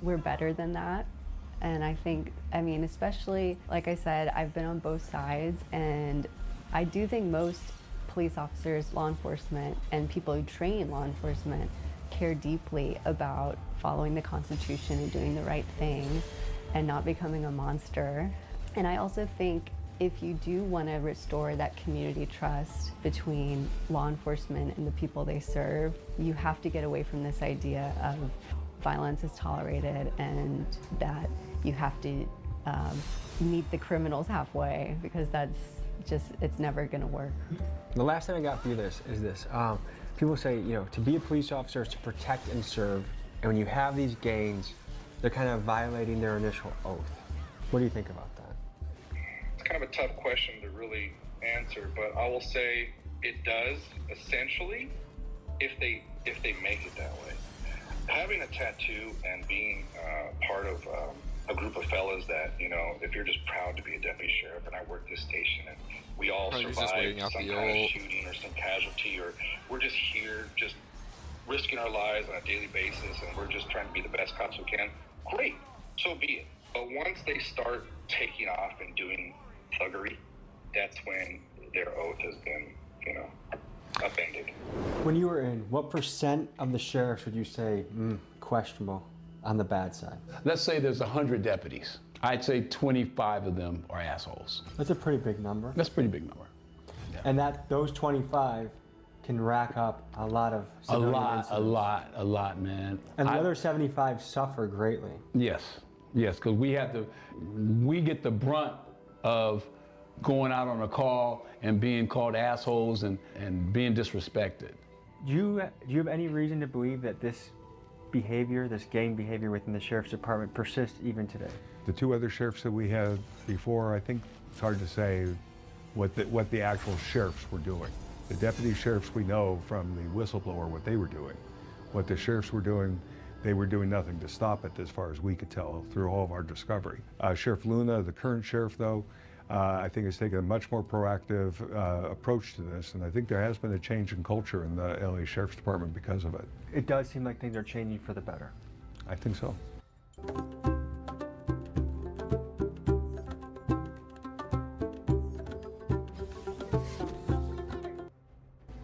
We're better than that. And I think, I mean, especially, like I said, I've been on both sides, and I do think most police officers, law enforcement, and people who train law enforcement care deeply about following the Constitution and doing the right thing and not becoming a monster. And I also think if you do want to restore that community trust between law enforcement and the people they serve, you have to get away from this idea of violence is tolerated and that you have to meet the criminals halfway, because that's just, it's never going to work. The last thing I got for you is this. People say, you know, to be a police officer is to protect and serve, and when you have these gangs, they're kind of violating their initial oath. What do you think about that? It's kind of a tough question to really answer, but I will say it does essentially if they make it that way. having a tattoo and being part of a group of fellas that, you know, if you're just proud to be a deputy sheriff, and I work this station, and we all survive some kind of shooting or some casualty, or we're just here just risking our lives on a daily basis, and we're just trying to be the best cops we can, great, so be it. But once they start taking off and doing thuggery, that's when their oath has been, you know, upended. When you were in, what % of the sheriffs would you say questionable on the bad side? Let's say there's 100 deputies. I'd say 25 of them are assholes. That's a pretty big number. That's a pretty big number. Yeah. And that those 25 can rack up a lot of civilian incidents. A lot, man. And the other 75 suffer greatly. Yes, because we get the brunt of going out on a call and being called assholes and being disrespected. Do you have any reason to believe that this behavior, this gang behavior within the sheriff's department persists even today? The two other sheriffs that we had before, I think it's hard to say what the actual sheriffs were doing. The deputy sheriffs we know from the whistleblower what they were doing. What the sheriffs were doing, they were doing nothing to stop it as far as we could tell through all of our discovery. Sheriff Luna, the current sheriff though, I think has taken a much more proactive approach to this, and I think there has been a change in culture in the LA Sheriff's Department because of it. It does seem like things are changing for the better. I think so.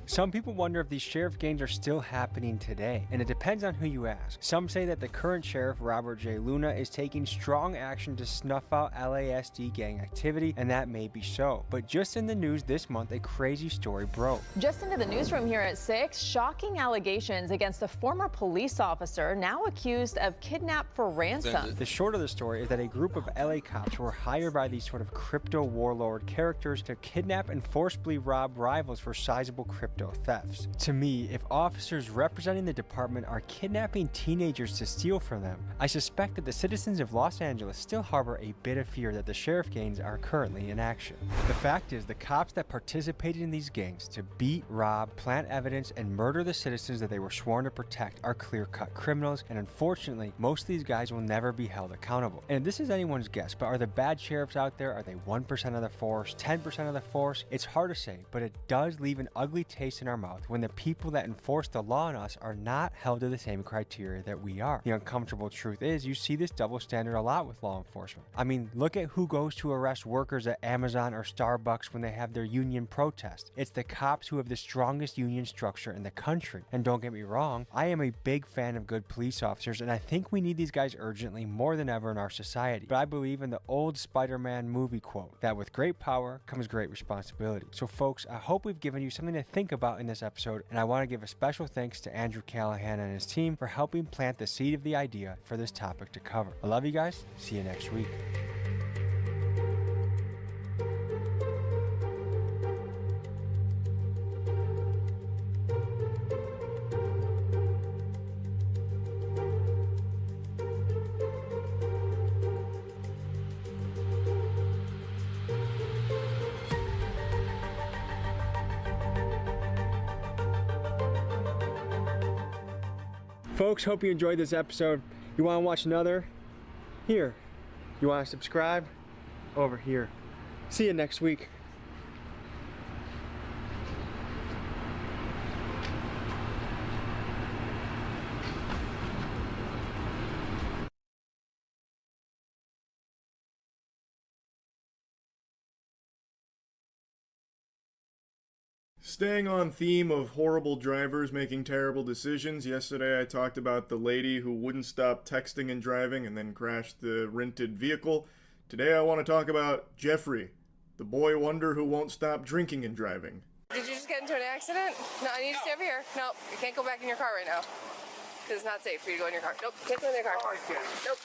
Some people wonder if these sheriff gangs are still happening today, and it depends on who you ask. Some say that the current sheriff, Robert J. Luna, is taking strong action to snuff out LASD gang activity, and that may be so. But just in the news this month, a crazy story broke. Just into the newsroom here at 6, shocking allegations against a former police officer now accused of kidnap for ransom. The short of the story is that a group of LA cops were hired by these sort of crypto warlord characters to kidnap and forcibly rob rivals for sizable crypto thefts. To me, if officers representing the department are kidnapping teenagers to steal from them, I suspect that the citizens of Los Angeles still harbor a bit of fear that the sheriff gangs are currently in action. The fact is, the cops that participated in these gangs to beat, rob, plant evidence, and murder the citizens that they were sworn to protect are clear-cut criminals, and unfortunately, most of these guys will never be held accountable. And this is anyone's guess, but are the bad sheriffs out there? Are they 1% of the force, 10% of the force? It's hard to say, but it does leave an ugly taste in our mouth when the people that enforce the law on us are not held to the same criteria that we are. The uncomfortable truth is you see this double standard a lot with law enforcement. I mean, look at who goes to arrest workers at Amazon or Starbucks when they have their union protest. It's the cops who have the strongest union structure in the country. And don't get me wrong, I am a big fan of good police officers, and I think we need these guys urgently more than ever in our society. But I believe in the old Spider-Man movie quote that with great power comes great responsibility. So folks, I hope we've given you something to think about in this episode, and I want to give a special thanks to Andrew Callahan and his team for helping plant the seed of the idea for this topic to cover. I love you guys. See you next week. Folks, hope you enjoyed this episode. You want to watch another? Here. You want to subscribe? Over here. See you next week. Staying on theme of horrible drivers making terrible decisions, yesterday I talked about the lady who wouldn't stop texting and driving and then crashed the rented vehicle. Today I want to talk about Jeffrey, the boy wonder who won't stop drinking and driving. Did you just get into an accident? No, I need you to stay over here. No, you can't go back in your car right now. Because it's not safe for you to go in your car. Nope, can't go in your car. Oh, I can't. Nope.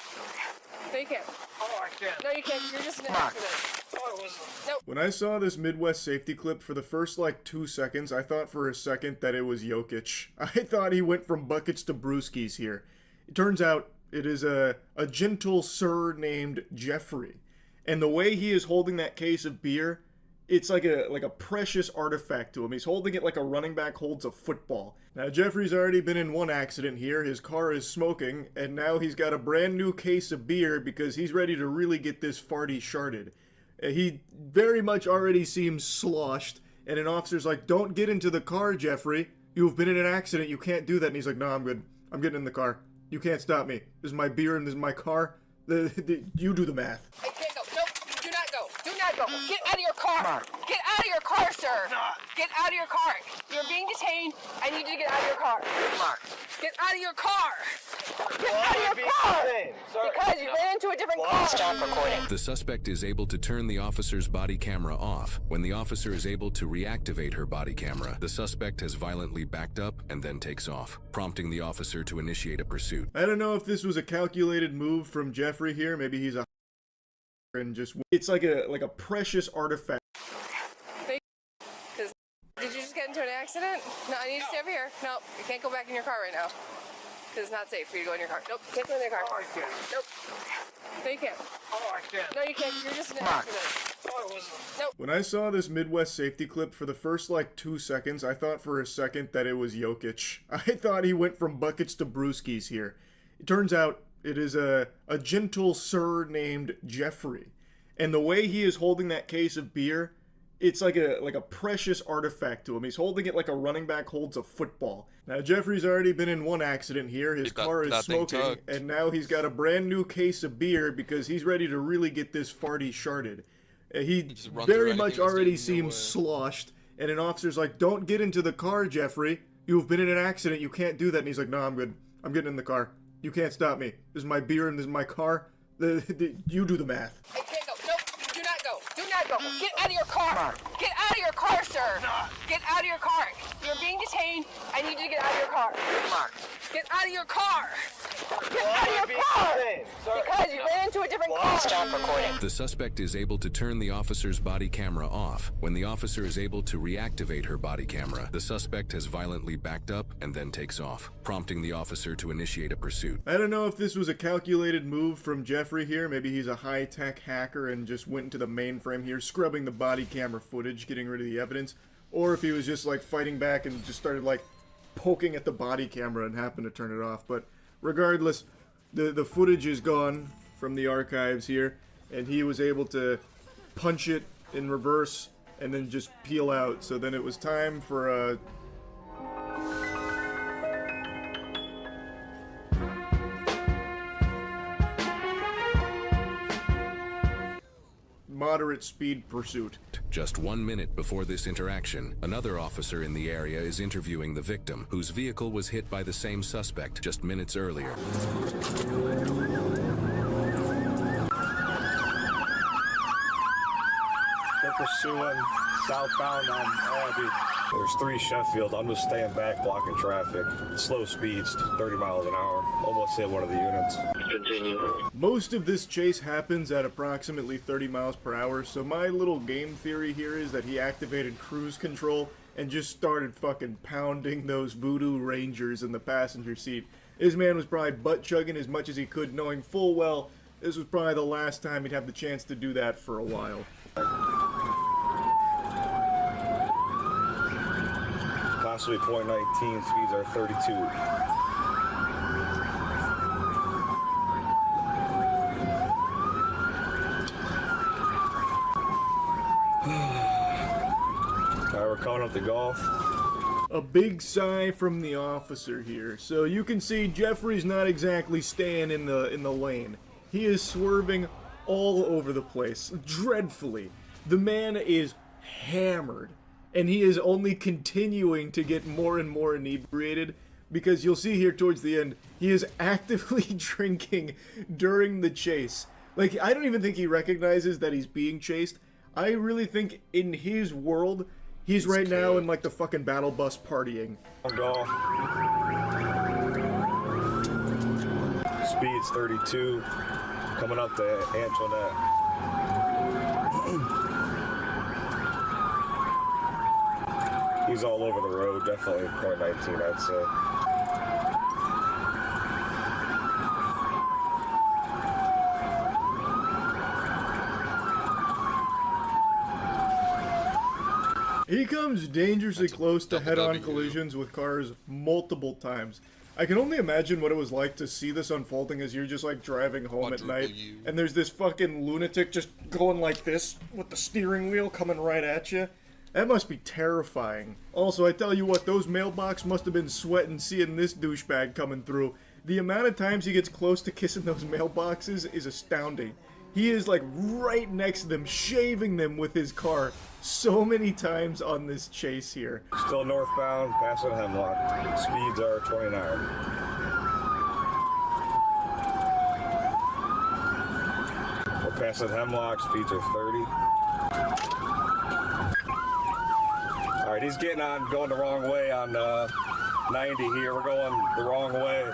No, you can't. Oh, I can't. No, you can't. You're just in an accident. Oh, it wasn't. Nope. When I saw this Midwest safety clip for the first 2 seconds, I thought for a second that it was Jokic. I thought he went from buckets to brewskis here. It turns out it is a gentle sir named Jeffrey. And the way he is holding that case of beer It's like a precious artifact to him. He's holding it like a running back holds a football. Now, Jeffrey's already been in one accident here. His car is smoking, and now he's got a brand new case of beer because he's ready to really get this farty sharded. He very much already seems sloshed, and an officer's like, "Don't get into the car, Jeffrey. You've been in an accident. You can't do that." And he's like, "No, I'm good. I'm getting in the car. You can't stop me. This is my beer and this is my car. You do the math." I can't go. No, do not go. Do not go. Get out of your car. Get out of your car, sir. Get out of your car. You're being detained. I need you to get out of your car. Get out of your car. Get out of your car. Because you ran into a different car. Stop recording. The suspect is able to turn the officer's body camera off. When the officer is able to reactivate her body camera, the suspect has violently backed up and then takes off, prompting the officer to initiate a pursuit. I don't know if this was a calculated move from Jeffrey here. Maybe he's a and just it's like a precious artifact. Did you just get into an accident? No, I need you to stay over here. No, you can't go back in your car right now. Because it's not safe for you to go in your car. Nope, you can't go in your car. Oh, I can't. Nope. No, you can't. Oh, I can't. No, you can't. You're just in an accident. Nope. When I saw this Midwest safety clip for the first like 2 seconds, I thought for a second that it was Jokic. I thought he went from buckets to brewskis here. It turns out it is a gentle sir named Jeffrey. And the way he is holding that case of beer, it's like a precious artifact to him. He's holding it like a running back holds a football. Now, Jeffrey's already been in one accident here. His car is smoking, and now he's got a brand new case of beer because he's ready to really get this farty sharded. He very much already seems sloshed, and an officer's like, "Don't get into the car, Jeffrey. You've been in an accident. You can't do that." And he's like, "No, I'm good. I'm getting in the car. You can't stop me. This is my beer and this is my car. You do the math." I can't go. Nope. Do not go. Do not go. Get out of your car. Get out of your car, sir. Get out of your car. You're being detained. I need you to get out of your car. Get out of your car. Get out of your car. Because you ran into a different car. Stop recording. The suspect is able to turn the officer's body camera off. When the officer is able to reactivate her body camera, the suspect has violently backed up and then takes off, prompting the officer to initiate a pursuit. I don't know if this was a calculated move from Jeffrey here. Maybe he's a high-tech hacker and just went into the mainframe here, scrubbing the body camera footage, getting rid of the evidence. Or if he was just like fighting back and just started like poking at the body camera and happened to turn it off. But regardless, the footage is gone from the archives here, and he was able to punch it in reverse and then just peel out. So then it was time for a moderate speed pursuit. Just 1 minute before this interaction, another officer in the area is interviewing the victim, whose vehicle was hit by the same suspect just minutes earlier. They're pursuing southbound on Abbey. There's 3 Sheffield. I'm just staying back, blocking traffic. Slow speeds, 30 miles an hour. Almost hit one of the units. Continue. Most of this chase happens at approximately 30 miles per hour, so my little game theory here is that he activated cruise control and just started fucking pounding those voodoo rangers in the passenger seat. This man was probably butt chugging as much as he could, knowing full well this was probably the last time he'd have the chance to do that for a while. Possibly .19, speeds are 32. Alright, we're coming up the Gulf. A big sigh from the officer here. So you can see Jeffrey's not exactly staying in the lane. He is swerving all over the place, dreadfully. The man is hammered, and he is only continuing to get more and more inebriated, because you'll see here towards the end, he is actively drinking during the chase. Like, I don't even think he recognizes that he's being chased. I really think in his world, he's right now in like the fucking battle bus partying. Speed's 32, coming up to Antoinette. He's all over the road, definitely .19, I'd say. He comes dangerously close to head-on collisions with cars multiple times. I can only imagine what it was like to see this unfolding as you're just like driving home at night, and there's this fucking lunatic just going like this with the steering wheel coming right at you. That must be terrifying. Also, I tell you what, those mailbox must have been sweating seeing this douchebag coming through. The amount of times he gets close to kissing those mailboxes is astounding. He is like right next to them, shaving them with his car so many times on this chase here. Still northbound, passing Hemlock. Speeds are 29. We're passing Hemlock, speeds are 30. All right, he's getting on, going the wrong way on 90 here. We're going the wrong way.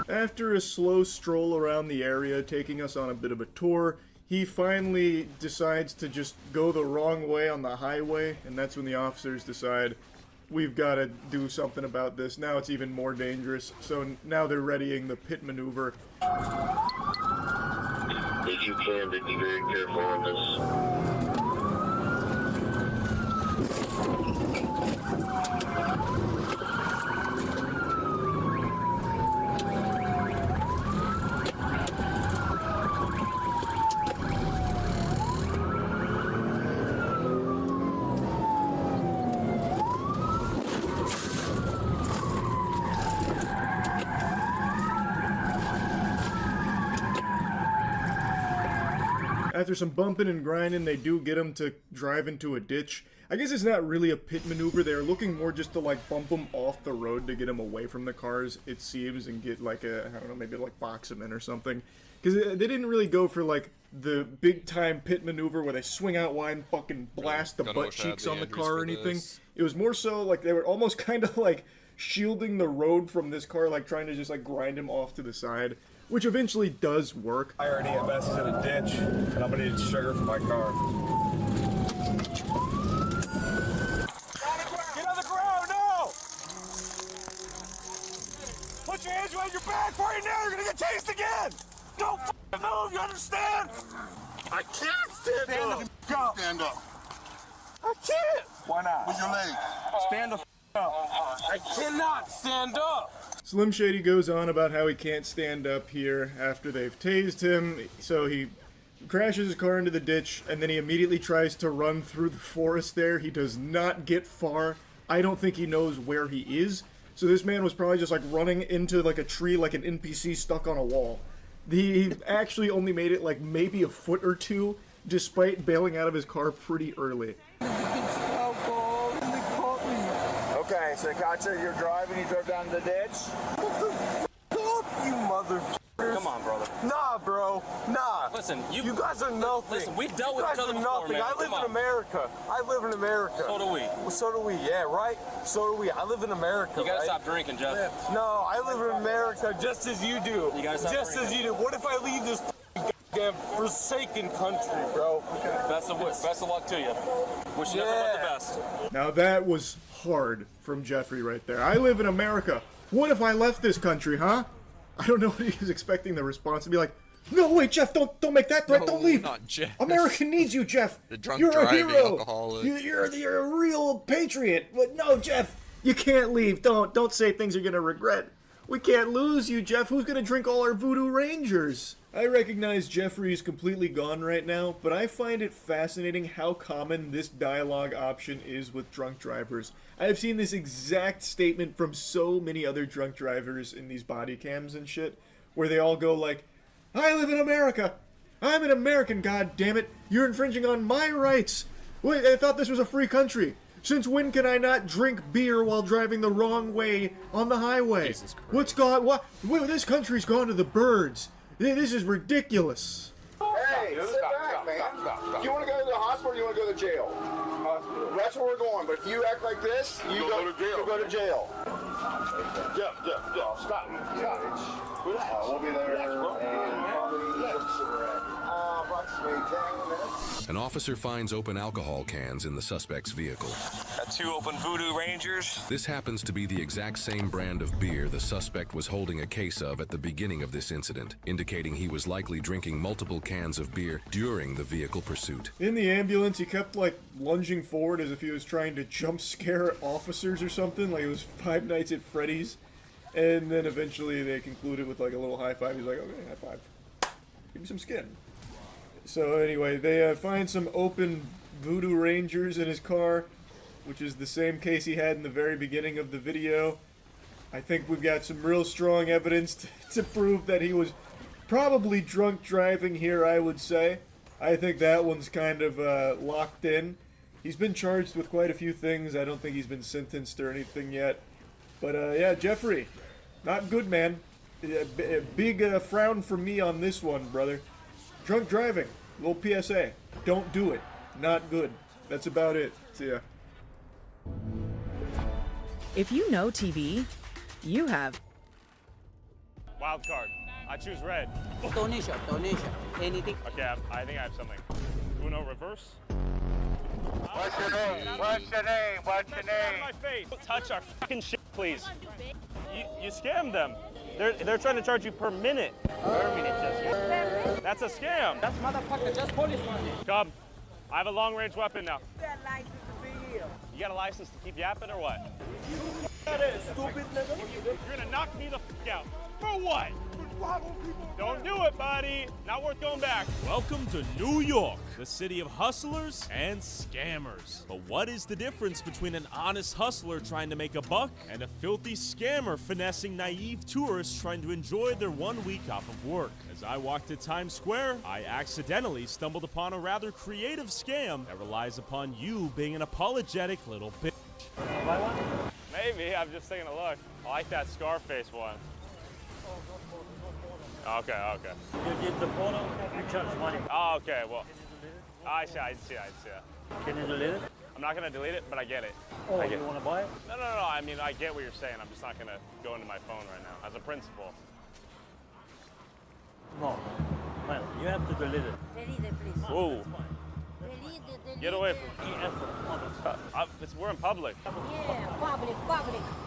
After a slow stroll around the area, taking us on a bit of a tour, he finally decides to just go the wrong way on the highway, and that's when the officers decide, we've got to do something about this. Now it's even more dangerous, so now they're readying the pit maneuver. If you can, be very careful on this. After some bumping and grinding, they do get him to drive into a ditch. I guess it's not really a pit maneuver. They're looking more just to like bump him off the road to get him away from the cars, it seems, and get like a, I don't know, maybe like box him in or something. Because they didn't really go for like the big time pit maneuver where they swing out wide and fucking blast the butt cheeks on the car or anything. It was more so like they were almost kind of like shielding the road from this car, like trying to just like grind him off to the side. Which eventually does work. I already invested in a ditch, and I'm gonna need sugar for my car. Get on the ground now! Put your hands behind your back right now, you're gonna get tased again! Don't f***ing move, you understand? I can't stand up! Go. Stand up. I can't! Why not? With your leg. Stand the f*** up. I cannot stand up! Slim Shady goes on about how he can't stand up here after they've tased him, so he crashes his car into the ditch, and then he immediately tries to run through the forest there. He does not get far. I don't think he knows where he is. So this man was probably just like running into like a tree like an NPC stuck on a wall. He actually only made it like maybe a foot or two, despite bailing out of his car pretty early. Okay, so caught you, you're driving, you drove down the ditch? You mother... Come on, brother. Nah, bro. Nah. Listen, you guys are nothing. Listen, we've dealt with each other before, man. I live in America. I live in America. So do we. Well, so do we, yeah, right? So do we. I live in America, You gotta right? stop drinking, Jeff. No, I live in America just as you do. You gotta stop Just drinking. as you do. What if I leave this goddamn forsaken country, bro? Best of luck to you. Wish you nothing but the best. Now that was hard from Jeffrey right there. I live in America. What if I left this country, huh? I don't know what he was expecting the response to be like. No, wait, Jeff, don't make that threat. Don't leave. Not Jeff. America needs you, Jeff. The drunk You're a driving hero. alcoholic. You're a real patriot. But no, Jeff, you can't leave. Don't say things you're gonna regret. We can't lose you, Jeff. Who's gonna drink all our Voodoo Rangers? I recognize Jeffrey is completely gone right now, but I find it fascinating how common this dialogue option is with drunk drivers. I have seen this exact statement from so many other drunk drivers in these body cams and shit, where they all go like, I live in America. I'm an American, goddammit. You're infringing on my rights. Wait, I thought this was a free country. Since when can I not drink beer while driving the wrong way on the highway? Jesus Christ. What's gone? What? Wait, this country's gone to the birds. This is ridiculous. Hey, sit back, man. Do you want to go to the hospital or do you want to go to jail? Hospital. That's where we're going, but if you act like this, you go to jail. You'll go to jail. Jeff, stop. Relax. We'll be there in probably about An officer finds open alcohol cans in the suspect's vehicle. Got 2 open Voodoo Rangers. This happens to be the exact same brand of beer the suspect was holding a case of at the beginning of this incident, indicating he was likely drinking multiple cans of beer during the vehicle pursuit. In the ambulance, he kept like lunging forward as if he was trying to jump scare officers or something, like it was Five Nights at Freddy's. And then eventually they concluded with like a little high five. He's like, okay, high five. Give me some skin. So anyway, they find some open Voodoo Rangers in his car, which is the same case he had in the very beginning of the video. I think we've got some real strong evidence to prove that he was probably drunk driving here, I would say. I think that one's kind of locked in. He's been charged with quite a few things. I don't think he's been sentenced or anything yet. But yeah, Jeffrey, not good, man. A big frown from me on this one, brother. Drunk driving, little PSA. Don't do it. Not good. That's about it. See ya. If you know TV, you have. Wild card. I choose red. Donation. Anything? Okay, I think I have something. Uno reverse. What's your name? What's your name? What's your name? Out of my face. Don't touch our fucking shit, please. You scammed them. They're trying to charge you per minute. Per minute. That's a scam. That's motherfucker. Just police money. Come. I have a long-range weapon now. You got a license to keep yapping or what? Stupid nigga. You're gonna knock me the fuck out. For what? Don't do it, buddy. Not worth going back. Welcome to New York, the city of hustlers and scammers. But what is the difference between an honest hustler trying to make a buck and a filthy scammer finessing naive tourists trying to enjoy their 1 week off of work? As I walked to Times Square, I accidentally stumbled upon a rather creative scam that relies upon you being an apologetic little bitch. Maybe. I'm just taking a look. I like that Scarface one. Okay. You did the photo, you charge money. Oh, okay, well, I see it. Can you delete it? I'm not gonna delete it, but I get it. Oh, you wanna buy it? No, I mean, I get what you're saying. I'm just not gonna go into my phone right now, as a principal. No, well, you have to delete it. Delete it, please. Whoa. Delete. Get away from me. We're in public. Yeah, public.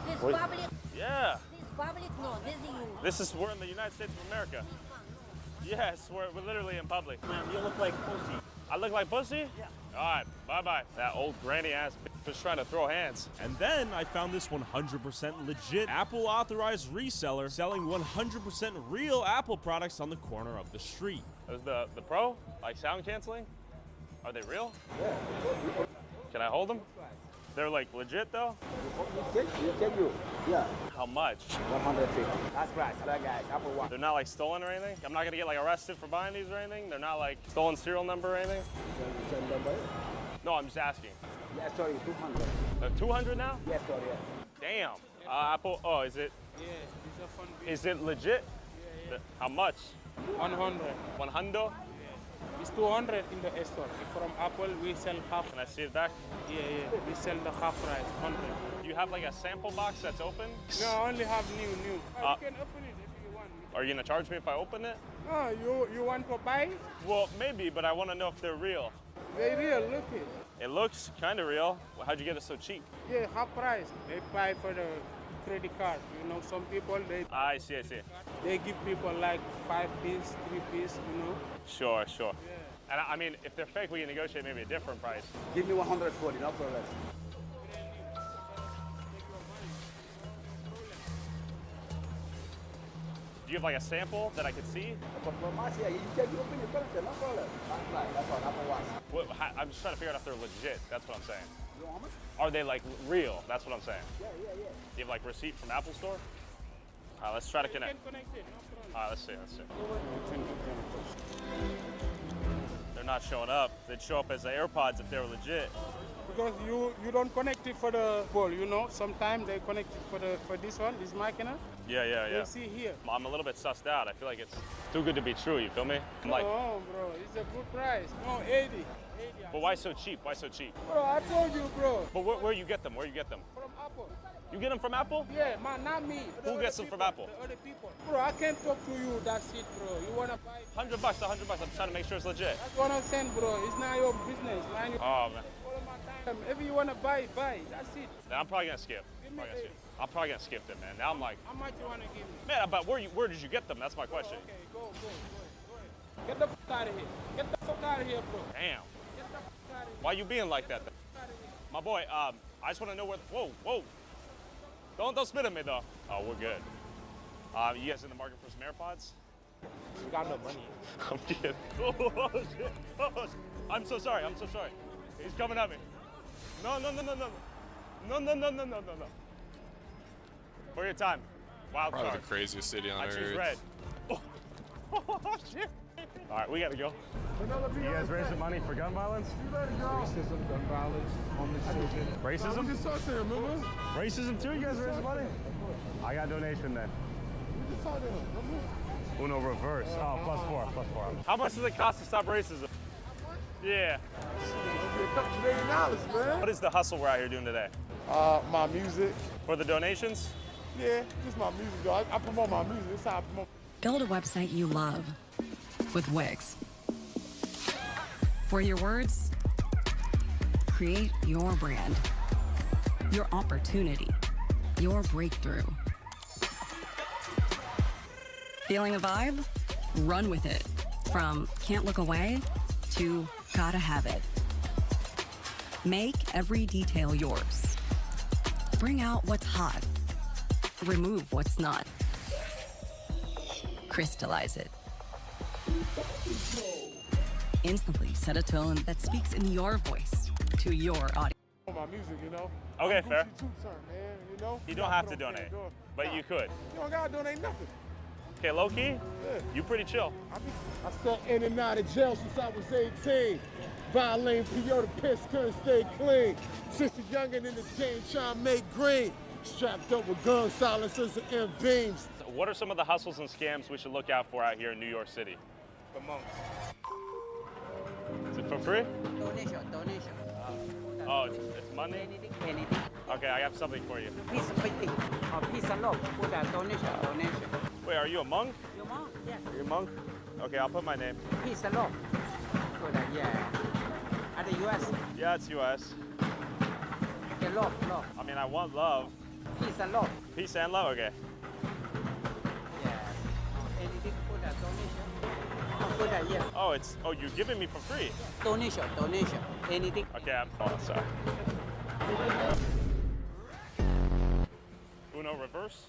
This Wait. public. Yeah. This public, no, this is you. We're in the United States of America. Yes, we're literally in public. Man, you look like pussy. I look like pussy? Yeah. All right, bye-bye. That old granny-ass bitch was trying to throw hands. And then I found this 100% legit Apple authorized reseller selling 100% real Apple products on the corner of the street. Is the Pro, like sound canceling? Are they real? Yeah. Can I hold them? They're like legit though? Yeah. How much? 150. That's price. That guys, Apple One. They're not like stolen or anything? I'm not gonna get like arrested for buying these or anything? They're not like stolen serial number or anything? No, I'm just asking. Yeah, sorry, 200. They're 200 now? Yes, sorry, yes. Damn. Apple, oh, is it? Yeah, it's a fun Is it legit? Yeah. How much? 100. 100? It's 200 in the store. From Apple, we sell half. Can I see it back? Yeah. We sell the half price, 100. Do you have like a sample box that's open? No, I only have new. You can open it if you want. Are you gonna charge me if I open it? Oh, you want to buy it? Well, maybe, but I want to know if they're real. They real, look it. It looks kind of real. Well, how'd you get it so cheap? Yeah, half price. They buy for the credit card. You know, some people, I see. They give people like 5 piece, 3 piece, you know. Sure. Yeah. And I mean, if they're fake, we can negotiate maybe a different price. Give me 140, no problem. Do you have like a sample that I could see? I'm just trying to figure out if they're legit. That's what I'm saying. Are they like real? That's what I'm saying. Yeah. Do you have like receipt from Apple Store? Let's try to connect. Let's see. They're not showing up. They'd show up as the AirPods if they were legit. Because you don't connect it for the ball, you know. Sometimes they connect it for this one, this machina. Yeah. You see here. I'm a little bit sussed out. I feel like it's too good to be true. You feel me? No, bro, it's a good price. No, 80. But why so cheap? Why so cheap? Bro, I told you, bro. But where you get them? Where you get them? From Apple. You get them from Apple? Yeah, man, not me. Who gets them from Apple? The other people. Bro, I can't talk to you. That's it, bro. You wanna buy? $100, $100. I'm trying to make sure it's legit. That's what I'm saying, bro. It's not your business, man. Oh man. If you wanna buy, buy. That's it. Now, I'm probably gonna skip. I'm probably gonna skip them, man. Now I'm like, how much you wanna give me? Man, but where did you get them? That's my question. Okay, go. Get the fuck out of here. Get the fuck out of here, bro. Damn. Get the fuck out of here. Why you being like that? My boy, I just want to know where. Whoa. Don't spit at me though. Oh, we're good. You guys in the market for some AirPods? We got no money. I'm kidding. Oh shit. I'm so sorry. He's coming at me. No. For your time. Wild Probably card. the craziest city on I earth. choose red. Oh shit. All right, we gotta go. You guys raising money for gun violence? Racism, gun violence, homeless. Racism? We just talked to him, remember? Racism too? You guys raising money? I got a donation then. We just talked to him, remember? Uno reverse. Oh, +4. How much does it cost to stop racism? Yeah. A couple $1 million, man. What is the hustle we're out here doing today? My music. For the donations? Yeah, just my music, though. I promote my music. That's how I promote. Build a website you love with Wix. For your words, create your brand, your opportunity, your breakthrough. Feeling a vibe? Run with it. From can't look away to gotta have it. Make every detail yours. Bring out what's hot. Remove what's not. Crystallize it. Instantly set a tone that speaks in your voice to your audience. My music, you know. Okay, fair. Man, you know. You don't have to donate, but you could. You don't gotta donate nothing. Okay, low key, you pretty chill. I sat in and out of jail since I was 18. Violating peyote piss, couldn't stay clean. Since the youngin' in the game trying to make green. Strapped up with gun silencers and M-beams. What are some of the hustles and scams we should look out for out here in New York City? The monks. Is it for free? Donation. Oh, it's money? Anything. Okay, I have something for you. Peace and love. Put a donation. Wait, are you a monk? Your mom? Yes. Are you a monk? Okay, I'll put my name. Peace and love. Put that, yeah. At the U.S. Yeah, it's U.S. Okay, love. I mean, I want love. Peace and love. Peace and love, okay. Yeah. Anything, put a donation. Put that, yes. Oh, you're giving me for free? Donation. Anything. Okay, sorry. Uno reverse.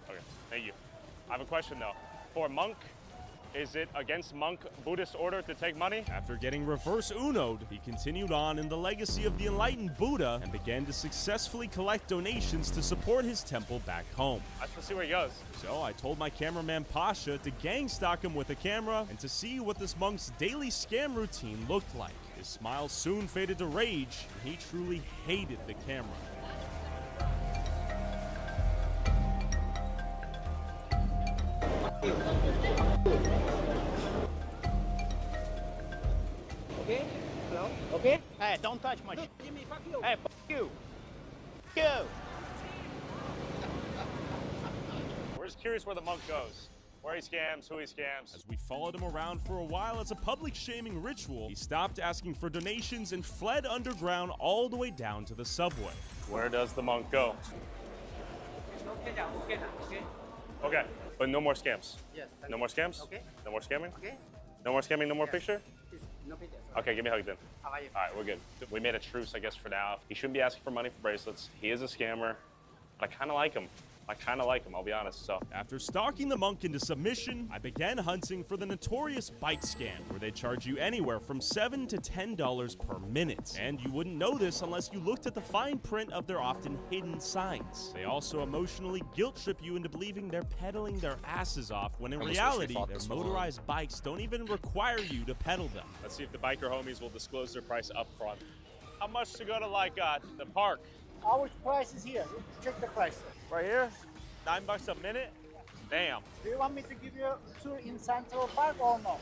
Okay, thank you. I have a question though. For monk, is it against monk Buddhist order to take money? After getting reverse Uno'd, he continued on in the legacy of the enlightened Buddha and began to successfully collect donations to support his temple back home. Let's see where he goes. So I told my cameraman Pasha to gang stalk him with a camera and to see what this monk's daily scam routine looked like. His smile soon faded to rage, and he truly hated the camera. Okay? Hello? Okay? Hey, don't touch my shit. Give me, fuck you. Hey, fuck you. Fuck you. We're just curious where the monk goes. Where he scams, who he scams. As we followed him around for a while as a public shaming ritual, he stopped asking for donations and fled underground all the way down to the subway. Where does the monk go? Okay. Okay, but no more scams. Yes. No more scams? Okay. No more scamming? Okay. No more scamming, no more picture? No picture. Okay, give me a hug then. How are you? All right, we're good. We made a truce, I guess, for now. He shouldn't be asking for money for bracelets. He is a scammer, but I kind of like him. I'll be honest, so. After stalking the monk into submission, I began hunting for the notorious bike scam, where they charge you anywhere from $7 to $10 per minute. And you wouldn't know this unless you looked at the fine print of their often hidden signs. They also emotionally guilt trip you into believing they're pedaling their asses off, when in reality, their motorized bikes don't even require you to pedal them. Let's see if the biker homies will disclose their price up front. How much to go to, the park? Our price is here. Check the price. Right here? $9 a minute? Damn. Do you want me to give you a tour in Central Park or no?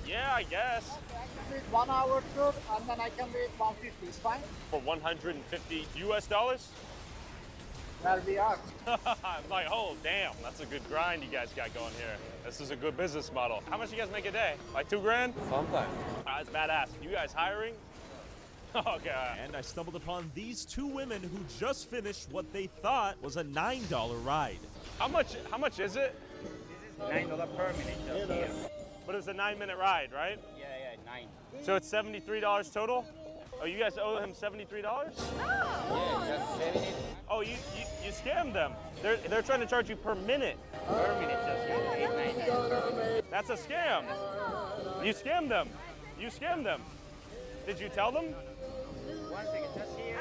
Yeah, I guess. I can wait 1 hour trip, and then I can wait 150. It's fine. For 150 US dollars? That'll be up. I'm like, oh, damn, that's a good grind you guys got going here. This is a good business model. How much you guys make a day? Like 2 grand? Sometimes. That's badass. You guys hiring? Okay. And I stumbled upon these 2 women who just finished what they thought was a $9 ride. How much is it? $9 per minute just here. But it's a 9-minute ride, right? Yeah, 9. So it's $73 total? Oh, you guys owe him $73? Yeah, just 70. Oh, you scammed them. They're trying to charge you per minute. Per minute just here. 8, 9. That's a scam. You scammed them. You scammed them. Did you tell them? 1 second, just here.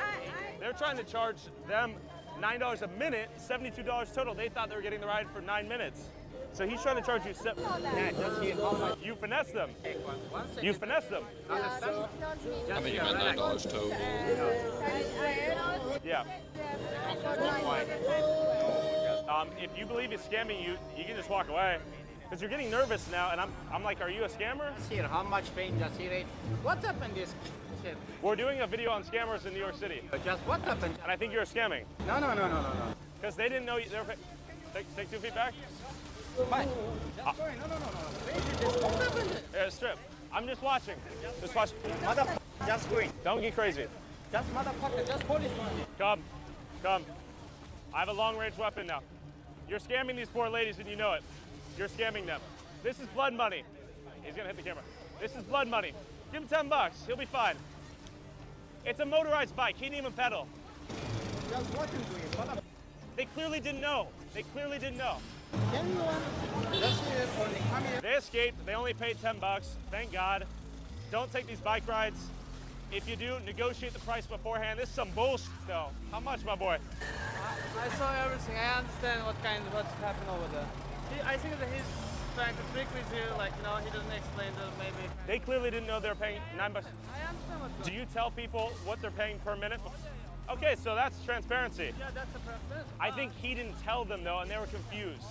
They're trying to charge them $9 a minute, $72 total. They thought they were getting the ride for 9 minutes. So he's trying to charge you. Yeah, just here. How much? You finessed them. 1 second. You finessed them. Understand? I think you meant $9 total. Yeah. If you believe he's scamming you, you can just walk away. Because you're getting nervous now, and I'm like, are you a scammer? Just here. How much paying just here? What's up in this shit? We're doing a video on scammers in New York City. Just what's up in... And I think you're scamming. No. Because they didn't know you. They were take 2 feet back. Fine. Just going. No. What's up in this? Yeah, strip. I'm just watching. Just watch. Motherfucker, just going. Don't get crazy. Just motherfucker, just policeman. Come. I have a long-range weapon now. You're scamming these poor ladies and you know it. You're scamming them. This is blood money. He's gonna hit the camera. This is blood money. Give him 10 bucks. He'll be fine. It's a motorized bike. He didn't even pedal. Just watching to you, motherfucker. They clearly didn't know. Can you just here for the come here? They escaped. They only paid 10 bucks. Thank God. Don't take these bike rides. If you do, negotiate the price beforehand. This is some bullshit, though. How much, my boy? I saw everything. I understand what's happened over there. I think that he's trying to trick with you. Like, no, he doesn't explain to maybe. They clearly didn't know they were paying 9 bucks. I understand what's Do you tell people what they're paying per minute? Okay, so that's transparency. Yeah, that's the purpose. I think he didn't tell them, though, and they were confused.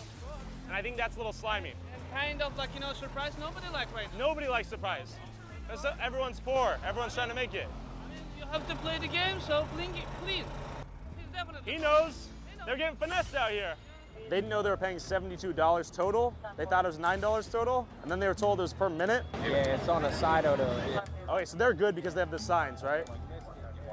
And I think that's a little slimy. And kind of like, surprise. Nobody like right now. Nobody likes surprise. Everyone's poor. Everyone's trying to make it. I mean, you have to play the game, so clean. He's definitely. He knows. They're getting finessed out here. They didn't know they were paying $72 total. They thought it was $9 total, and then they were told it was per minute. Yeah, it's on the side of the... Okay, so they're good because they have the signs, right?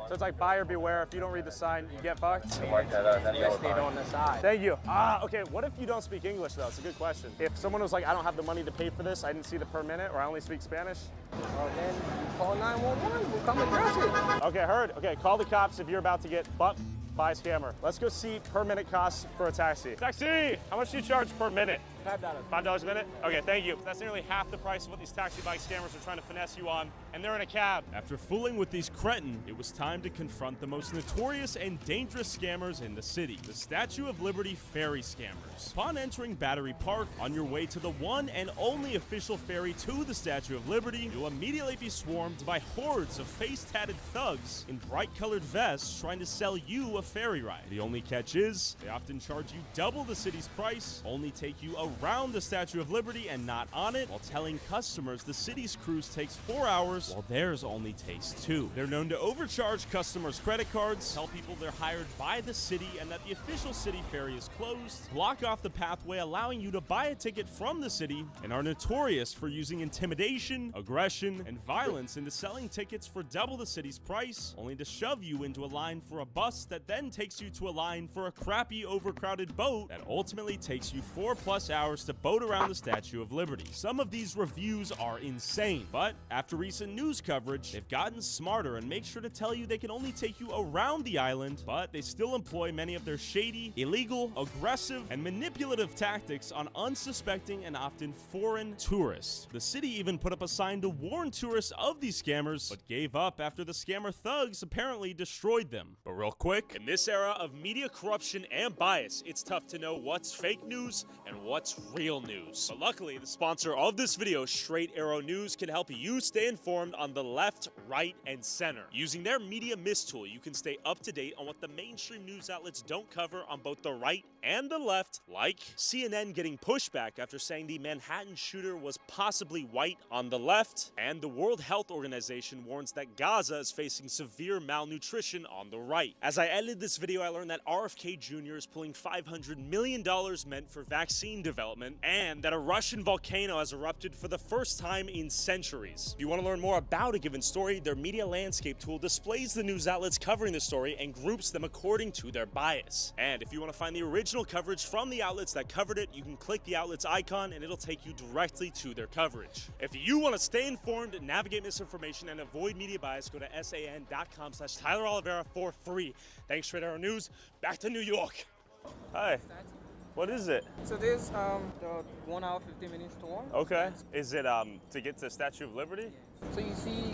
So it's like buyer beware. If you don't read the sign, you get fucked. Yes, they on the side. Thank you. Okay, what if you don't speak English, though? It's a good question. If someone was like, I don't have the money to pay for this, I didn't see the per minute, or I only speak Spanish. Well, then you call 911. We'll come address it. Okay, heard. Okay, call the cops if you're about to get butt by a scammer. Let's go see per minute costs for a taxi. Taxi! How much do you charge per minute? $5. $5 a minute? Okay, thank you. That's nearly half the price of what these taxi bike scammers are trying to finesse you on, and they're in a cab. After fooling with these cretin, it was time to confront the most notorious and dangerous scammers in the city, the Statue of Liberty ferry scammers. Upon entering Battery Park, on your way to the one and only official ferry to the Statue of Liberty, you'll immediately be swarmed by hordes of face-tatted thugs in bright-colored vests trying to sell you a ferry ride. The only catch is, they often charge you double the city's price, only take you around the Statue of Liberty and not on it, while telling customers the city's cruise takes 4 hours while theirs only takes 2. They're known to overcharge customers' credit cards, tell people they're hired by the city and that the official city ferry is closed, block off the pathway allowing you to buy a ticket from the city, and are notorious for using intimidation, aggression, and violence into selling tickets for double the city's price, only to shove you into a line for a bus that then takes you to a line for a crappy overcrowded boat that ultimately takes you 4+ hours to boat around the Statue of Liberty. Some of these reviews are insane, but after recent news coverage, they've gotten smarter and make sure to tell you they can only take you around the island, but they still employ many of their shady, illegal, aggressive, and manipulative tactics on unsuspecting and often foreign tourists. The city even put up a sign to warn tourists of these scammers, but gave up after the scammer thugs apparently destroyed them. But real quick, in this era of media corruption and bias, it's tough to know what's fake news and what's is real news. But luckily, the sponsor of this video, Straight Arrow News, can help you stay informed on the left, right, and center. Using their media mist tool, you can stay up to date on what the mainstream news outlets don't cover on both the right and the left, like CNN getting pushback after saying the Manhattan shooter was possibly white on the left, and the World Health Organization warns that Gaza is facing severe malnutrition on the right. As I edited this video, I learned that RFK Jr. is pulling $500 million meant for vaccine development, and that a Russian volcano has erupted for the first time in centuries. If you want to learn more about a given story, their media landscape tool displays the news outlets covering the story and groups them according to their bias. And if you want to find the original coverage from the outlets that covered it, you can click the outlet's icon and it'll take you directly to their coverage. If you want to stay informed, navigate misinformation, and avoid media bias, go to san.com/Tyler Oliveira for free. Thanks, Straight Arrow News. Back to New York. Hi. What is it? So this the 1 hour 15 minutes tour. Okay. Is it to get to the Statue of Liberty? So you see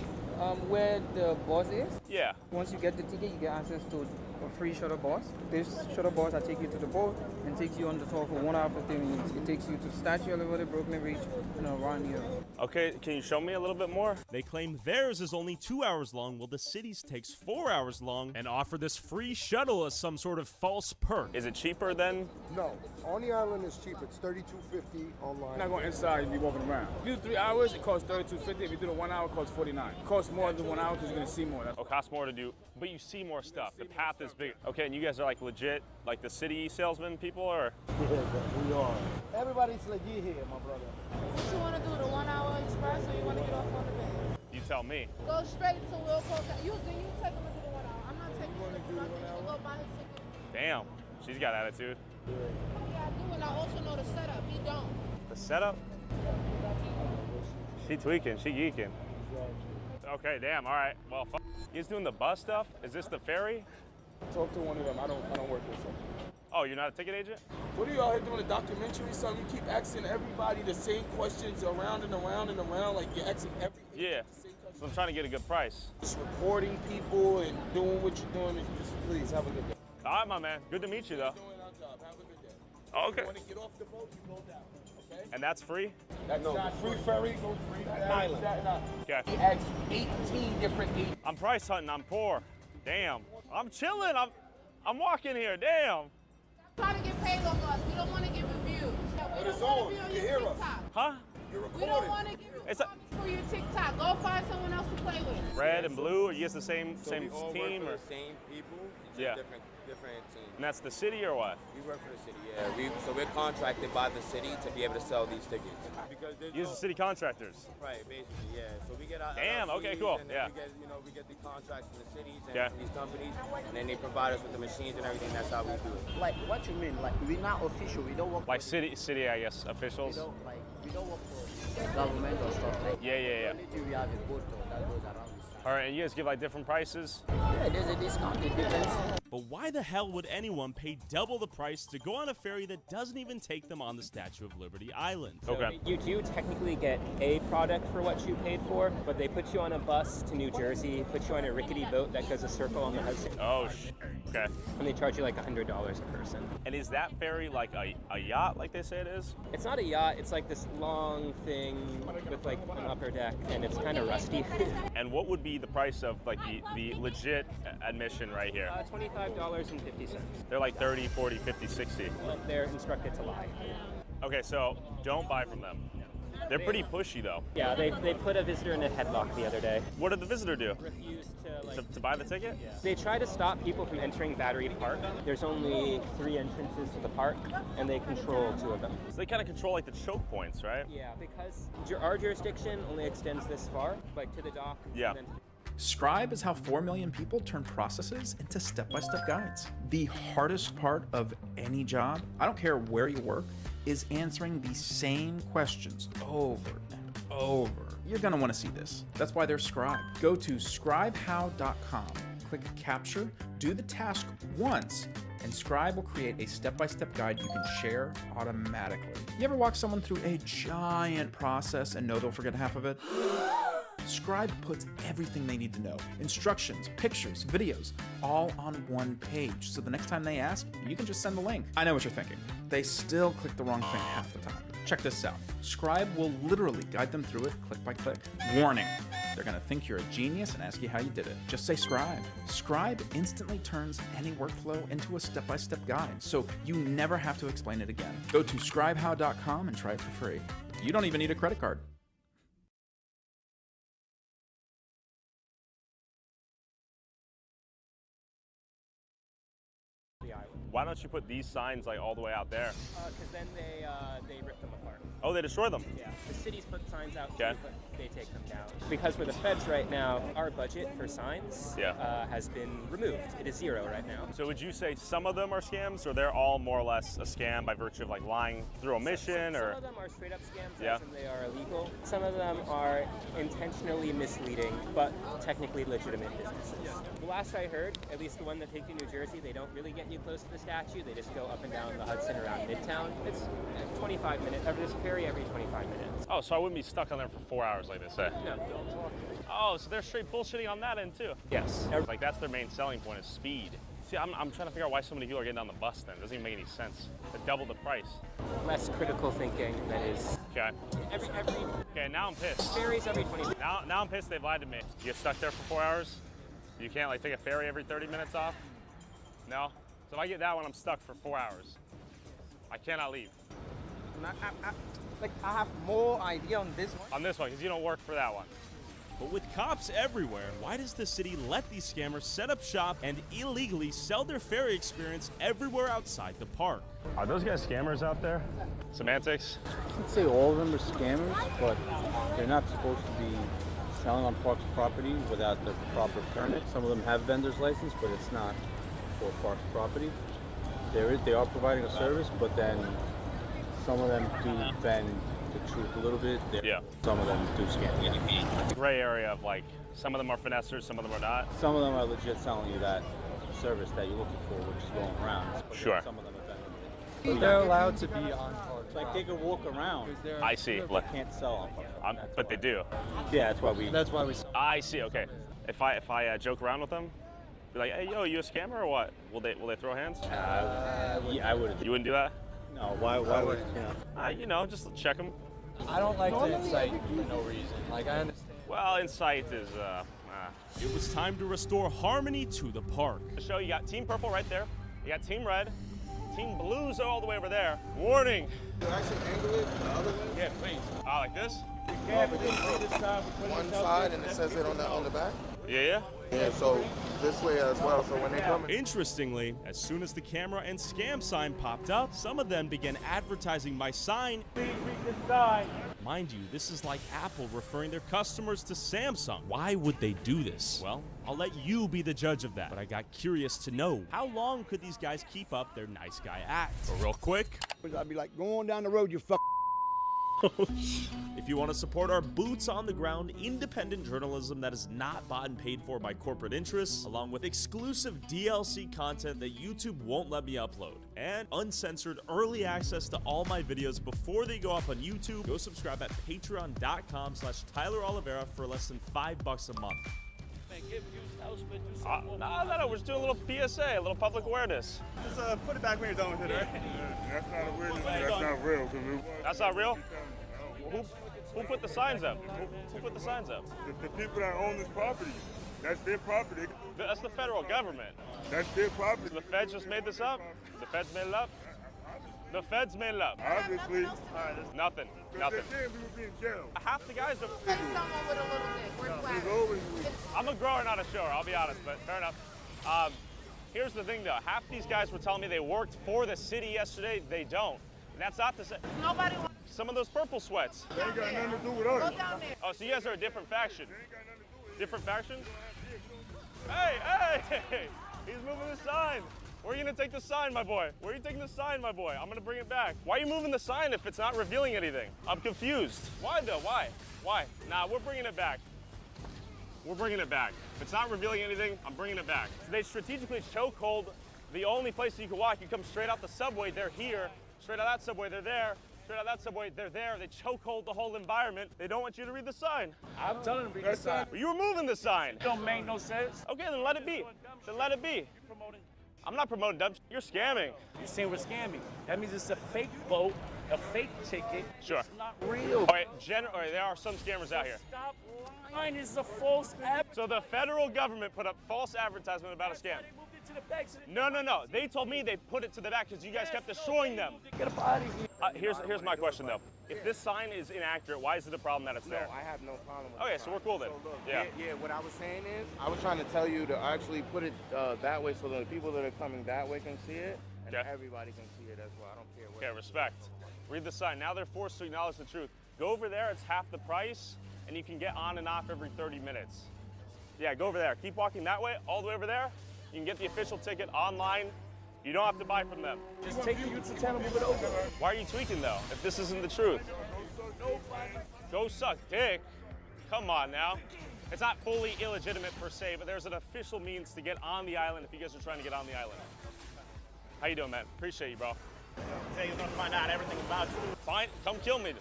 where the bus is? Yeah. Once you get the ticket, you get access to a free shuttle bus. This shuttle bus will take you to the boat and takes you on the tour for 1 hour 15 minutes. It takes you to the Statue of Liberty, Brooklyn Bridge, and around here. Okay, can you show me a little bit more? They claim theirs is only 2 hours long, while the city's takes 4 hours long, and offer this free shuttle as some sort of false perk. Is it cheaper then? No, on the island is cheap. It's $32.50 online. You're not going inside, you'll be walking around. If you do 3 hours, it costs $32.50. If you do the 1 hour, it costs $49. It costs more than 1 hour because you're going to see more. It costs more to do, but you see more stuff. The path is bigger. Okay, and you guys are like legit, like the city salesman people, or? Yeah, we are. Everybody's legit here, my brother. What you want to do, the 1 hour express, or you want to get off on the bed? You tell me. Go straight to Wilco. You take him to do the 1 hour. I'm not taking him to do the 1 hour. Go buy his ticket. Damn, she's got attitude. Yeah, I do, and I also know the setup. He don't. The setup? She tweaking, she geeking. Okay, damn, all right. Well, he's doing the bus stuff? Is this the ferry? Talk to one of them. I don't work with them. Oh, you're not a ticket agent? What are y'all here doing, a documentary or something? You keep asking everybody the same questions around and around and around, like you're asking every Yeah, so I'm trying to get a good price. Just recording people and doing what you're doing, and just please have a good day. All right, my man. Good to meet you, though. Doing our job. Have a good day. Okay. You want to get off the boat, you go down, okay? And that's free? That's not free ferry, go free island. Okay. He asked 18 different agents. I'm price hunting, I'm poor. Damn. I'm chilling, I'm walking here, damn. Trying to get paid on us. We don't want to give reviews. But it's on. You can hear us. Huh? You're We don't want to give reviews for your TikTok. Go find someone else to play with. Red and blue, are you guys the same So we all team? work Or? for the same people, just Yeah. different teams. And that's the city or what? We work for the city, yeah. So we're contracted by the city to be able to sell these tickets. Because Use the city contractors. Right, basically, yeah. So we get our Damn, okay, LLCs, cool, and then yeah. we get the contracts from the cities and Okay. from these companies, and then they provide us with the machines and everything. That's how we do it. Like, what you mean? Like, we're not official. We don't work Like city, I guess, officials? we don't work for government or stuff like that. Yeah. Only thing we have a boat that goes around the side. All right, and you guys give like different prices? Yeah, there's a discount. It depends. But why the hell would anyone pay double the price to go on a ferry that doesn't even take them on the Statue of Liberty Island? So you do technically get a product for what you paid for, but they put you on a bus to New Jersey, put you on a rickety boat that goes a circle on the Hudson. Oh, okay. And they charge you like $100 a person. And is that ferry like a yacht like they say it is? It's not a yacht, it's like this long thing with like an upper deck, and it's kind of rusty. And what would be the price of like the legit admission right here? $25.50. They're like 30, 40, 50, 60. They're instructed to lie. Okay, so don't buy from them. They're pretty pushy though. Yeah, they put a visitor in a headlock the other day. What did the visitor do? Refused to buy the ticket? Yeah. They try to stop people from entering Battery Park. There's only 3 entrances to the park, and they control 2 of them. So they kind of control like the choke points, right? Yeah, because our jurisdiction only extends this far, like to the dock. Yeah. And then Scribe is how 4 million people turn processes into step-by-step guides. The hardest part of any job, I don't care where you work, is answering the same questions over and over. You're gonna wanna see this. That's why there's Scribe. Go to scribehow.com, click Capture, do the task once, and Scribe will create a step-by-step guide you can share automatically. You ever walk someone through a giant process and know they'll forget half of it? Scribe puts everything they need to know. Instructions, pictures, videos, all on one page. So the next time they ask, you can just send the link. I know what you're thinking. They still click the wrong thing half the time. Check this out. Scribe will literally guide them through it click by click. Warning, they're gonna think you're a genius and ask you how you did it. Just say Scribe. Scribe instantly turns any workflow into a step-by-step guide, so you never have to explain it again. Go to scribehow.com and try it for free. You don't even need a credit card. Why don't you put these signs like all the way out there? Because then they rip them apart. Oh, they destroy them? Yeah, the cities put signs out Okay. too, but they take them down. Because we're the feds right now, our budget for signs has been removed. It is 0 right now. So would you say some of them are scams, or they're all more or less a scam by virtue of like lying through omission, or? Some of them are straight up scams, as in they are illegal. Some of them are intentionally misleading, but technically legitimate businesses. The last I heard, at least the one that takes you to New Jersey, they don't really get you close to the statue. They just go up and down the Hudson around Midtown. It's 25 minutes. There's a ferry every 25 minutes. Oh, so I wouldn't be stuck on there for 4 hours like they say? No. Oh, so they're straight bullshitting on that end too? Yes. Like that's their main selling point is speed. See, I'm trying to figure out why so many people are getting on the bus then. It doesn't even make any sense. They double the price. Less critical thinking, that is. Okay. Every Okay, now I'm pissed. Ferries every 20 minutes. Now I'm pissed they've lied to me. You get stuck there for 4 hours? You can't like take a ferry every 30 minutes off? No? So if I get that one, I'm stuck for 4 hours. I cannot leave. I have more idea on this one. On this one, because you don't work for that one. But with cops everywhere, why does the city let these scammers set up shop and illegally sell their ferry experience everywhere outside the park? Are those guys scammers out there? Semantics? I'd say all of them are scammers, but they're not supposed to be selling on parks property without the proper permit. Some of them have vendor's license, but it's not for parks property. They are providing a service, but then some of them do bend the truth a little bit. Some of them do scam. Gray area of like, some of them are finessers, some of them are not. Some of them are legit selling you that service that you're looking for, which is going around. But Sure. Some of them are bending. They're allowed to be on parks. Like they could walk around. I see. They can't sell on parks. But they do. Yeah, that's why we. I see. Okay. If I joke around with them, be like, hey, yo, you a scammer or what? Will they throw hands? Yeah, I would. You wouldn't do that? No. Why would you know? You know, just check them. I don't like to incite for no reason. Like I understand. Well, incite is. It was time to restore harmony to the park. The show, you got Team Purple right there. You got Team Red. Team Blue's all the way over there. Warning. Actually angle it the other way? Yeah, please. Like this? One side and it says it on the back? Yeah. Yeah, so this way as well. So when they come in. Interestingly, as soon as the camera and scam sign popped up, some of them began advertising my sign. Mind you, this is like Apple referring their customers to Samsung. Why would they do this? Well, I'll let you be the judge of that. But I got curious to know, how long could these guys keep up their nice guy act? But real quick, I'd be like, go on down the road, you fuck. If you want to support our boots on the ground independent journalism that is not bought and paid for by corporate interests, along with exclusive DLC content that YouTube won't let me upload, and uncensored early access to all my videos before they go up on YouTube, go subscribe at patreon.com/Tyler Oliveira for less than $5 a month. No, we're just doing a little PSA, a little public awareness. Just put it back when you're done with it, right? That's not awareness. That's not real. That's not real? Who put the signs up? Who put the signs up? The people that own this property. That's their property. That's the federal government. That's their property. So the feds just made this up? The feds made it up? The feds made it up. Obviously. Nothing. They're saying we would be in jail. Half the guys are. Someone with a little dick. We're flat. I'm a grower, not a shower, I'll be honest, but fair enough. Here's the thing though, half these guys were telling me they worked for the city yesterday, they don't. And that's not to say. Nobody wants. Some of those purple sweats. They ain't got nothing to do with us. Go down there. Oh, so you guys are a different faction. Different faction? Hey! He's moving the sign. Where are you gonna take the sign, my boy? Where are you taking the sign, my boy? I'm gonna bring it back. Why are you moving the sign if it's not revealing anything? I'm confused. Why though? Why? Nah, we're bringing it back. We're bringing it back. If it's not revealing anything, I'm bringing it back. So they strategically chokehold the only place you can walk. You come straight out the subway, they're here. Straight out that subway, they're there. Straight out that subway, they're there, they chokehold the whole environment. They don't want you to read the sign. I'm telling them to read the sign. You were moving the sign. Don't make no sense. Okay, then let it be. Then let it be. I'm not promoting dumb shit. You're scamming. You're saying we're scamming. That means it's a fake boat, a fake ticket. Sure. It's not real. All right, there are some scammers out here. Stop lying. This is a false app. So the federal government put up false advertisement about a scam. To the back, so No. They told me they put it to the back because you guys kept destroying them. Get up out of here. Here's my question though. If this sign is inaccurate, why is it a problem that it's there? No, I have no problem with Okay, the so sign. we're cool then. So look, Yeah. yeah, what I was saying is, I was trying to tell you to actually put it that way so that the people that are coming that way can see it, and everybody can see it as well. I don't care what. Okay, respect. Read the sign. Now they're forced to acknowledge the truth. Go over there, it's half the price, and you can get on and off every 30 minutes. Yeah, go over there. Keep walking that way, all the way over there. You can get the official ticket online. You don't have to buy from them. Just take the YouTube channel, move it over. Why are you tweaking though, if this isn't the truth? Go suck dick. Come on now. It's not fully illegitimate per se, but there's an official means to get on the island if you guys are trying to get on the island. How you doing, man? Appreciate you, bro. Say he's gonna find out everything about you. Fine, come kill me.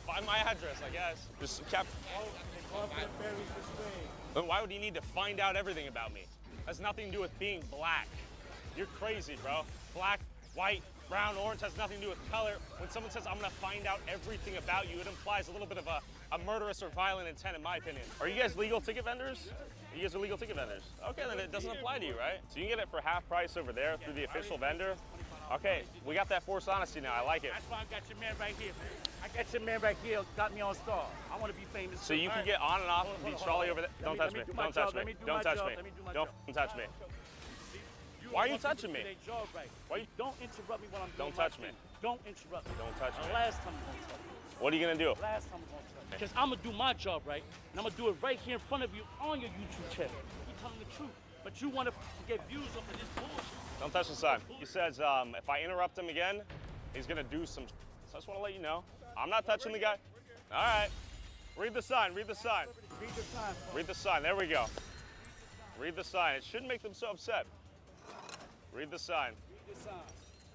Find my address, I guess. Just cap. But why would he need to find out everything about me? Has nothing to do with being black. You're crazy, bro. Black, white, brown, orange has nothing to do with color. When someone says, I'm gonna find out everything about you, it implies a little bit of a murderous or violent intent, in my opinion. Are you guys legal ticket vendors? You guys are legal ticket vendors. Okay, then it doesn't apply to you, right? So you can get it for half price over there through the official vendor. Okay, we got that forced honesty now. I like it. That's why I got your man right here. I got your man right here. Got me on Star. I want to be famous. So you can get on and off the trolley over there. Don't touch me. Don't touch me. Don't touch me. Don't touch me. Why are you touching me? Why you don't interrupt me when I'm doing Don't touch me. Don't interrupt me. Don't touch me. Last time you're gonna touch me. What are you gonna do? Last time I'm gonna touch me. Because I'm gonna do my job right, and I'm gonna do it right here in front of you on your YouTube channel. You're telling the truth, but you want to get views off of this bullshit. Don't touch the sign. He says if I interrupt him again, he's gonna do some. So I just want to let you know, I'm not touching the guy. All right. Read the sign. Read the sign. Read the sign. Read the sign. There we go. Read the sign. It shouldn't make them so upset. Read the sign. Read the sign.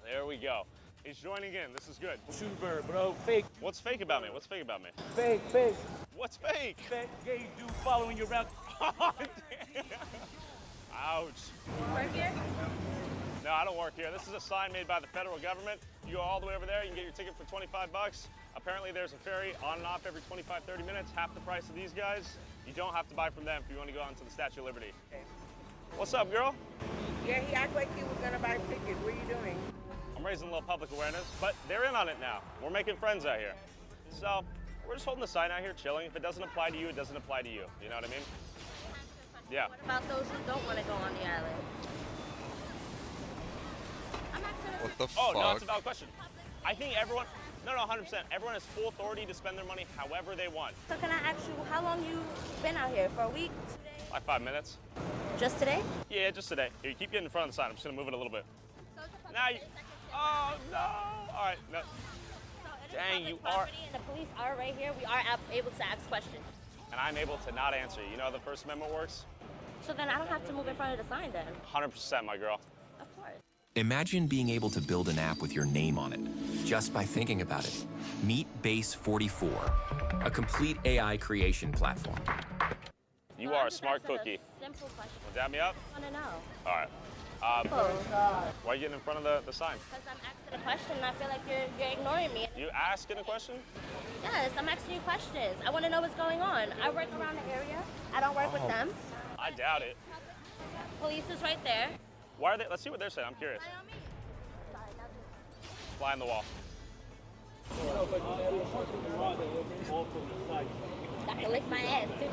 There we go. He's joining in. This is good. Super, bro. Fake. What's fake about me? What's fake about me? Fake. What's fake? Fake gay dude following you around. Ouch. Work here? No, I don't work here. This is a sign made by the federal government. You go all the way over there, you can get your ticket for 25 bucks. Apparently there's a ferry on and off every 25, 30 minutes, half the price of these guys. You don't have to buy from them if you want to go onto the Statue of Liberty. What's up, girl? Yeah, he acted like he was gonna buy tickets. What are you doing? I'm raising a little public awareness, but they're in on it now. We're making friends out here. So we're just holding the sign out here, chilling. If it doesn't apply to you, it doesn't apply to you. You know what I mean? Yeah. What about those who don't want to go on the island? I'm asking What the Oh, fuck? no, it's a valid question. I think everyone, no, 100%. Everyone has full authority to spend their money however they want. So can I ask you, how long you been out here? For a week? 2 days? Like 5 minutes. Just today? Yeah, just today. Here, you keep getting in front of the sign. I'm just gonna move it a little bit. Now you, oh no! All right, no. Dang, you are. And the police are right here. We are able to ask questions. And I'm able to not answer you. You know how the First Amendment works? So then I don't have to move in front of the sign then? 100%, my girl. Of course. Imagine being able to build an app with your name on it, just by thinking about it. Meet Base 44, a complete AI creation platform. You are a smart cookie. Simple question. Want to dab me up? I want to know. All right. Why are you getting in front of the sign? Because I'm asking a question and I feel like you're ignoring me. You asking a question? Yes, I'm asking you questions. I want to know what's going on. I work around the area. I don't work with them. I doubt it. Police is right there. Why are they? Let's see what they're saying. I'm curious. Fly on the wall. I can lick my ass too.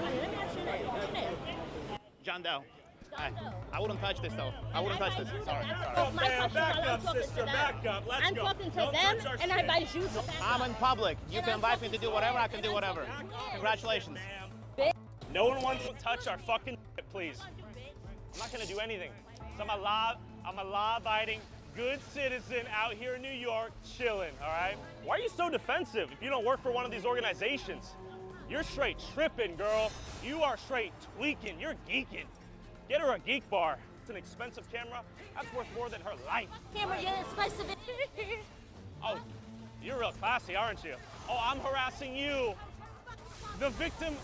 Let me ask your name. What's your name? John Doe. I wouldn't touch this though. I wouldn't touch this. Sorry. Oh, man, back up, sister. Back up. Let's go. I'm talking to them, and I advise you to back up. I'm in public. You can invite me to do whatever. I can do whatever. Congratulations. No one wants to touch our fucking shit, please. I'm not gonna do anything. So I'm a law-abiding, good citizen out here in New York, chilling, all right? Why are you so defensive if you don't work for one of these organizations? You're straight tripping, girl. You are straight tweaking. You're geeking. Get her a geek bar. It's an expensive camera. That's worth more than her life. Camera, yeah, expensive. Oh, you're real classy, aren't you? Oh, I'm harassing you. The victim,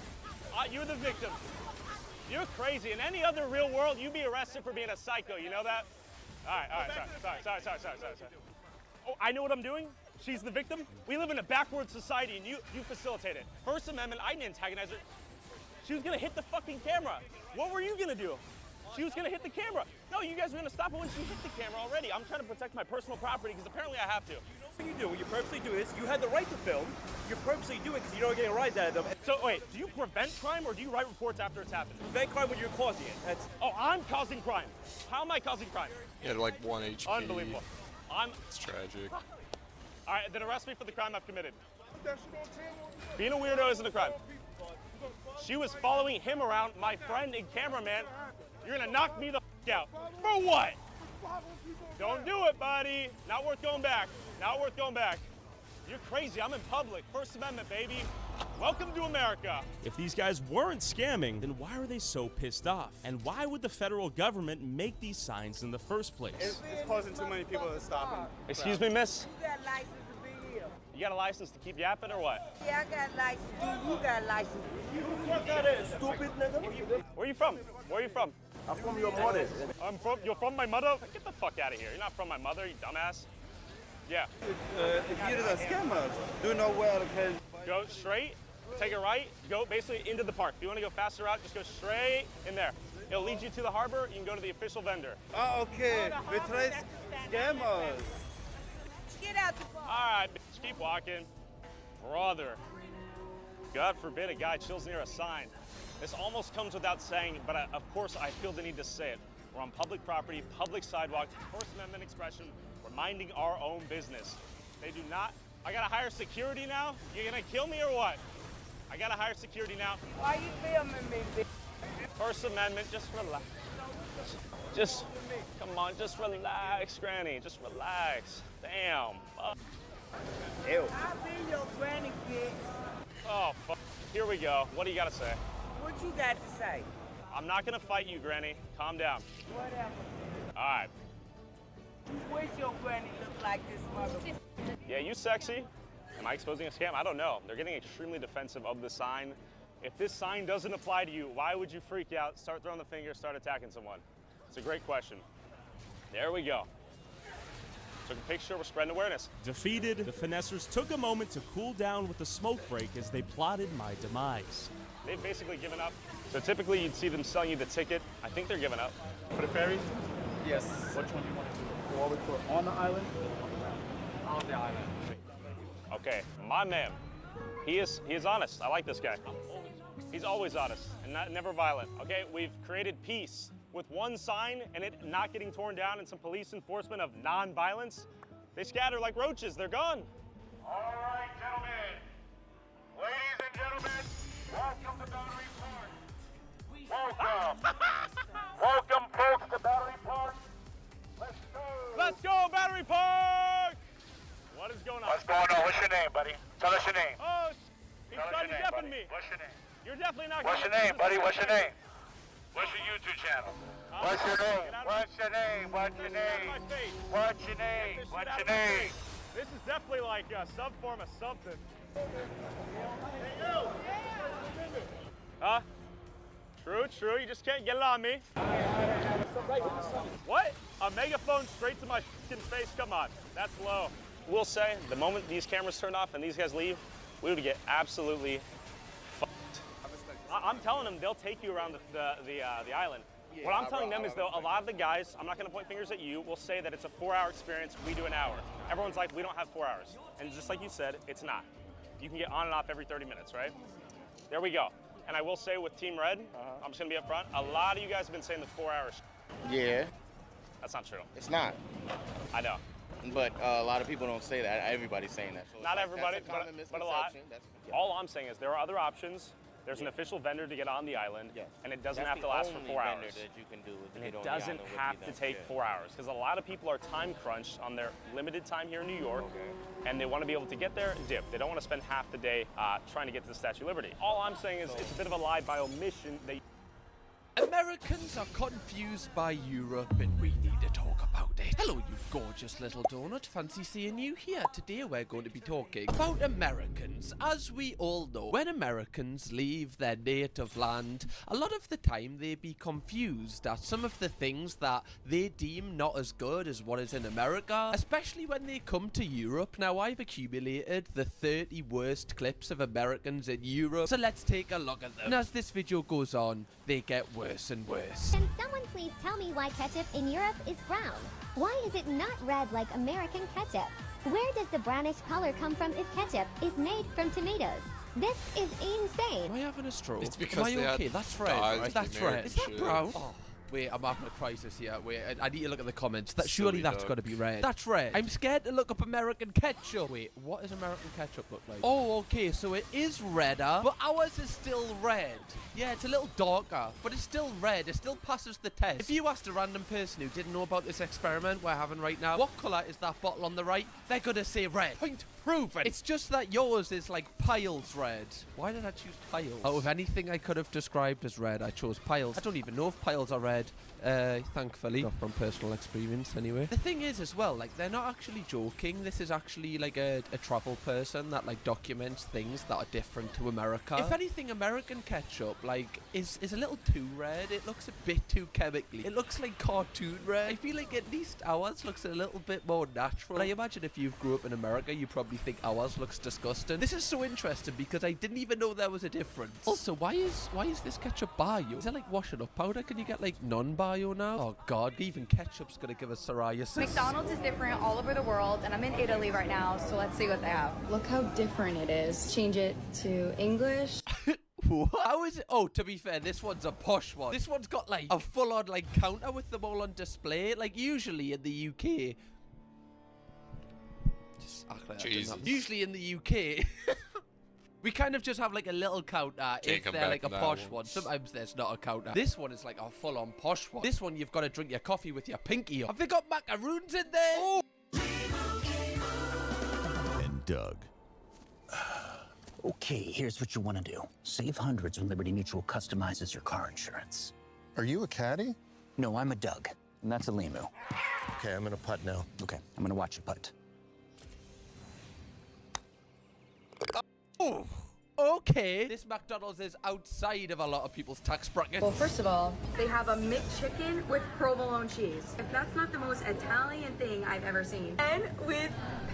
you're the victim. You're crazy. In any other real world, you'd be arrested for being a psycho, you know that? All right, sorry. Oh, I know what I'm doing? She's the victim? We live in a backwards society and you facilitate it. First Amendment, I didn't antagonize her. She was gonna hit the fucking camera. What were you gonna do? She was gonna hit the camera. No, you guys were gonna stop her when she hit the camera already. I'm trying to protect my personal property because apparently I have to. What you do, what you purposely do is, you had the right to film, you purposely do it because you don't get a rise out of them. So wait, do you prevent crime or do you write reports after it's happened? Prevent crime when you're causing it. That's... Oh, I'm causing crime. How am I causing crime? You had like 1 HP. Unbelievable. It's tragic. All right, then arrest me for the crime I've committed. Being a weirdo isn't a crime. She was following him around, my friend and cameraman. You're gonna knock me the out. For what? Don't do it, buddy. Not worth going back. Not worth going back. You're crazy, I'm in public. First Amendment, baby. Welcome to America. If these guys weren't scamming, then why are they so pissed off? And why would the federal government make these signs in the first place? It's causing too many people to stop him. Excuse me, miss? You got a license to be here. You got a license to keep yapping or what? Yeah, I got a license. Dude, you got a license. Fuck out of here, stupid nigga. Where you from? Where are you from? I'm from your mother. You're from my mother? Get the fuck out of here. You're not from my mother, you dumbass. Yeah. If you're a scammer, do know where because... Go straight, take a right, go basically into the park. If you want to go faster out, just go straight in there. It'll lead you to the harbor, you can go to the official vendor. Oh, okay. We try scammers. Get out the car. All right, bitch, keep walking. Brother, God forbid a guy chills near a sign. This almost comes without saying, but of course I feel the need to say it. We're on public property, public sidewalk, First Amendment expression. We're minding our own business. They do not. I gotta hire security now? You gonna kill me or what? I gotta hire security now. Why you filming me, bitch? First Amendment, just relax. Just, come on, just relax, Granny. Just relax. Damn. I'll Ew. be your granny, bitch. Oh, fuck. Here we go. What do you gotta say? What you got to say? I'm not gonna fight you, Granny. Calm down. Whatever. All right. You wish your granny looked like this motherfucker. Yeah, you sexy. Am I exposing a scam? I don't know. They're getting extremely defensive of the sign. If this sign doesn't apply to you, why would you freak out, start throwing the finger, start attacking someone? It's a great question. There we go. Took a picture, we're spreading awareness. Defeated, the finessers took a moment to cool down with a smoke break as they plotted my demise. They've basically given up. So typically you'd see them selling you the ticket. I think they're giving up. For the ferry? Yes. Which one do you want to do? Forward for on the island? On the island. Okay, my man. He is honest. I like this guy. He's always honest and never violent. Okay, we've created peace with one sign and it not getting torn down and some police enforcement of non-violence. They scatter like roaches. They're gone. All right, gentlemen. Ladies and gentlemen, welcome to Battery Park. Welcome. Welcome, folks, to Battery Park. Let's go. Let's go, Battery Park! What is going on? What's going on? What's your name, buddy? Tell us your name. Oh, he's Tell us trying to your name, deafen buddy. me. What's your name? You're definitely not What's your name, buddy? What's your name? What's your YouTube channel? What's your name? What's your name? What's your name? What's your name? What's your name? This is definitely like a sub form of something. Huh? True, true. You just can't get it on me. What? A megaphone straight to my fucking face? Come on. That's low. We'll say the moment these cameras turn off and these guys leave, we would get absolutely fucked. I'm telling them they'll take you around the island. Yeah, What I'm telling them is though, a lot of the guys, I'm not gonna point fingers at you, will say that it's a 4-hour experience, we do an hour. Everyone's like, we don't have 4 hours. And just like you said, it's not. You can get on and off every 30 minutes, right? There we go. And I will say with Team Red, I'm just gonna be up front, a lot of you guys have been saying the 4 hours. Yeah. That's not true. It's not. I know. But a lot of people don't say that. Everybody's saying that. So Not everybody, that's a common but a lot. misconception. All I'm saying is there are other options. There's an official vendor to get on the island, and it doesn't have to last for 4 hours. That you can do And it doesn't have to take 4 hours, because a lot of people are time crunched on their limited time here in New York, and they want to be able to get there and dip. They don't want to spend half the day trying to get to the Statue of Liberty. All I'm saying is it's a bit of a lie by omission. Americans are confused by Europe and we need to talk about it. Hello, you gorgeous little donut. Fancy seeing you here. Today we're going to be talking about Americans. As we all know, when Americans leave their native land, a lot of the time they be confused at some of the things that they deem not as good as what is in America, especially when they come to Europe. Now, I've accumulated the 30 worst clips of Americans in Europe, so let's take a look at them. And as this video goes on, they get worse and worse. Can someone please tell me why ketchup in Europe is brown? Why is it not red like American ketchup? Where does the brownish color come from if ketchup is made from tomatoes? This is insane. Am I having a stroke? It's because Am I they okay? had That's red, dyes right? with That's red. American Is that shit. brown? Oh. Wait, I'm having a crisis here. Wait, I need to look at the comments. Surely Silly that's dog. got to be red. That's red. I'm scared to look up American ketchup. Wait, what does American ketchup look like? Oh, okay, so it is redder, but ours is still red. Yeah, it's a little darker, but it's still red. It still passes the test. If you asked a random person who didn't know about this experiment we're having right now, what colour is that bottle on the right? They're going to say red. Point proven. It's just that yours is like piles red. Why did I choose piles? Out of anything I could have described as red, I chose piles. I don't even know if piles are red. Thankfully, not from personal experience anyway. The thing is as well, like, they're not actually joking. This is actually like a travel person that like documents things that are different to America. If anything, American ketchup like is a little too red. It looks a bit too chemically. It looks like cartoon red. I feel like at least ours looks a little bit more natural. And I imagine if you grew up in America, you probably think ours looks disgusting. This is so interesting because I didn't even know there was a difference. Also, why is this ketchup bio? Is that like washing up powder? Can you get like non-bio now? Oh god, even ketchup's gonna give us psoriasis. McDonald's is different all over the world, and I'm in Italy right now, so let's see what they have. Look how different it is. Change it to English. How is it? Oh, to be fair, this one's a posh one. This one's got like a full-on like counter with them all on display. Like usually in the UK, just act like that didn't happen. Usually in the UK. We kind of just have like a little counter if they're like a posh one. Sometimes there's not a counter. This one is like a full-on posh one. This one you've got to drink your coffee with your pinky up. Have they got macaroons in there? Oh. And Doug. Okay, here's what you want to do. Save hundreds when Liberty Mutual customizes your car insurance. Are you a caddy? No, I'm a Doug, and that's a Limu. Okay, I'm gonna putt now. Okay, I'm gonna watch you putt. Oh, okay. This McDonald's is outside of a lot of people's tax bracket. Well, first of all, they have a McChicken with provolone cheese. If that's not the most Italian thing I've ever seen. And with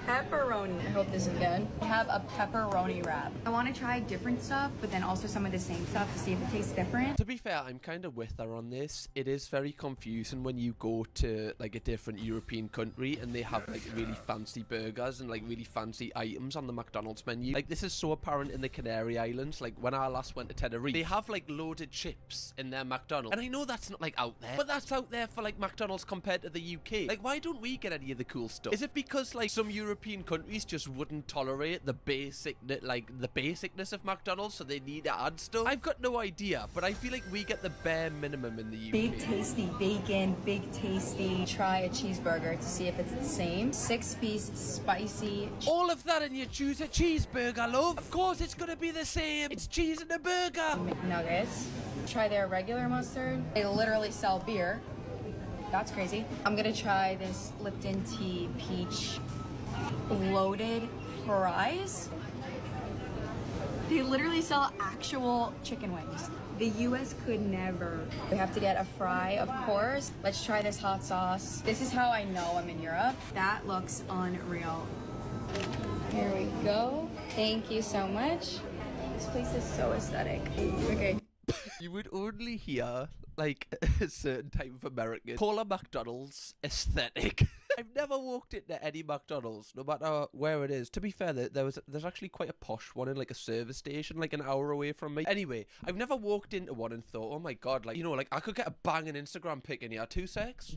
pepperoni. I hope this is good. I have a pepperoni wrap. I want to try different stuff, but then also some of the same stuff to see if it tastes different. To be fair, I'm kind of with her on this. It is very confusing when you go to like a different European country and they have like really fancy burgers and like really fancy items on the McDonald's menu. Like this is so apparent in the Canary Islands. Like when I last went to Tenerife, they have like loaded chips in their McDonald's. And I know that's not like out there, but that's out there for like McDonald's compared to the UK. Like why don't we get any of the cool stuff? Is it because like some European countries just wouldn't tolerate the basicness of McDonald's, so they need to add stuff? I've got no idea, but I feel like we get the bare minimum in the UK. Big tasty bacon, big tasty. Try a cheeseburger to see if it's the same. 6-piece spicy. All of that and you choose a cheeseburger, love? Of course it's gonna be the same. It's cheese in a burger. McNuggets. Try their regular mustard. They literally sell beer. That's crazy. I'm gonna try this Lipton tea peach loaded fries. They literally sell actual chicken wings. The US could never. We have to get a fry, of course. Let's try this hot sauce. This is how I know I'm in Europe. That looks unreal. Here we go. Thank you so much. This place is so aesthetic. Okay. You would only hear like a certain type of American call a McDonald's aesthetic. I've never walked into any McDonald's, no matter where it is. To be fair, there's actually quite a posh one in like a service station, like an hour away from me. Anyway, I've never walked into one and thought, oh my god, like, you know, like I could get a banging Instagram pic in here. 2 secs.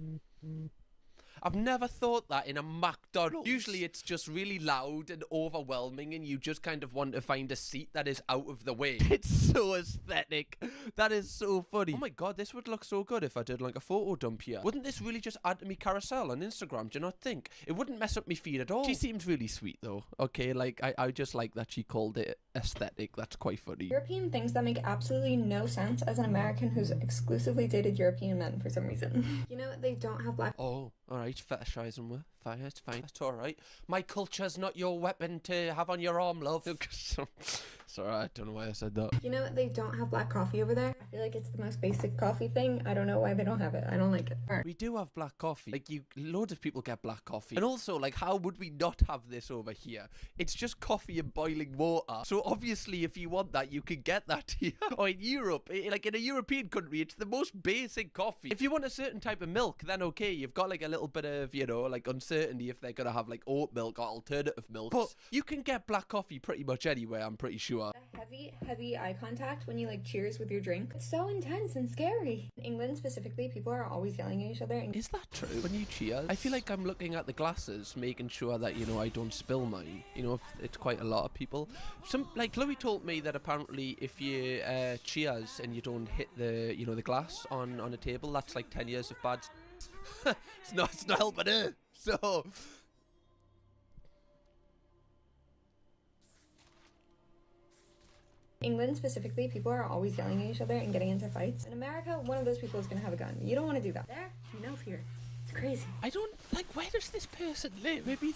I've never thought that in a McDonald's. Usually it's just really loud and overwhelming and you just kind of want to find a seat that is out of the way. It's so aesthetic. That is so funny. Oh my god, this would look so good if I did like a photo dump here. Wouldn't this really just add to me carousel on Instagram? Do you not think? It wouldn't mess up my feed at all. She seems really sweet though. Okay, like I just like that she called it aesthetic. That's quite funny. European things that make absolutely no sense as an American who's exclusively dated European men for some reason. You know, they don't have black. Oh, alright, fetishizing with fire, it's fine. That's alright. My culture's not your weapon to have on your arm, love. Sorry, I don't know why I said that. You know, they don't have black coffee over there. I feel like it's the most basic coffee thing. I don't know why they don't have it. I don't like it. We do have black coffee. Like, loads of people get black coffee. And also, like, how would we not have this over here? It's just coffee and boiling water. So obviously, if you want that, you can get that here. Or in Europe, like in a European country, it's the most basic coffee. If you want a certain type of milk, then okay, you've got like a little bit of, you know, like uncertainty if they're gonna have like oat milk or alternative milk. But you can get black coffee pretty much anywhere, I'm pretty sure. Heavy eye contact when you like cheers with your drink. It's so intense and scary. In England specifically, people are always yelling at each other. Is that true? When you cheers? I feel like I'm looking at the glasses, making sure that, you know, I don't spill mine. You know, if it's quite a lot of people. Like Chloe told me that apparently if you cheers and you don't hit the, you know, the glass on a table, that's like 10 years of bad. it's not helping her. So. England specifically, people are always yelling at each other and getting into fights. In America, one of those people is gonna have a gun. You don't want to do that. There, no fear. It's crazy. I don't, like, where does this person live? Maybe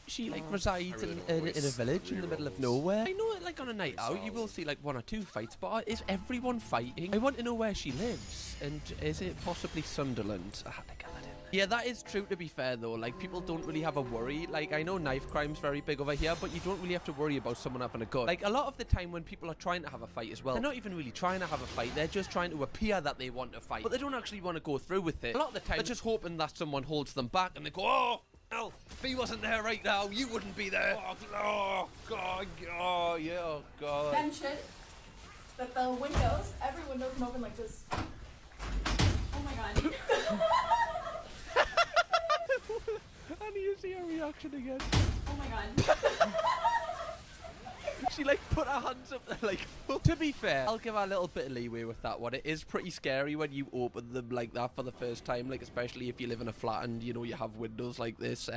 she like resides in a village in the middle of nowhere. I know, like, on a night out, you will see like 1 or 2 fights, but is everyone fighting? I want to know where she lives. And is it possibly Sunderland? I had to get that in. Yeah, that is true, to be fair, though. Like, people don't really have a worry. Like, I know knife crime's very big over here, but you don't really have to worry about someone having a gun. Like, a lot of the time when people are trying to have a fight as well, they're not even really trying to have a fight. They're just trying to appear that they want to fight, but they don't actually want to go through with it. A lot of the time, they're just hoping that someone holds them back, and they go, oh, hell, if he wasn't there right now, you wouldn't be there. Oh, God, oh, yeah, oh, God. Then shit, that the windows, every window can open like this. Oh my God. I need to see her reaction again. Oh my God. She like put her hands up there like, to be fair, I'll give her a little bit of leeway with that one. It is pretty scary when you open them like that for the first time, like especially if you live in a flat and you know you have windows like this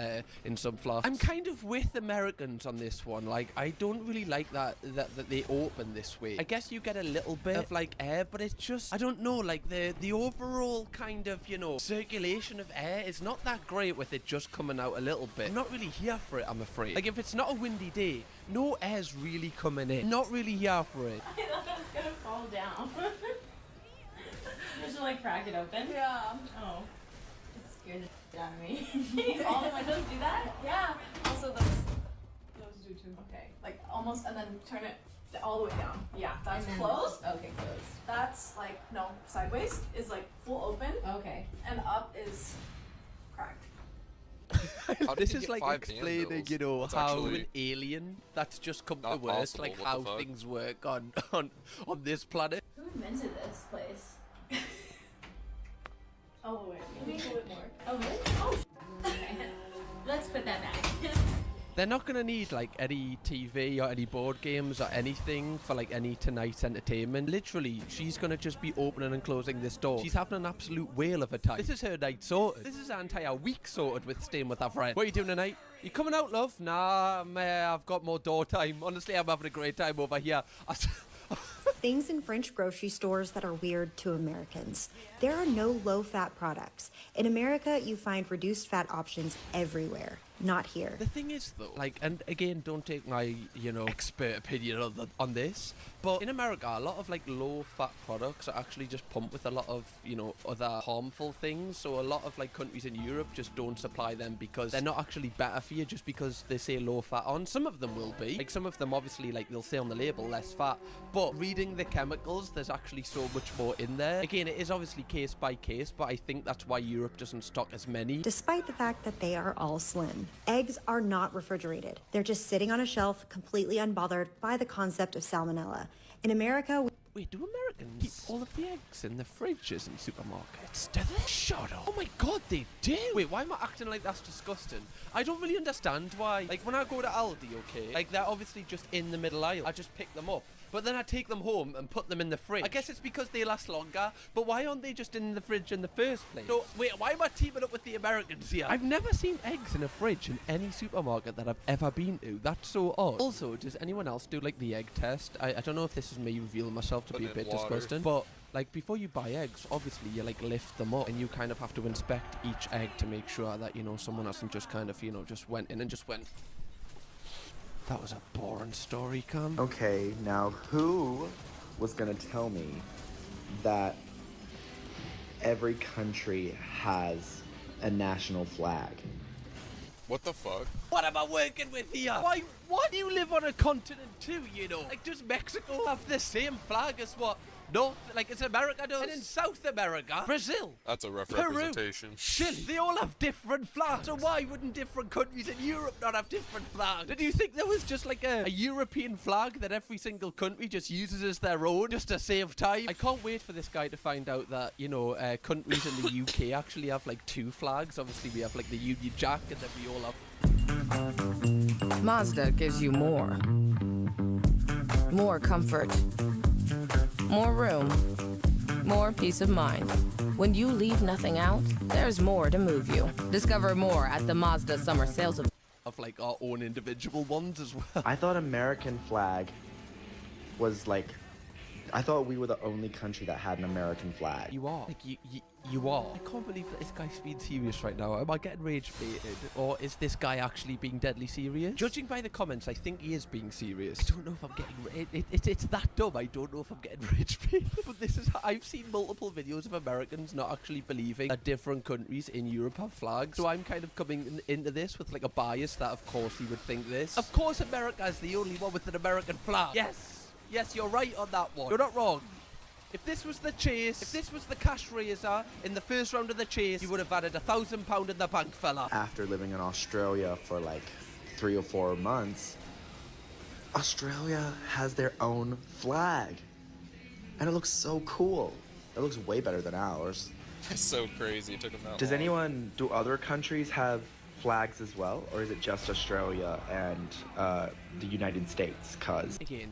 in some flats. I'm kind of with Americans on this one. Like, I don't really like that they open this way. I guess you get a little bit of like air, but it's just, I don't know, like the overall kind of, you know, circulation of air is not that great with it just coming out a little bit. I'm not really here for it, I'm afraid. Like, if it's not a windy day, no air's really coming in. Not really here for it. I thought I was gonna fall down. Did you like crack it open? Yeah. Oh. It scared the shit out of me. All the windows do that? Yeah. Also those do too. Okay. Like almost, and then turn it all the way down. Yeah. That's closed? Okay, closed. That's like, no, sideways is like full open. Okay. And up is cracked. This is like explaining, you know, how an alien that's just come to work, like how things work on this planet. Who invented this place? Oh wait, maybe a little bit more. Oh really? Oh. Okay. Let's put that back. They're not going to need like any TV or any board games or anything for like any tonight's entertainment. Literally, she's going to just be opening and closing this door. She's having an absolute whale of a time. This is her night sorted. This is her entire week sorted with staying with her friend. What are you doing tonight? You coming out, love? Nah, I've got more door time. Honestly, I'm having a great time over here. Things in French grocery stores that are weird to Americans. There are no low-fat products. In America, you find reduced fat options everywhere. Not here. The thing is, though, like, and again, don't take my, you know, expert opinion on this, but in America, a lot of, like, low-fat products are actually just pumped with a lot of, you know, other harmful things, so a lot of, like, countries in Europe just don't supply them because they're not actually better for you just because they say low-fat on. Some of them will be. Like, some of them, obviously, like, they'll say on the label, less fat, but reading the chemicals, there's actually so much more in there. Again, it is obviously case by case, but I think that's why Europe doesn't stock as many. Despite the fact that they are all slim. Eggs are not refrigerated. They're just sitting on a shelf, completely unbothered by the concept of salmonella. In America, Wait, do Americans keep all of the eggs in the fridges in supermarkets? Do they? Shut up. Oh my god, they do. Wait, why am I acting like that's disgusting? I don't really understand why. Like, when I go to Aldi, okay, like, they're obviously just in the middle aisle. I just pick them up. But then I take them home and put them in the fridge. I guess it's because they last longer, but why aren't they just in the fridge in the first place? So, wait, why am I teaming up with the Americans here? I've never seen eggs in a fridge in any supermarket that I've ever been to. That's so odd. Also, does anyone else do, like, the egg test? I don't know if this is me revealing myself to be a bit disgusting, but, like, before you buy eggs, obviously you, like, lift them up and you kind of have to inspect each egg to make sure that, you know, someone hasn't just kind of, you know, just went in and just went... That was a boring story, Cam. Okay, now who was gonna tell me that every country has a national flag? What the fuck? What am I working with here? Why do you live on a continent too, you know? Like, does Mexico have the same flag as what? North, like, it's America does. And in South America, Brazil. That's a rough Peru, representation. Chile, they all have different flags. So why wouldn't different countries in Europe not have different flags? Did you think there was just like a European flag that every single country just uses as their own just to save time? I can't wait for this guy to find out that, you know, countries in the UK actually have like 2 flags. Obviously, we have like the Union Jack, and then we all have... Mazda gives you more. More comfort. More room, more peace of mind. When you leave nothing out, there's more to move you. Discover more at the Mazda Summer Sales of like our own individual ones as well. I thought American flag was like, I thought we were the only country that had an American flag. You are. Like, you are. I can't believe that this guy's being serious right now. Am I getting rage baited? Or is this guy actually being deadly serious? Judging by the comments, I think he is being serious. I don't know if I'm getting... It's that dumb. I don't know if I'm getting rage baited. But this is... I've seen multiple videos of Americans not actually believing that different countries in Europe have flags. So I'm kind of coming into this with like a bias that of course he would think this. Of course America is the only one with an American flag. Yes. Yes, you're right on that one. You're not wrong. If this was the chase, if this was the cash raiser in the first round of the chase, you would have added £1,000 in the bank, fella. After living in Australia for like 3 or 4 months, Australia has their own flag. And it looks so cool. It looks way better than ours. It's so crazy. It took them that Does long. do other countries have flags as well? Or is it just Australia and the United States? Cause again,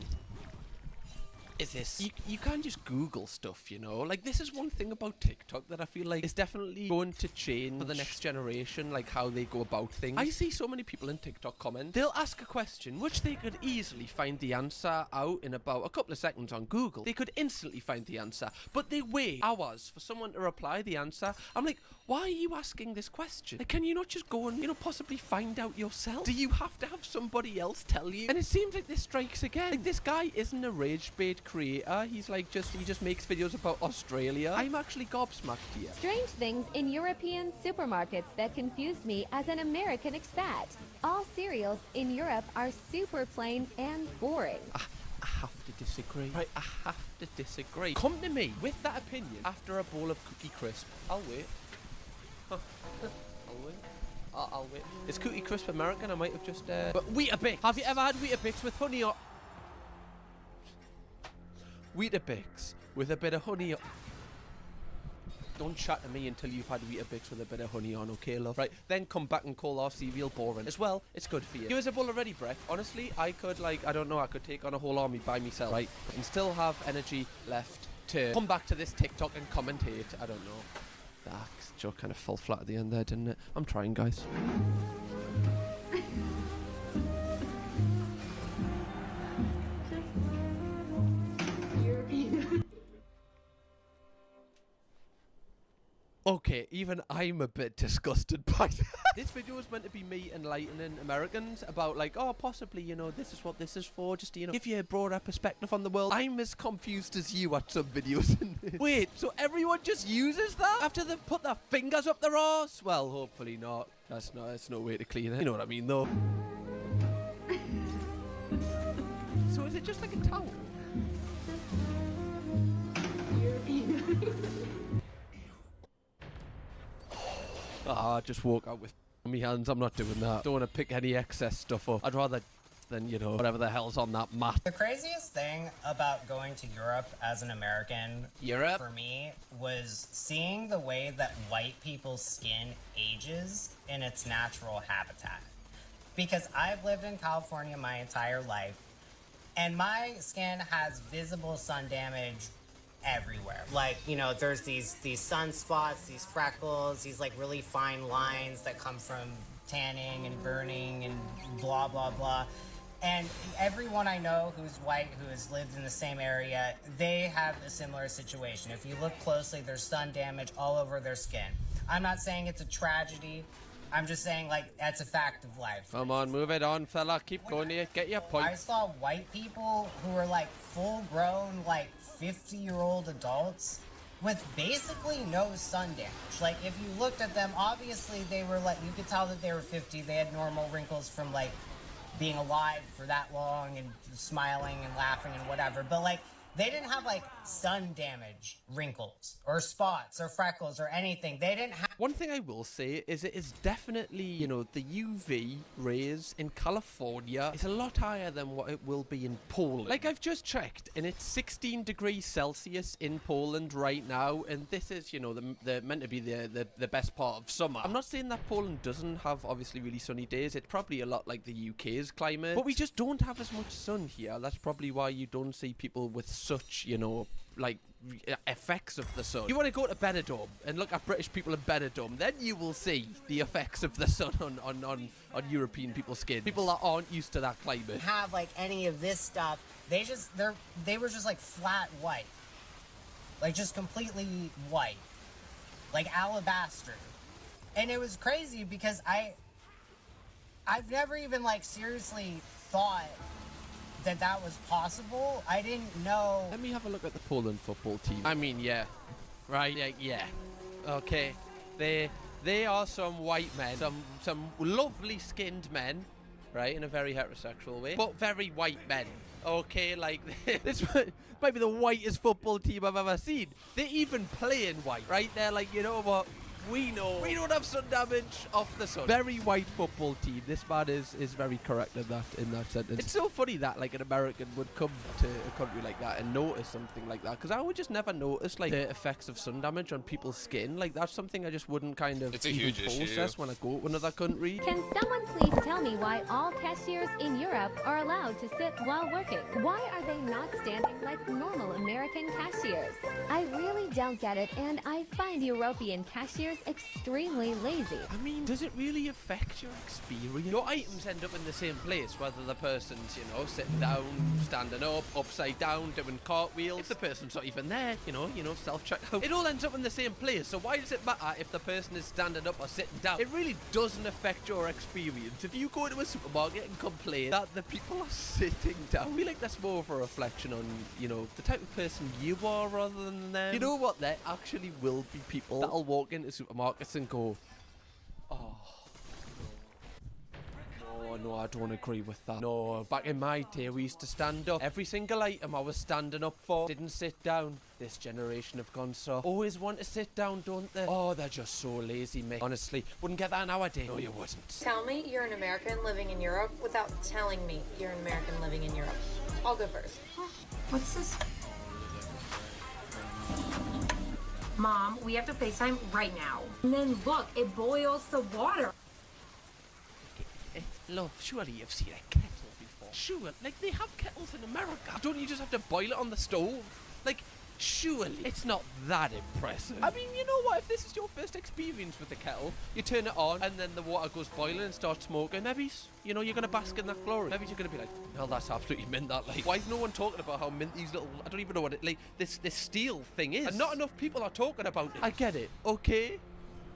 is this... You can't just Google stuff, you know? Like, this is one thing about TikTok that I feel like is definitely going to change for the next generation, like how they go about things. I see so many people in TikTok comment. They'll ask a question, which they could easily find the answer out in about a couple of seconds on Google. They could instantly find the answer, but they wait hours for someone to reply the answer. I'm like, why are you asking this question? Like, can you not just go and, you know, possibly find out yourself? Do you have to have somebody else tell you? And it seems like this strikes again. Like, this guy isn't a rage bait creator. He's like he just makes videos about Australia. I'm actually gobsmacked here. Strange things in European supermarkets that confused me as an American expat. All cereals in Europe are super plain and boring. I have to disagree. Right, I have to disagree. Come to me with that opinion after a bowl of Cookie Crisp. I'll wait. I'll wait. I'll wait. Is Cookie Crisp American? I might have just... But Weetabix. Have you ever had Weetabix with honey or... Weetabix with a bit of honey on... Don't chat to me until you've had Weetabix with a bit of honey on, okay, love? Right, then come back and call our cereal boring. As well, it's good for you. Give us a bowl already, Brett. Honestly, I could, like, I don't know, I could take on a whole army by myself, right? And still have energy left to come back to this TikTok and commentate. I don't know. That joke kind of fell flat at the end there, didn't it? I'm trying, guys. Okay, even I'm a bit disgusted by that. This video is meant to be me enlightening Americans about, like, oh, possibly, you know, this is what this is for, just to, you know, give you a broader perspective on the world. I'm as confused as you at some videos in this. Wait, so everyone just uses that after they've put their fingers up their arse? Well, hopefully not. That's no way to clean it. You know what I mean, though. So is it just like a towel? I just walk out with my hands. I'm not doing that. Don't want to pick any excess stuff up. I'd rather than, you know, whatever the hell's on that mat. The craziest thing about going to Europe as an American for me was seeing the way that white people's skin ages in its natural habitat. Because I've lived in California my entire life, and my skin has visible sun damage everywhere. Like, you know, there's these sunspots, these freckles, these like really fine lines that come from tanning and burning and blah, blah, blah. And everyone I know who's white, who has lived in the same area, they have a similar situation. If you look closely, there's sun damage all over their skin. I'm not saying it's a tragedy. I'm just saying, like, that's a fact of life. Come on, move it on, fella. Keep going here. Get your point. I saw white people who were, like, full-grown, like, 50-year-old adults with basically no sun damage. Like, if you looked at them, obviously they were, like, you could tell that they were 50. They had normal wrinkles from, like, being alive for that long and smiling and laughing and whatever. But, like, they didn't have, like, sun damage wrinkles or spots or freckles or anything. They didn't have... One thing I will say is it is definitely, you know, the UV rays in California is a lot higher than what it will be in Poland. Like, I've just checked, and it's 16 degrees Celsius in Poland right now, and this is, you know, the meant to be the best part of summer. I'm not saying that Poland doesn't have, obviously, really sunny days. It's probably a lot like the UK's climate, but we just don't have as much sun here. That's probably why you don't see people with such, you know, like, effects of the sun. You want to go to Benidorm and look at British people in Benidorm, then you will see the effects of the sun on European people's skin. People that aren't used to that climate. Have like any of this stuff. They were just like flat white. Like just completely white. Like alabaster. And it was crazy because I've never even like seriously thought that was possible. I didn't know. Let me have a look at the Poland football team. I mean, yeah. Right, yeah. Okay. They are some white men. Some lovely skinned men, right, in a very heterosexual way. But very white men. Okay, like, this might be the whitest football team I've ever seen. They're even playing white, right? They're like, you know what? We know we don't have sun damage off the sun. Very white football team. This man is very correct in that sentence. It's so funny that like an American would come to a country like that and notice something like that, because I would just never notice like the effects of sun damage on people's skin. Like that's something I just wouldn't kind of even process when I go to another country. Can someone please tell me why all cashiers in Europe are allowed to sit while working? Why are they not standing like normal American cashiers? I really don't get it, and I find European cashiers extremely lazy. I mean, does it really affect your experience? Your items end up in the same place, whether the person's, you know, sitting down, standing up, upside down, doing cartwheels. If the person's not even there, you know, self-checkout. It all ends up in the same place, so why does it matter if the person is standing up or sitting down? It really doesn't affect your experience. If you go to a supermarket and complain that the people are sitting down, I feel like that's more of a reflection on, you know, the type of person you are rather than them. You know what? There actually will be people that'll walk into supermarkets and go, oh, no, I don't agree with that. No, back in my day, we used to stand up. Every single item I was standing up for, didn't sit down. This generation have gone so. Always want to sit down, don't they? Oh, they're just so lazy, mate. Honestly, wouldn't get that nowadays. No, you wouldn't. Tell me you're an American living in Europe without telling me you're an American living in Europe. I'll go first. What's this? Mom, we have to FaceTime right now. And then look, it boils the water. Love, surely you've seen a kettle before. Sure, like they have kettles in America. Don't you just have to boil it on the stove? Like, surely it's not that impressive. I mean, you know what? If this is your first experience with the kettle, you turn it on and then the water goes boiling and starts smoking. Maybe, you know, you're going to bask in that glory. Maybe you're going to be like, no, that's absolutely mint that. Like, why is no one talking about how mint these little, I don't even know what it, like, this steel thing is. And not enough people are talking about it. I get it, okay?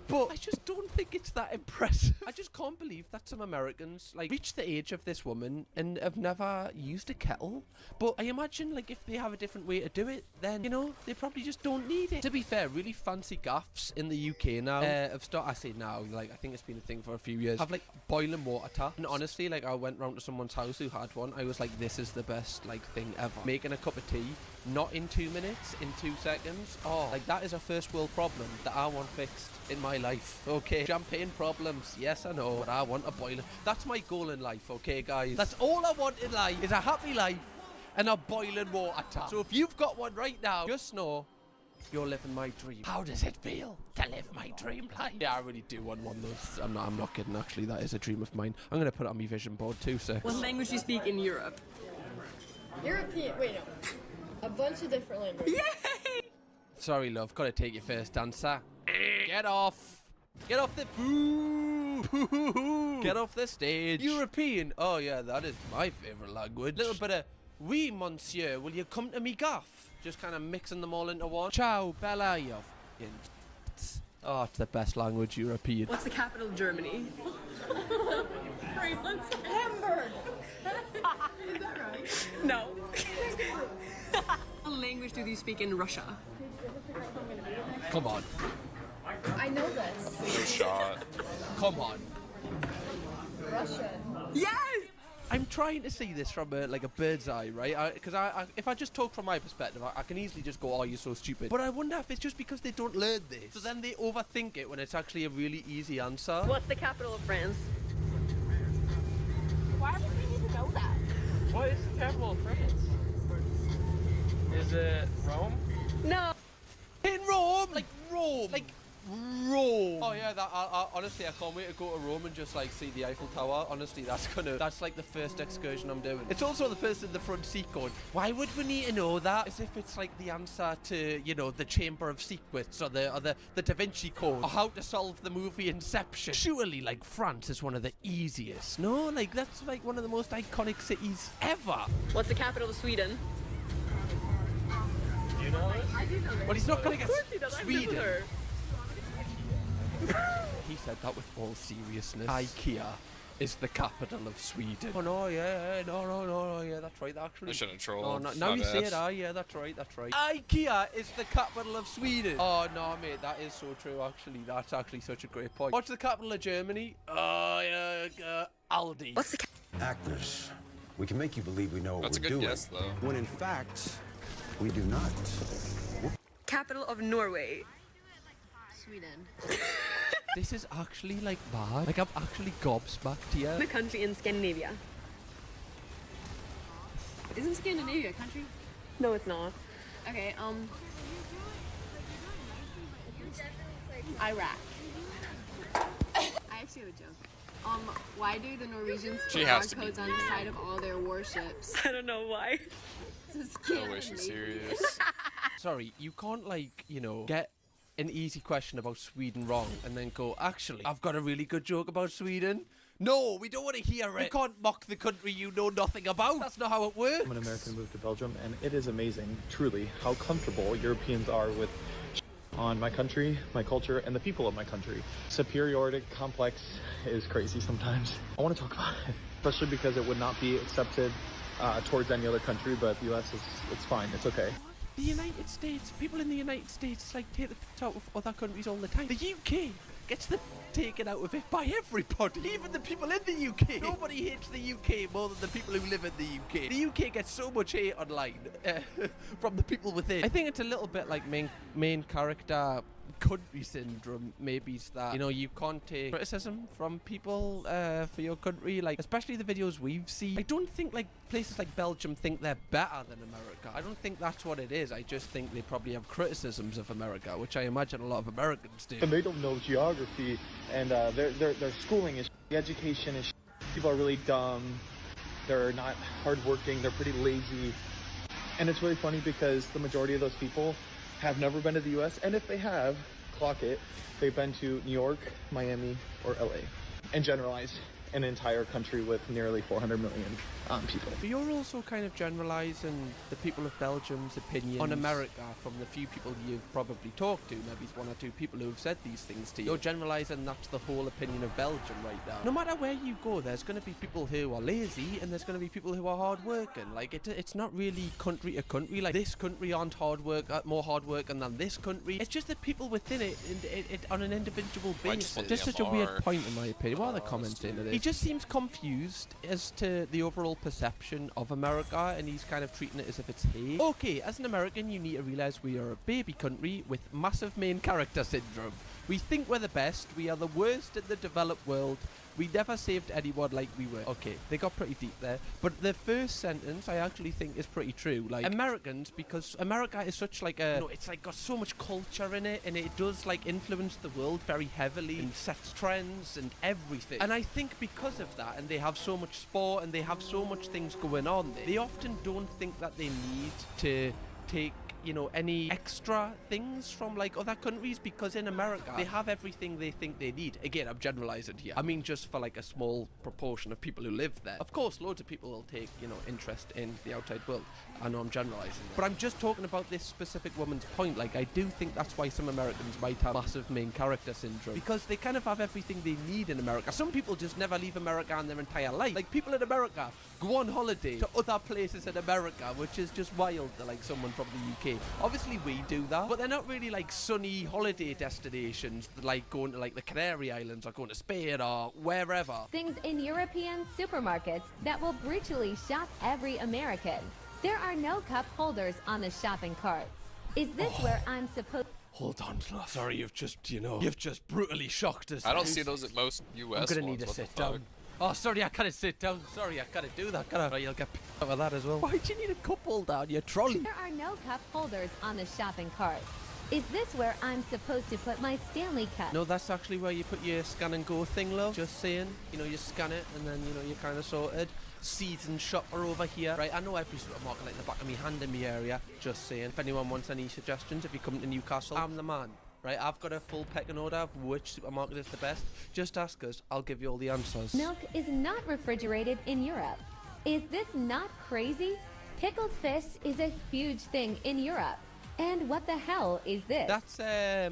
But I just don't think it's that impressive. I just can't believe that some Americans, like, reach the age of this woman and have never used a kettle. But I imagine, like, if they have a different way to do it, then, you know, they probably just don't need it. To be fair, really fancy gaffs in the UK now have started, I say now, like, I think it's been a thing for a few years, have, like, boiling water tap. And honestly, like, I went round to someone's house who had one. I was like, this is the best, like, thing ever. Making a cup of tea, not in 2 minutes, in 2 seconds. Oh, like that is a first world problem that I want fixed in my life. Okay, champagne problems, yes I know, but I want a boiler. That's my goal in life, okay guys? That's all I want in life, is a happy life and a boiling water tap. So if you've got one right now, just know you're living my dream. How does it feel to live my dream life? Yeah, I really do want one of those. I'm not kidding, actually. That is a dream of mine. I'm going to put it on my vision board too, so. What language do you speak in Europe? European, wait, no. A bunch of different languages. Yay! Sorry, love. Got to take your first answer. Get off. Get off the... Boo. Get off the stage. European. Oh, yeah, that is my favourite language. Little bit of... Oui, monsieur. Will you come to me gaff? Just kind of mixing them all into one. Ciao, Bella. You fucking... Oh, it's the best language, European. What's the capital of Germany? Hamburg. Is that right? No. What language do you speak in Russia? Come on. I know this. No shot. Come on. Russian. Yes! I'm trying to see this from a bird's eye, right? Because if I just talk from my perspective, I can easily just go, oh, you're so stupid. But I wonder if it's just because they don't learn this. So then they overthink it when it's actually a really easy answer. What's the capital of France? Why would we need to know that? What is the capital of France? Is it Rome? No. In Rome? Like Rome. Like Rome. Oh yeah, honestly, I can't wait to go to Rome and just like see the Eiffel Tower. Honestly, that's like the first excursion I'm doing. It's also the person in the front seat going, why would we need to know that? As if it's like the answer to, you know, the Chamber of Secrets or the Da Vinci Code or how to solve the movie Inception. Surely, like, France is one of the easiest. No, like that's like one of the most iconic cities ever. What's the capital of Sweden? You know it? I do know this. Well, he's not gonna get Sweden. Sweden. He said that with all seriousness. IKEA is the capital of Sweden. Oh no, yeah, no, yeah, that's right, actually. I shouldn't troll. Oh, no, now you say it, yeah, that's right. IKEA is the capital of Sweden. Oh no, mate, that is so true, actually. That's actually such a great point. What's the capital of Germany? Aldi. What's the Actors, we can make you believe we know what That's we're a good doing, guess, though. when in fact, we do not. capital of Norway? Sweden. This is actually like bad. Like I'm actually gobsmacked here. The country in Scandinavia. Isn't Scandinavia a country? No, it's not. Okay, Iraq. I actually have a joke. Why do the Norwegians put barcodes on the side of all their warships? I don't know why. No way she's serious. Sorry, you can't like, you know, get an easy question about Sweden wrong and then go, actually, I've got a really good joke about Sweden. No, we don't want to hear it. You can't mock the country you know nothing about. That's not how it works. I'm an American who moved to Belgium, and it is amazing, truly, how comfortable Europeans are with on my country, my culture, and the people of my country. Superiority complex is crazy sometimes. I want to talk about it, especially because it would not be accepted towards any other country, but the US it's fine, it's okay. The United States, people in the United States like take the piss out of other countries all the time. The UK gets the taken out of it by everybody, even the people in the UK. Nobody hates the UK more than the people who live in the UK. The UK gets so much hate online from the people within. I think it's a little bit like main character country syndrome, maybe, is that, you know, you can't take criticism from people for your country, like especially the videos we've seen. I don't think like places like Belgium think they're better than America. I don't think that's what it is. I just think they probably have criticisms of America, which I imagine a lot of Americans do. And they don't know geography, and their schooling is the education is people are really dumb, they're not hardworking, they're pretty lazy. And it's really funny because the majority of those people have never been to the US, and if they have, clock it, they've been to New York, Miami, or LA, and generalize an entire country with nearly 400 million people. But you're also kind of generalising the people of Belgium's opinion on America from the few people you've probably talked to, maybe it's one or two people who have said these things to you. You're generalising that's the whole opinion of Belgium right now. No matter where you go, there's going to be people who are lazy and there's going to be people who are hard-working. Like, it's not really country to country. Like, this country aren't more hard-working than this country. It's just the people within it on an individual basis. Just such a weird point in my opinion. What are the comments into this? just seems confused as to the overall perception of America, and he's kind of treating it as if it's hate. Okay, as an American, you need to realize we are a baby country with massive main character syndrome. We think we're the best, we are the worst in the developed world, we never saved anyone like we were. Okay, they got pretty deep there. But the first sentence I actually think is pretty true. Like, Americans, because America is such like a, you know, it's like got so much culture in it, and it does like influence the world very heavily and sets trends and everything. And I think because of that, and they have so much sport and they have so much things going on there, they often don't think that they need to take, you know, any extra things from like other countries, because in America they have everything they think they need. Again, I'm generalizing here. I mean, just for like a small proportion of people who live there. Of course, loads of people will take, you know, interest in the outside world. I know I'm generalizing there. But I'm just talking about this specific woman's point. Like, I do think that's why some Americans might have massive main character syndrome, because they kind of have everything they need in America. Some people just never leave America in their entire life. Like, people in America go on holiday to other places in America, which is just wild to like someone from the UK. Obviously we do that, but they're not really like sunny holiday destinations, like going to like the Canary Islands or going to Spain or wherever. Things in European supermarkets that will brutally shock every American. There are no cup holders on the shopping carts. Is this where I'm supposed... Hold on, love. Sorry, you've just, you know, you've just brutally shocked us. I don't see those at most US I'm gonna ones. need to sit down. Oh, sorry, I can't sit down. Sorry, I can't do that, can I? Right, you'll get picked up with that as well. Why do you need a cup holder on your trolley? There are no cup holders on the shopping carts. Is this where I'm supposed to put my Stanley Cup? No, that's actually where you put your scan and go thing, love. Just saying. You know, you scan it and then, you know, you're kind of sorted. Seasoned shopper over here. Right, I know every supermarket like the back of my hand in my area. Just saying. If anyone wants any suggestions, if you come to Newcastle, I'm the man. Right, I've got a full pecking order of which supermarket is the best. Just ask us, I'll give you all the answers. Milk is not refrigerated in Europe. Is this not crazy? Pickled fish is a huge thing in Europe. And what the hell is this? That's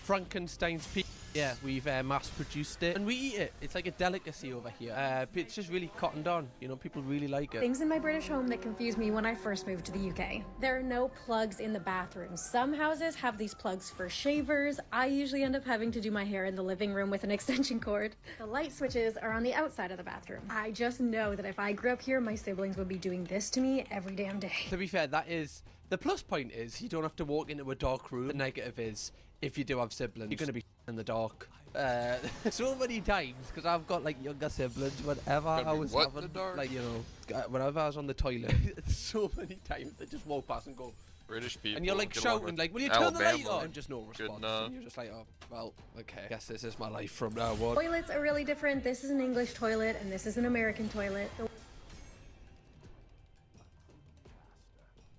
Frankenstein's pizza. Yeah, we've mass-produced it, and we eat it. It's like a delicacy over here. It's just really cottoned on. You know, people really like it. Things in my British home that confused me when I first moved to the UK. There are no plugs in the bathroom. Some houses have these plugs for shavers. I usually end up having to do my hair in the living room with an extension cord. The light switches are on the outside of the bathroom. I just know that if I grew up here, my siblings would be doing this to me every damn day. To be fair, that is... The plus point is you don't have to walk into a dark room. The negative is, if you do have siblings, you're going to be in the dark. So many times, because I've got like younger siblings, whenever I was having, like, you know, whenever I was on the toilet, so many times they just walk past and go, British people. and you're like shouting, like, will you turn the light on? And just no response. And you're just like, oh, well, okay, guess this is my life from now on. Toilets are really different. This is an English toilet, and this is an American toilet.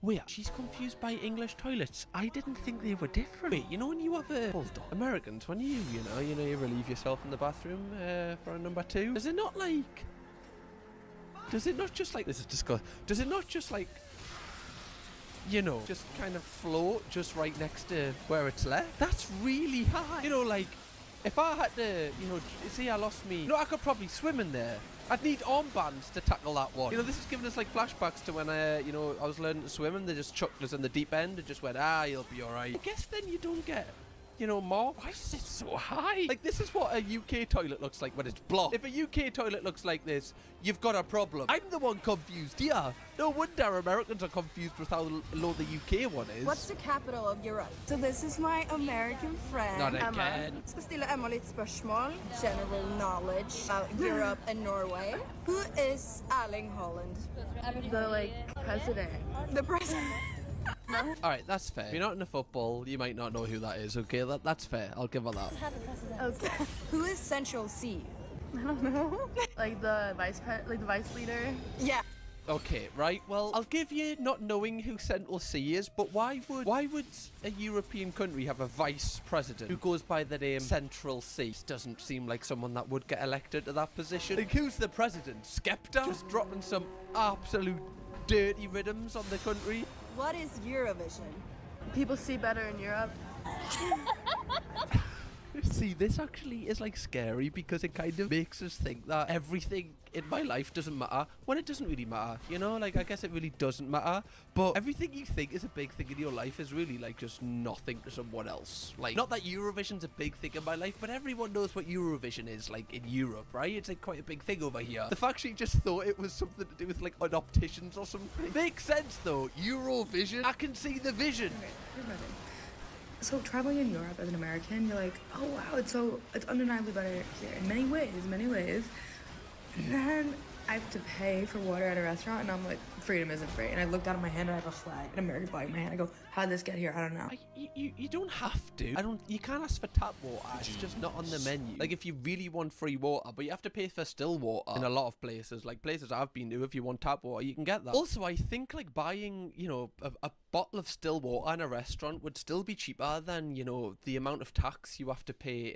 Wait, she's confused by English toilets. I didn't think they were different. Wait, you know when you have a... Hold on. Americans, when you relieve yourself in the bathroom for a number two, does it not like... Does it not just like... This is disgusting. Does it not just like... You know, just kind of float just right next to where it's left? That's really high. You know, like... If I had to, you know, say I lost me... No, I could probably swim in there. I'd need armbands to tackle that one. You know, this is giving us like flashbacks to when you know, I was learning to swim and they just chucked us in the deep end and just went, you'll be alright. I guess then you don't get, you know, more. Why is it so high? Like, this is what a UK toilet looks like when it's blocked. If a UK toilet looks like this, you've got a problem. I'm the one confused here. No wonder Americans are confused with how low the UK one is. What's the capital of Europe? So this is my American friend, Not Emma. again. Ska stilla Emma lite spörsmål. General knowledge about Europe and Norway. Who is Erling Haaland? The, like, president. The president. No? Alright, that's fair. If you're not into football, you might not know who that is, okay? That's fair. I'll give her that. Okay. Who is Central C? I don't know. Like the vice leader. Yeah. Okay, right. Well, I'll give you not knowing who Central C is, but why would a European country have a vice president who goes by the name Central C? This doesn't seem like someone that would get elected to that position. Like, who's the president? Skepta? Just dropping some absolute dirty rhythms on the country. What is Eurovision? People see better in Europe. See See, this actually is like scary because it kind of makes us think that everything in my life doesn't matter when it doesn't really matter, you know? Like, I guess it really doesn't matter, but everything you think is a big thing in your life is really like just nothing to someone else. Like, not that Eurovision's a big thing in my life, but everyone knows what Eurovision is like in Europe, right? It's like quite a big thing over here. The fact she just thought it was something to do with like an opticians or something makes sense though. Eurovision, I can see the vision. Okay, here's my thing. So traveling in Europe as an American, you're like, oh wow, it's undeniably better here in many ways. And then I have to pay for water at a restaurant, and I'm like, freedom isn't free. And I look down at my hand, and I have a flag, an American flag in my hand. I go, how'd this get here? I don't know. You don't have to. You can't ask for tap water. It's just not on the menu. Like, if you really want free water, but you have to pay for still water in a lot of places. Like, places I've been to, if you want tap water, you can get that. Also, I think, like, buying, you know, a bottle of still water in a restaurant would still be cheaper than, you know, the amount of tax you have to pay in